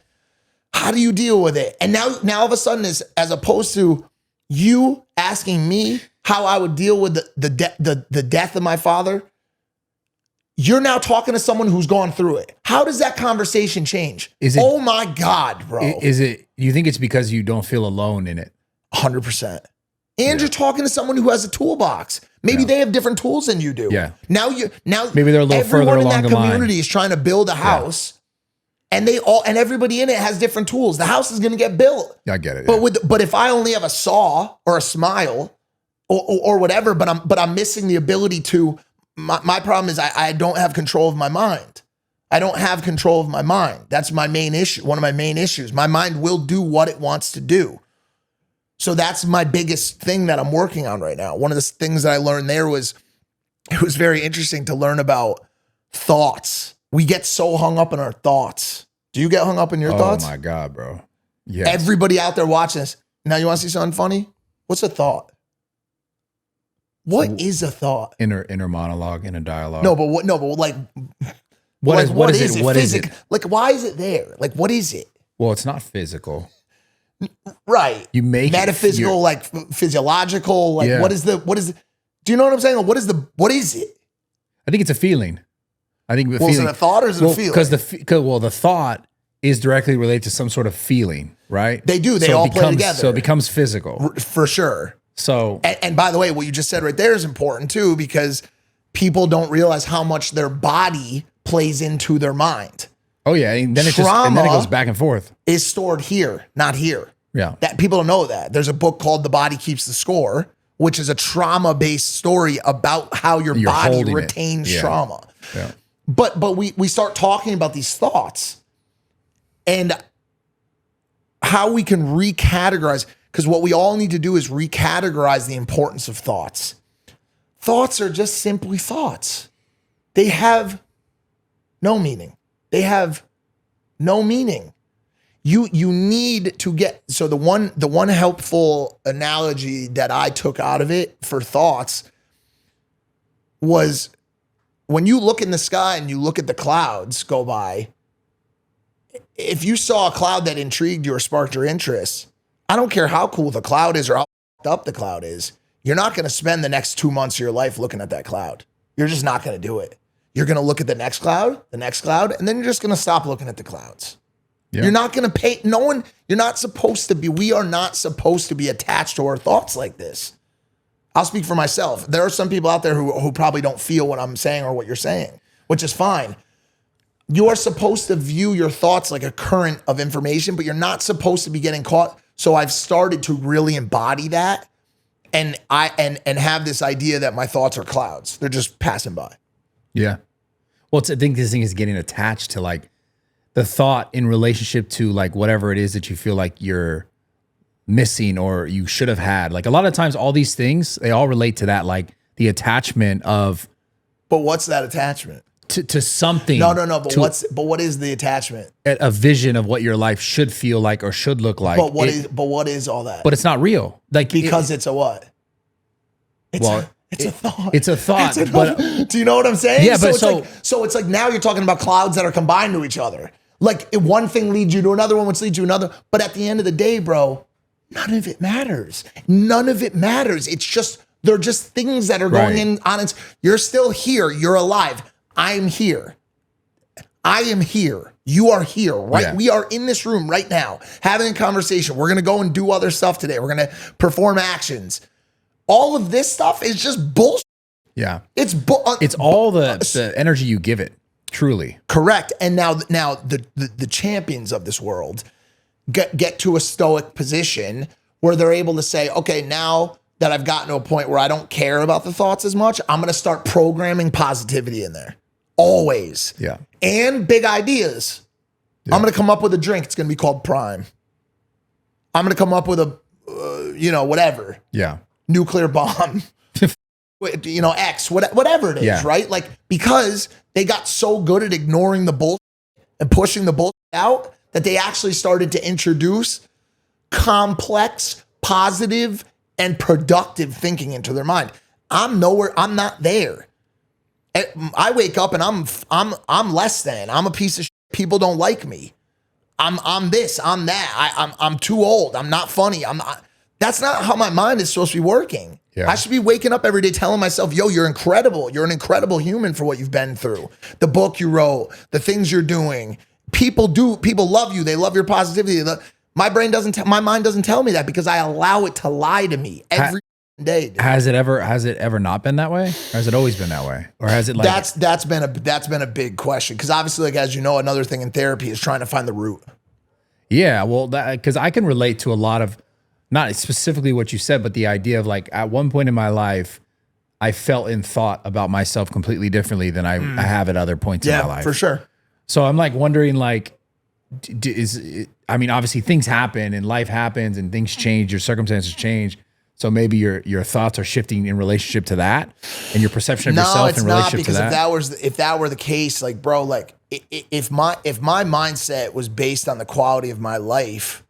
how do you deal with it? And now all of a sudden, as opposed to you asking me how I would deal with the death of my father, you're now talking to someone who's gone through it. How does that conversation change? Oh my God, bro. You think it's because you don't feel alone in it? 100%. And you're talking to someone who has a toolbox. Maybe they have different tools than you do. Yeah. Now maybe they're a little further along the line. Everyone in that community is trying to build a house, and everybody in it has different tools. The house is going to get built. I get it. But if I only have a saw or a smile or whatever, but I'm missing the ability to. My problem is I don't have control of my mind. I don't have control of my mind. That's my main issue. One of my main issues. My mind will do what it wants to do. So that's my biggest thing that I'm working on right now. One of the things that I learned there was, it was very interesting to learn about thoughts. We get so hung up in our thoughts. Do you get hung up in your thoughts? Oh my God, bro. Yeah. Everybody out there watching this. Now you want to see something funny? What's a thought? What is a thought? Inner monologue, inner dialogue. What is it? What is it? Like, why is it there? Like, what is it? Well, it's not physical. Right. You make metaphysical, like physiological, like what is do you know what I'm saying? Like, what is it? I think it's a feeling. I think is it a thought or is it a feeling? Because the thought is directly related to some sort of feeling, right? They do. They all play together. So it becomes physical. For sure. So and by the way, what you just said right there is important too, because people don't realize how much their body plays into their mind. Oh yeah, and then it goes back and forth. Is stored here, not here. Yeah. That people don't know that. There's a book called The Body Keeps the Score, which is a trauma-based story about how your body retains trauma. Yeah. But we start talking about these thoughts and how we can recategorize, because what we all need to do is recategorize the importance of thoughts. Thoughts are just simply thoughts. They have no meaning. They have no meaning. You need to get, so the one helpful analogy that I took out of it for thoughts was when you look in the sky and you look at the clouds go by, if you saw a cloud that intrigued you or sparked your interest, I don't care how cool the cloud is or how up the cloud is, you're not going to spend the next 2 months of your life looking at that cloud. You're just not going to do it. You're going to look at the next cloud, and then you're just going to stop looking at the clouds. Yeah. You're not going to pay, you're not supposed to be, we are not supposed to be attached to our thoughts like this. I'll speak for myself. There are some people out there who probably don't feel what I'm saying or what you're saying, which is fine. You are supposed to view your thoughts like a current of information, but you're not supposed to be getting caught. So I've started to really embody that and have this idea that my thoughts are clouds. They're just passing by. Yeah. Well, I think this thing is getting attached to like the thought in relationship to like whatever it is that you feel like you're missing or you should have had. Like a lot of times, all these things, they all relate to that, like the attachment of. But what's that attachment? To something. No. But what is the attachment? A vision of what your life should feel like or should look like. But what is all that? But it's not real. Like because it's a what? It's a thought. It's a thought. But do you know what I'm saying? Yeah, but so it's like now you're talking about clouds that are combined to each other. Like one thing leads you to another one, which leads you to another. But at the end of the day, bro, none of it matters. None of it matters. It's just, they're just things that are going in on it. You're still here. You're alive. I'm here. I am here. You are here, right? Yeah. We are in this room right now having a conversation. We're going to go and do other stuff today. We're going to perform actions. All of this stuff is just bullshit. Yeah. It's all the energy you give it. Truly. Correct. And now the champions of this world get to a stoic position where they're able to say, okay, now that I've gotten to a point where I don't care about the thoughts as much, I'm going to start programming positivity in there. always. Yeah. And big ideas. Yeah. I'm going to come up with a drink. It's going to be called Prime. I'm going to come up with a, whatever. Yeah. Nuclear bomb. X, whatever it is, Yeah. right? Like, because they got so good at ignoring the bullshit and pushing the bullshit out that they actually started to introduce complex, positive, and productive thinking into their mind. I'm not there. I wake up and I'm less than. I'm a piece of shit. People don't like me. I'm this, I'm that. I'm too old. I'm not funny. That's not how my mind is supposed to be working. Yeah. I should be waking up every day telling myself, yo, you're incredible. You're an incredible human for what you've been through. The book you wrote, the things you're doing. People love you. They love your positivity. My mind doesn't tell me that because I allow it to lie to me every day. Dude. Has it ever not been that way? Or has it always been that way? Or has it like that's been a big question. Because obviously, like, as you know, another thing in therapy is trying to find the root. Yeah, well, because I can relate to a lot of, not specifically what you said, but the idea of like at one point in my life, I felt and thought about myself completely differently than I have at other points in my life. For sure. So I'm like wondering, like, obviously things happen and life happens and things change, your circumstances change. So maybe your thoughts are shifting in relationship to that, and your perception of yourself in relationship to that. If that were the case, like, bro, like if my mindset was based on the quality of my life,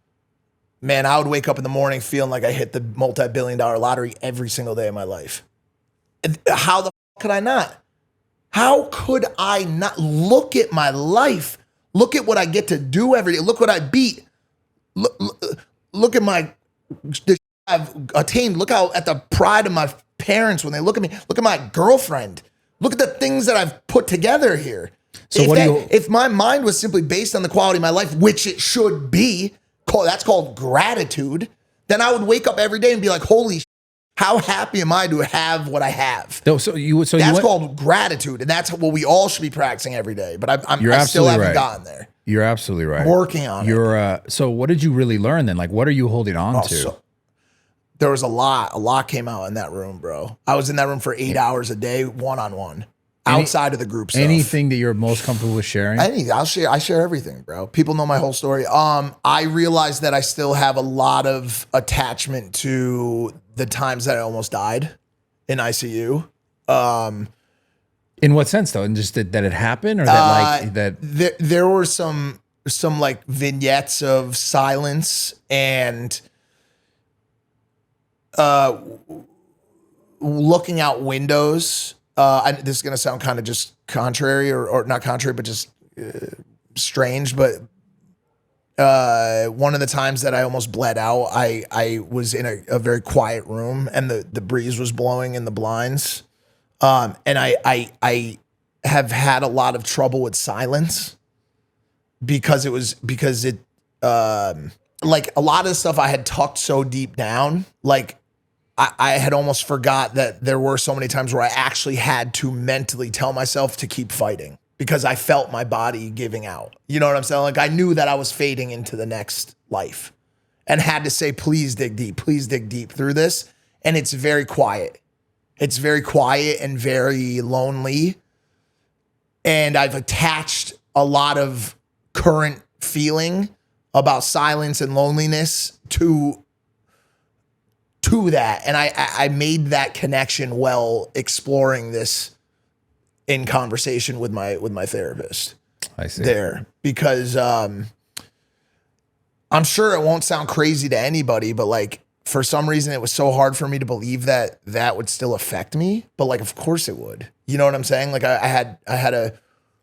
man, I would wake up in the morning feeling like I hit the multi-billion-dollar lottery every single day of my life. How the fuck could I not? How could I not look at my life? Look at what I get to do every day. Look what I beat. Look at the I've attained. Look at the pride of my parents when they look at me. Look at my girlfriend. Look at the things that I've put together here. So if my mind was simply based on the quality of my life, which it should be, that's called gratitude, then I would wake up every day and be like, holy shit, how happy am I to have what I have? That's called gratitude, and that's what we all should be practicing every day. But I still haven't gotten there. You're absolutely right. I'm working on it. So what did you really learn then? Like, what are you holding on to? There was a lot came out in that room, bro. I was in that room for 8 hours a day, one-on-one, outside of the group stuff. Anything that you're most comfortable with sharing? I share everything, bro. People know my whole story. I realized that I still have a lot of attachment to the times that I almost died in ICU. In what sense though? And just that it happened, or that there were some like vignettes of silence and looking out windows. This is going to sound kind of just contrary or not contrary, but just strange. But one of the times that I almost bled out, I was in a very quiet room and the breeze was blowing in the blinds. And I have had a lot of trouble with silence because it like a lot of the stuff I had tucked so deep down, like I had almost forgot that there were so many times where I actually had to mentally tell myself to keep fighting because I felt my body giving out. You know what I'm saying? Like I knew that I was fading into the next life and had to say, please dig deep through this. And it's very quiet. It's very quiet and very lonely. And I've attached a lot of current feeling about silence and loneliness to that. And I made that connection while exploring this in conversation with my therapist. I see. There. Because I'm sure it won't sound crazy to anybody, but like for some reason it was so hard for me to believe that would still affect me. But like of course it would. You know what I'm saying? Like I had a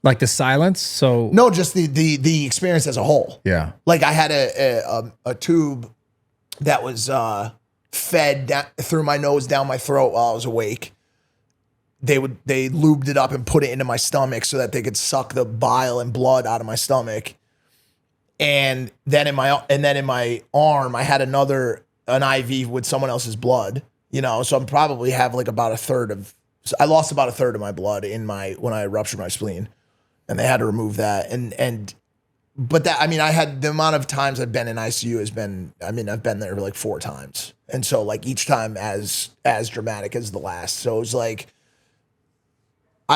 like the silence. So no, just the experience as a whole. Yeah. Like I had a tube that was fed down, through my nose down my throat while I was awake. They lubed it up and put it into my stomach so that they could suck the bile and blood out of my stomach. And then in my arm, I had an IV with someone else's blood. You know, so I probably have like about a third of. I lost about a third of my blood when I ruptured my spleen, and they had to remove that. But that, I mean, I had the amount of times I've been in ICU has been, I mean, I've been there like 4 times. And so like each time as dramatic as the last. So it was like,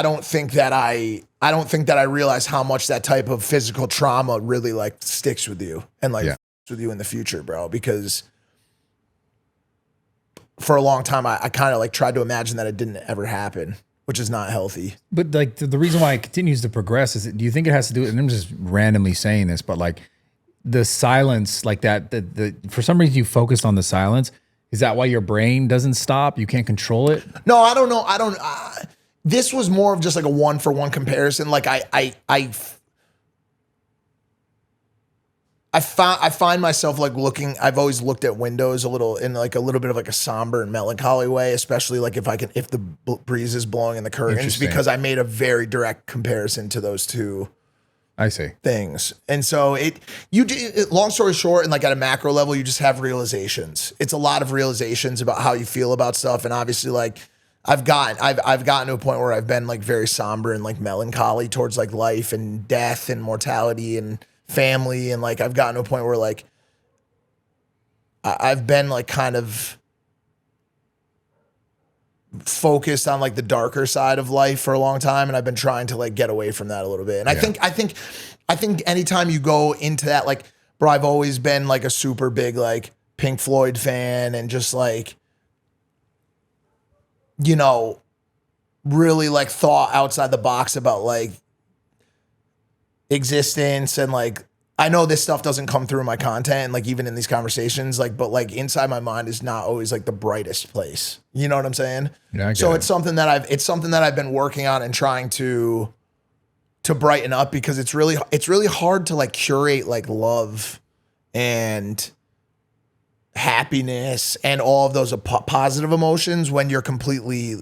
don't think that I realize how much that type of physical trauma really like sticks with you and like with you in the future, bro. Because for a long time, I kind of like tried to imagine that it didn't ever happen, which is not healthy. But like the reason why it continues to progress is, do you think it has to do, and I'm just randomly saying this, but like the silence, like that, the for some reason you focused on the silence. Is that why your brain doesn't stop? You can't control it? No, I don't know. This was more of just like a 1-for-1 comparison. Like I find myself like looking. I've always looked at windows a little in like a little bit of like a somber and melancholy way, especially like if the breeze is blowing in the curtains, because I made a very direct comparison to those two. I see things. And so long story short, and like at a macro level, you just have realizations. It's a lot of realizations about how you feel about stuff. And obviously like I've gotten to a point where I've been like very somber and like melancholy towards like life and death and mortality and family. And like, I've gotten to a point where like, I've been like kind of focused on like the darker side of life for a long time, and I've been trying to like get away from that a little bit. And I think anytime you go into that, like, bro, I've always been like a super big like Pink Floyd fan, and just like, you know, really like thought outside the box about like existence. And like, I know this stuff doesn't come through in my content, like even in these conversations, like, but like inside my mind is not always like the brightest place. You know what I'm saying? Yeah, so it's something that I've been working on and trying to brighten up, because it's really hard to like curate like love and happiness and all of those positive emotions when you're completely,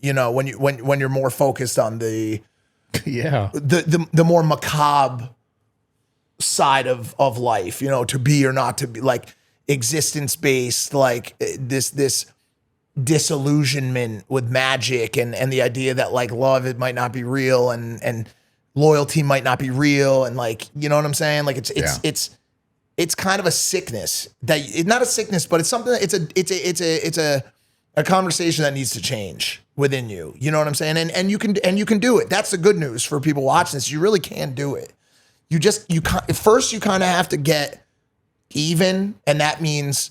you know, when you're more focused on the the more macabre side of life, you know, to be or not to be, like existence based, like this disillusionment with magic and the idea that like love, it might not be real, and loyalty might not be real, and like, you know what I'm saying? Like it's kind of a sickness that it's not a sickness, but it's something that it's a conversation that needs to change within you. You know what I'm saying? And you can do it. That's the good news for people watching this. You really can do it. First you kind of have to get even, and that means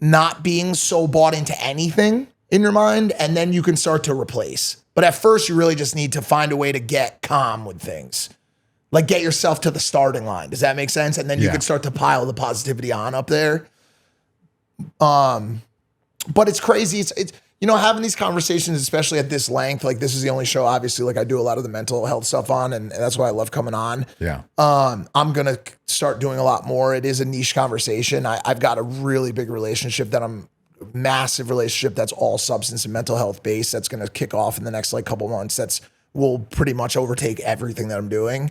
not being so bought into anything in your mind, and then you can start to replace. But at first you really just need to find a way to get calm with things. Like get yourself to the starting line. Does that make sense? And then you can start to pile the positivity on up there. But it's crazy. It's you know, having these conversations, especially at this length, like this is the only show, obviously, like I do a lot of the mental health stuff on, and that's why I love coming on. Yeah. I'm going to start doing a lot more. It is a niche conversation. I've got a really big massive relationship that's all substance and mental health based. That's going to kick off in the next like couple months. Will pretty much overtake everything that I'm doing.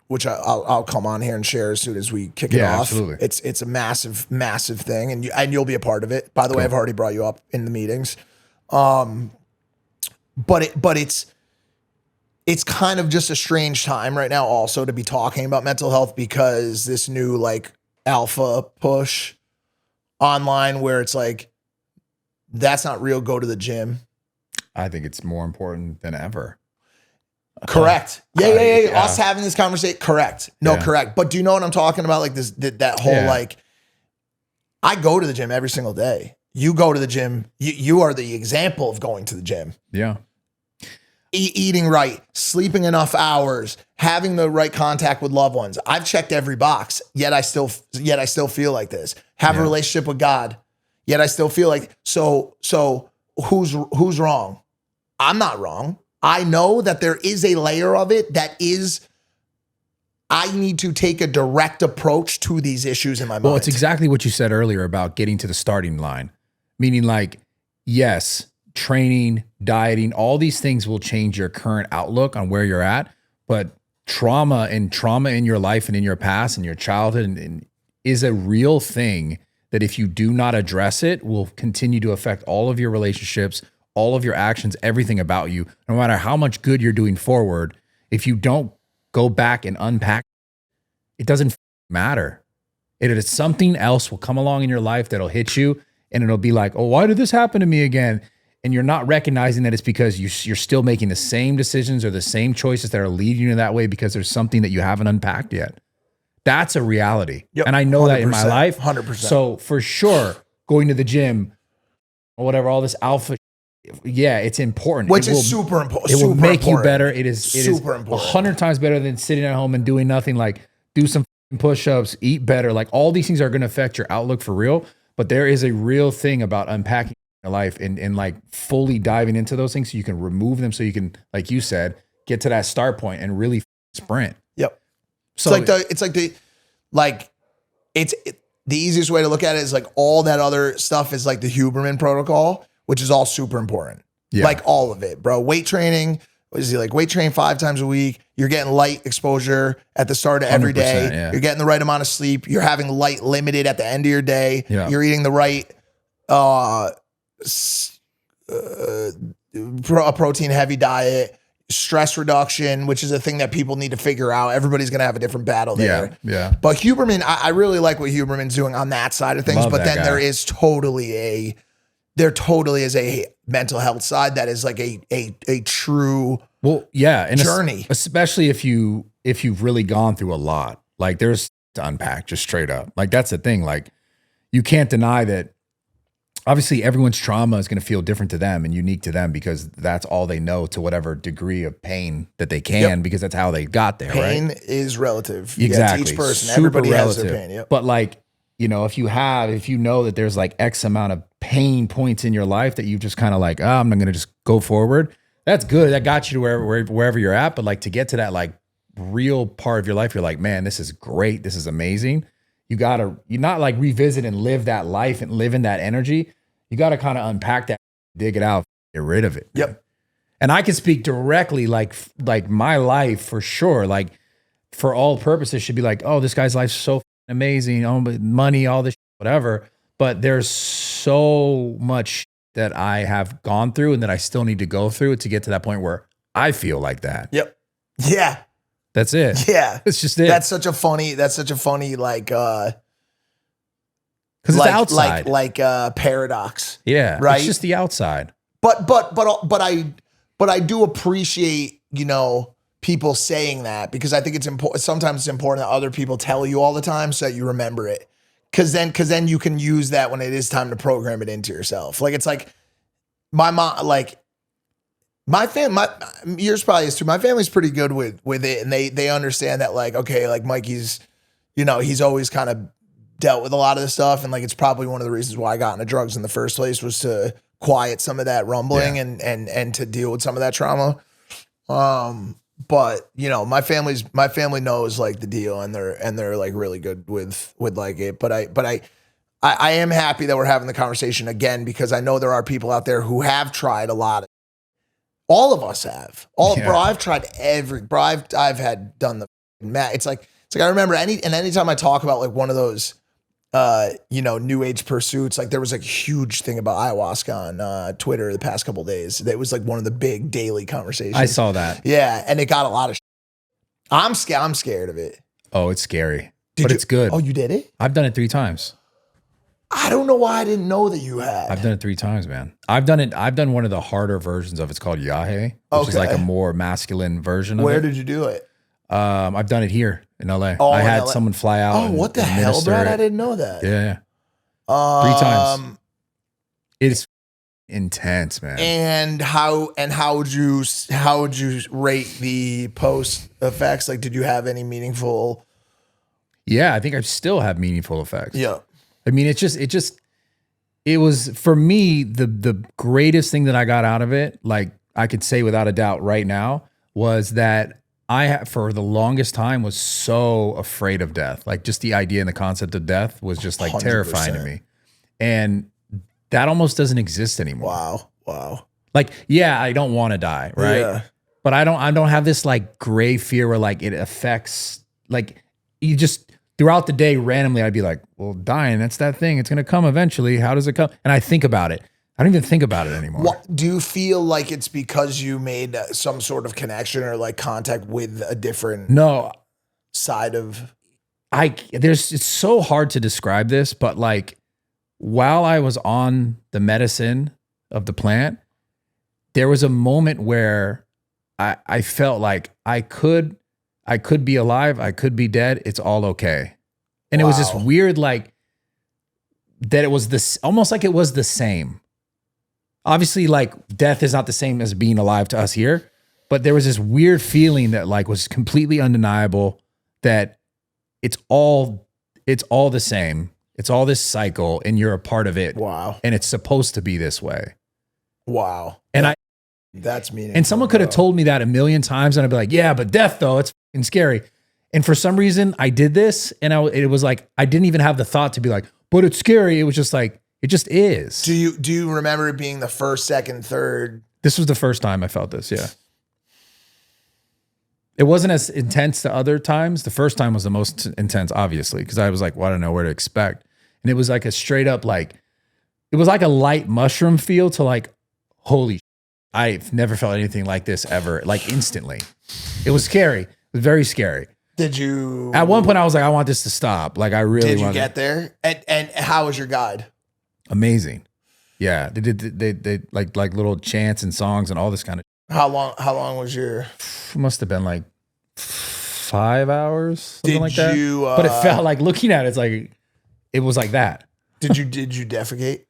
Which I'll come on here and share as soon as we kick it off. Absolutely. It's a massive thing, and you'll be a part of it. By the way, I've already brought you up in the meetings. But it's kind of just a strange time right now also to be talking about mental health, because this new like alpha push online where it's like, that's not real, go to the gym. I think it's more important than ever. Correct. Yeah. Us having this conversation. Correct. No, correct. But do you know what I'm talking about? Like that whole like, I go to the gym every single day. You go to the gym. You are the example of going to the gym. Yeah. Eating right, sleeping enough hours, having the right contact with loved ones. I've checked every box, yet I still feel like this. Have a relationship with God, yet I still feel like so who's wrong? I'm not wrong. I know that there is a layer of it that is, I need to take a direct approach to these issues in my mind. Well, it's exactly what you said earlier about getting to the starting line. Meaning like, yes, training, dieting, all these things will change your current outlook on where you're at. But trauma in your life and in your past and your childhood and is a real thing that if you do not address it, will continue to affect all of your relationships, all of your actions, everything about you, no matter how much good you're doing forward. If you don't go back and unpack, it doesn't matter. It is something else will come along in your life that'll hit you, and it'll be like, oh, why did this happen to me again? and you're not recognizing that it's because you're still making the same decisions or the same choices that are leading you that way because there's something that you haven't unpacked yet. That's a reality. Yep, And I know that in my life. 100%. So for sure, going to the gym or whatever, all this alpha, yeah, it's important. Which is super important. It will make you better. It is super important. 100 times better than sitting at home and doing nothing. Like do some push-ups, eat better. Like all these things are going to affect your outlook for real. But there is a real thing about unpacking your life and like fully diving into those things so you can remove them so you can, like you said, get to that start point and really sprint. Yep. So The easiest way to look at it is like all that other stuff is like the Huberman protocol, which is all super important. Yeah. Like all of it, bro. Weight training, what is he like? Weight train 5 times a week. You're getting light exposure at the start of every day. Yeah. You're getting the right amount of sleep. You're having light limited at the end of your day. Yeah. You're eating the right protein heavy diet. Stress reduction, which is a thing that people need to figure out. Everybody's going to have a different battle there. Yeah. But Huberman, I really like what Huberman's doing on that side of things. Love but then guy. there totally is a mental health side that is like a true and journey. Especially if you've really gone through a lot. Like there's to unpack just straight up. Like that's the thing. Like you can't deny that. Obviously, everyone's trauma is going to feel different to them and unique to them because that's all they know to whatever degree of pain that they can because that's how they got there, pain right? is relative. Exactly. Yeah, to each person. Super Everybody relative. has their pain. Yep. But like, you know, if you know that there's like X amount of pain points in your life that you just kind of like, I'm not going to just go forward. That's good. That got you to wherever you're at. But like to get to that like real part of your life, you're like, man, this is great. This is amazing. You not like revisit and live that life and live in that energy. You got to kind of unpack that, dig it out, get rid of it. Yep. And I can speak directly, like my life for sure, like for all purposes should be like, oh, this guy's life's so amazing. Oh, money, all this, whatever. But there's so much that I have gone through and that I still need to go through to get to that point where I feel like that. Yep. Yeah. That's it. Yeah. It's just it. That's such a funny like, because it's outside, like paradox. Yeah, right. It's just the outside. But I do appreciate people saying that because I think it's important. Sometimes it's important that other people tell you all the time so that you remember it. Because then you can use that when it is time to program it into yourself. Like it's like my mom, like yours probably is too. My family's pretty good with it, and they understand that like okay, like Mikey's, he's always kind of dealt with a lot of this stuff, and like it's probably one of the reasons why I got into drugs in the first place was to quiet some of that rumbling and to deal with some of that trauma. But my family knows like the deal, and they're like really good with like it. But I am happy that we're having the conversation again because I know there are people out there who have tried a lot. All of us have. Bro, I've tried I've had done the it's like I remember anytime I talk about like one of those new age pursuits, like there was like a huge thing about ayahuasca on Twitter the past couple of days. That was like one of the big daily conversations. I saw that. Yeah, and it got a lot of I'm scared of it. Oh, it's scary. It's good. Oh, you did it? I've done it 3 times. I don't know why I didn't know that you had. I've done it 3 times, man. I've done one of the harder versions of it's called Yahe, which is like a more masculine version of it. Where did you do it? I've done it here in LA. Oh, I had someone fly out. Oh, what the hell, Brad? I didn't know that. Yeah. 3 times. It's intense, man. And how would you rate the post effects? Like, did you have any meaningful? Yeah, I think I still have meaningful effects. Yeah. I mean, it was for me, the greatest thing that I got out of it, like I could say without a doubt right now, was that for the longest time was so afraid of death. Like just the idea and the concept of death was just like 100%. Terrifying to me. And that almost doesn't exist anymore. Wow. Like, yeah, I don't want to die, right? Yeah. But I don't have this like gray fear where like it affects, like you just throughout the day randomly I'd be like, well, dying, that's that thing. It's going to come eventually. How does it come? And I think about it. I don't even think about it anymore. Do you feel like it's because you made some sort of connection or like contact with a different side of? It's so hard to describe this, but like while I was on the medicine of the plant, there was a moment where I felt like I could be alive, I could be dead, it's all okay. And it was this weird, like, that it was this, almost like it was the same. Obviously, like, death is not the same as being alive to us here, but there was this weird feeling that, like, was completely undeniable, that it's all the same. It's all this cycle, and you're a part of it. Wow. And it's supposed to be this way. Wow. And that's meaningful. And someone could have told me that a million times, and I'd be like, yeah, but death, though, it's fucking scary. And for some reason, I did this, and it was like, I didn't even have the thought to be like, but it's scary. It was just like, it just is. Do you remember it being the first, second, third? This was the first time I felt this, yeah. It wasn't as intense to other times. The first time was the most intense, obviously, because I was like, well, I don't know where to expect. And it was like a straight up, like, it was like a light mushroom feel to like, holy, I've never felt anything like this ever, like instantly. It was scary. It was very scary. Did you? At one point, I was like, I want this to stop. Like, I really did you get there? And how was your guide? Amazing. Yeah, they like little chants and songs and all this kind of. How long was your? It must have been like 5 hours, something like that. But it felt like, looking at it, it's like, it was like that. Did you defecate?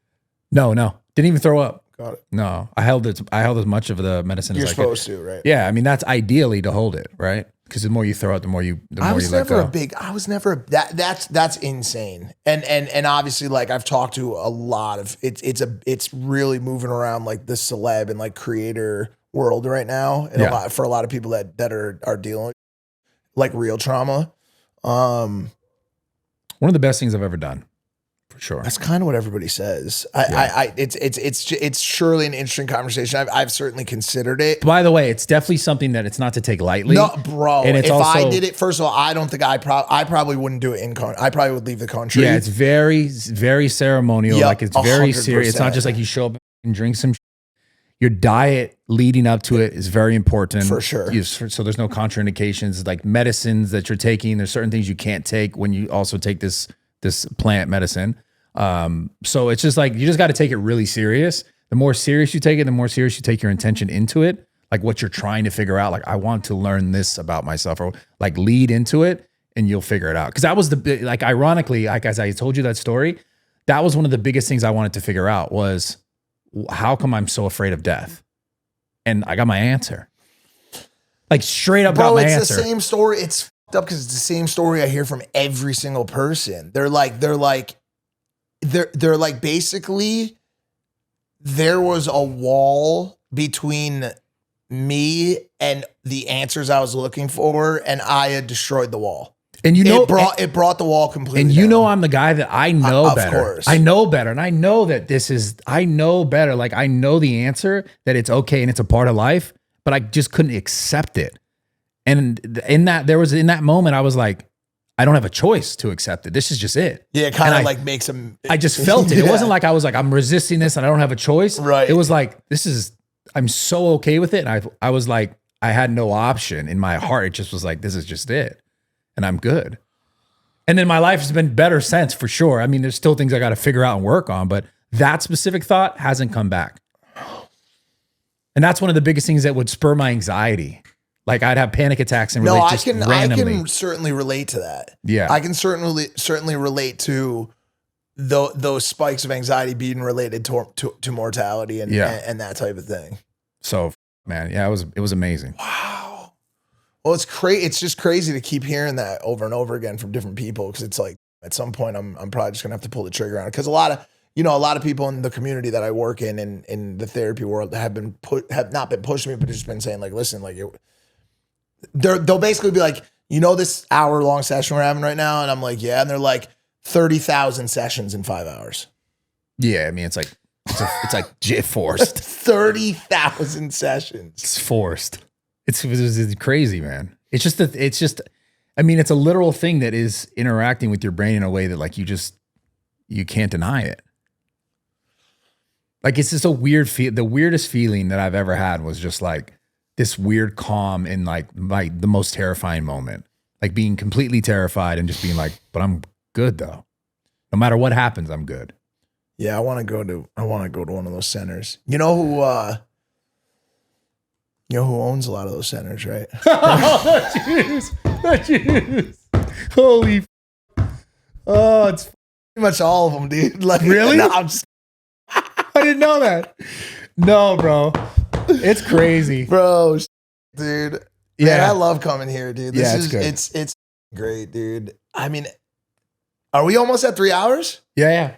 No, didn't even throw up. Got it. No, I held as much of the medicine You're as I could. supposed to, right? Yeah, I mean, that's ideally to hold it, right? Because the more you throw out, the more you let go. That's insane. And obviously, like, I've talked to a lot of it's really moving around, like, the celeb and like creator world right now, and for a lot of people that are dealing with like real trauma. One of the best things I've ever done, for sure. That's kind of what everybody says. It's surely an interesting conversation. I've certainly considered it. By the way, it's definitely something that it's not to take lightly. No, bro. And it's if also, I did it, first of all, I don't think I probably wouldn't do it in country. I probably would leave the country. Yeah, it's very, very ceremonial. Yep, like, it's very 100%. serious. It's not just like you show up and drink some. Your diet leading up to it is very important. For sure. So there's no contraindications, like medicines that you're taking. There's certain things you can't take when you also take this plant medicine. So it's just like, you just got to take it really serious. The more serious you take it, the more serious you take your intention into it. Like, what you're trying to figure out. Like, I want to learn this about myself, or like lead into it, and you'll figure it out. Cause that was like, ironically, like, as I told you that story, that was one of the biggest things I wanted to figure out was, how come I'm so afraid of death? And I got my answer. Like, straight up, got my answer. It's the same story. It's fucked up because it's the same story I hear from every single person. They're like basically, there was a wall between me and the answers I was looking for, and I had destroyed the wall. And it brought the wall completely. And down. I'm the guy that I know better. Of course. I know better. And I know that I know better. Like, I know the answer, that it's okay and it's a part of life, but I just couldn't accept it. And in that moment, I was like, I don't have a choice to accept it. This is just it. Yeah, it kind of like makes him. I just felt it. It wasn't like I was like, I'm resisting this and I don't have a choice. Right. It was like, I'm so okay with it. And I was like, I had no option in my heart. It just was like, this is just it. And I'm good. And then my life has been better since, for sure. I mean, there's still things I got to figure out and work on, but that specific thought hasn't come back. And that's one of the biggest things that would spur my anxiety. Like, I'd have panic attacks and I randomly. can certainly relate to that. Yeah. I can certainly relate to those spikes of anxiety being related to mortality and that type of thing. So, man, yeah, it was amazing. Wow. Well, it's just crazy to keep hearing that over and over again from different people, because it's like, at some point I'm probably just gonna have to pull the trigger on it, because a lot of people in the community that I work in the therapy world have not been pushing me, but just been saying, like, listen, like, they'll basically be like, this hour-long session we're having right now, and I'm like, yeah, and they're like 30,000 sessions in 5 hours. Yeah, I mean, it's like forced. 30,000 sessions. It's forced. It's crazy, man. It's just, I mean, it's a literal thing that is interacting with your brain in a way that, like, you can't deny it. Like, it's just a weird the weirdest feeling that I've ever had was just like this weird calm in like the most terrifying moment, like being completely terrified and just being like, but I'm good though. No matter what happens, I'm good. Yeah. I want to go to one of those centers. You know who, You know who owns a lot of those centers, right? Oh, the Jews. Holy. Oh, it's Pretty much all of them, dude. Like, Really? No, I'm just, I didn't know that. No, bro. It's crazy. bro, dude. Man, Yeah. I love coming here, dude. This Yeah, it's is good. it's great, dude. I mean, are we almost at 3 hours? Yeah.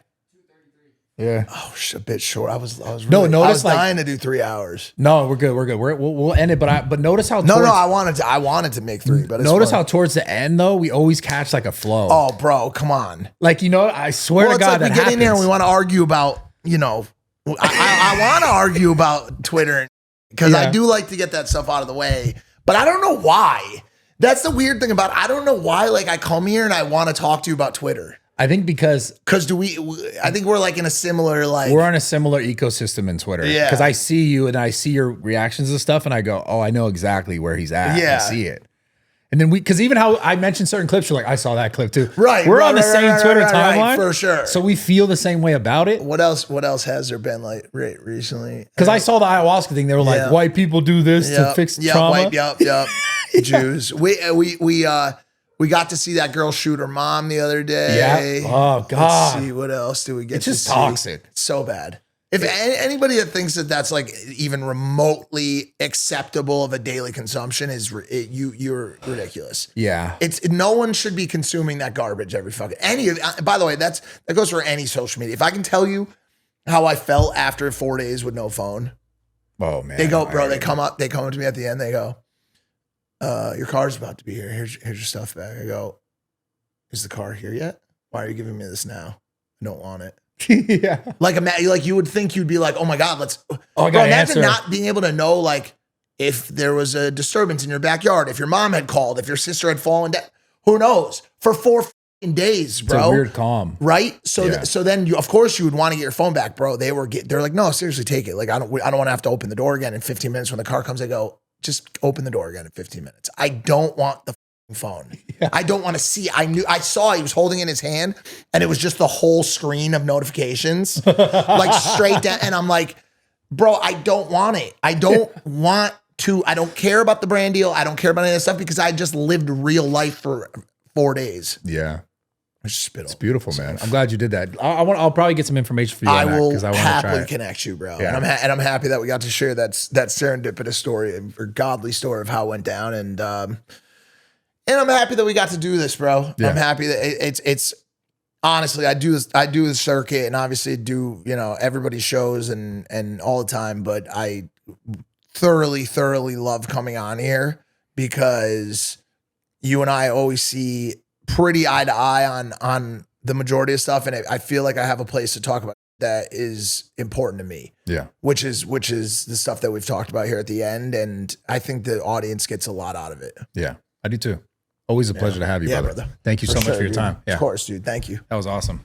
Yeah. Oh, a bit short. I was No, really, notice, I was like- dying to do 3 hours. No, we're good. We'll end it. But notice how No, towards, I wanted to make 3, but it's notice fun. how towards the end though we always catch like a flow. Oh, bro, come on. Like I swear Well, to it's God like we that get in there and happens. we want to argue about, I want to argue about Twitter because I Yeah. do like to get that stuff out of the way, but I don't know why. That's the weird thing about it. I don't know why. Like I come here and I want to talk to you about Twitter I think because because I think we're like in a similar like. we're on a similar ecosystem in Twitter. Yeah. Because I see you and I see your reactions and stuff, and I go, oh, I know exactly where he's at. Yeah. I see it. And then because even how I mentioned certain clips, you're like, I saw that clip too. Right, We're right, on the right, same right, Twitter right, right, timeline for sure. So we feel the same way about it. What else has there been like recently? Because I saw the ayahuasca thing. They were like, Yeah. white people do this to fix trauma. Yep. Jews. We got to see that girl shoot her mom the other day. Yeah. Oh, God. Let's see, what else do we get It's to just see? toxic. It's so bad. If anybody that thinks that that's like even remotely acceptable of a daily consumption you're ridiculous. Yeah. No one should be consuming that garbage every fucking by the way, that goes for any social media. If I can tell you how I felt after 4 days with no phone, Oh, man. they go, bro, they come up to me at the end, they go, your car's about to be here. Here's your stuff back. I go, is the car here yet? Why are you giving me this now? I don't want it. Yeah. Like you would think you'd be like, oh my God, let's. I Bro, got an imagine answer. not being able to know like if there was a disturbance in your backyard, if your mom had called, if your sister had fallen down. Who knows? For 4 fucking days, It's bro. a weird calm. Right? So Yeah. so then you of course you would want to get your phone back, bro. They're like, no, seriously, take it. Like I don't want to have to open the door again in 15 minutes when the car comes. They go, just open the door again in 15 minutes. I don't want the phone. Yeah. I don't want to see. I saw he was holding it in his hand and it was just the whole screen of notifications like straight down. And I'm like, bro, I don't want it. I don't want to. I don't care about the brand deal. I don't care about any of that stuff because I just lived real life for 4 days. Yeah. I just spit It's beautiful, man. I'm glad you did that. I'll probably get some information for you I on that will because I want to try happily it. connect you, bro. Yeah. And I'm happy that we got to share that serendipitous story or godly story of how it went down. And I'm happy that we got to do this, bro. Yeah. I'm happy that it's honestly, I do the circuit and obviously do, everybody's shows and all the time, but I thoroughly love coming on here because you and I always see pretty eye to eye on the majority of stuff. And I feel like I have a place to talk about that is important to me. Yeah. Which is the stuff that we've talked about here at the end. And I think the audience gets a lot out of it. Yeah. I do too. Always a pleasure to have you, Yeah, brother. brother. Thank you so much for your dude. time. Yeah. Of course, dude. Thank you. That was awesome.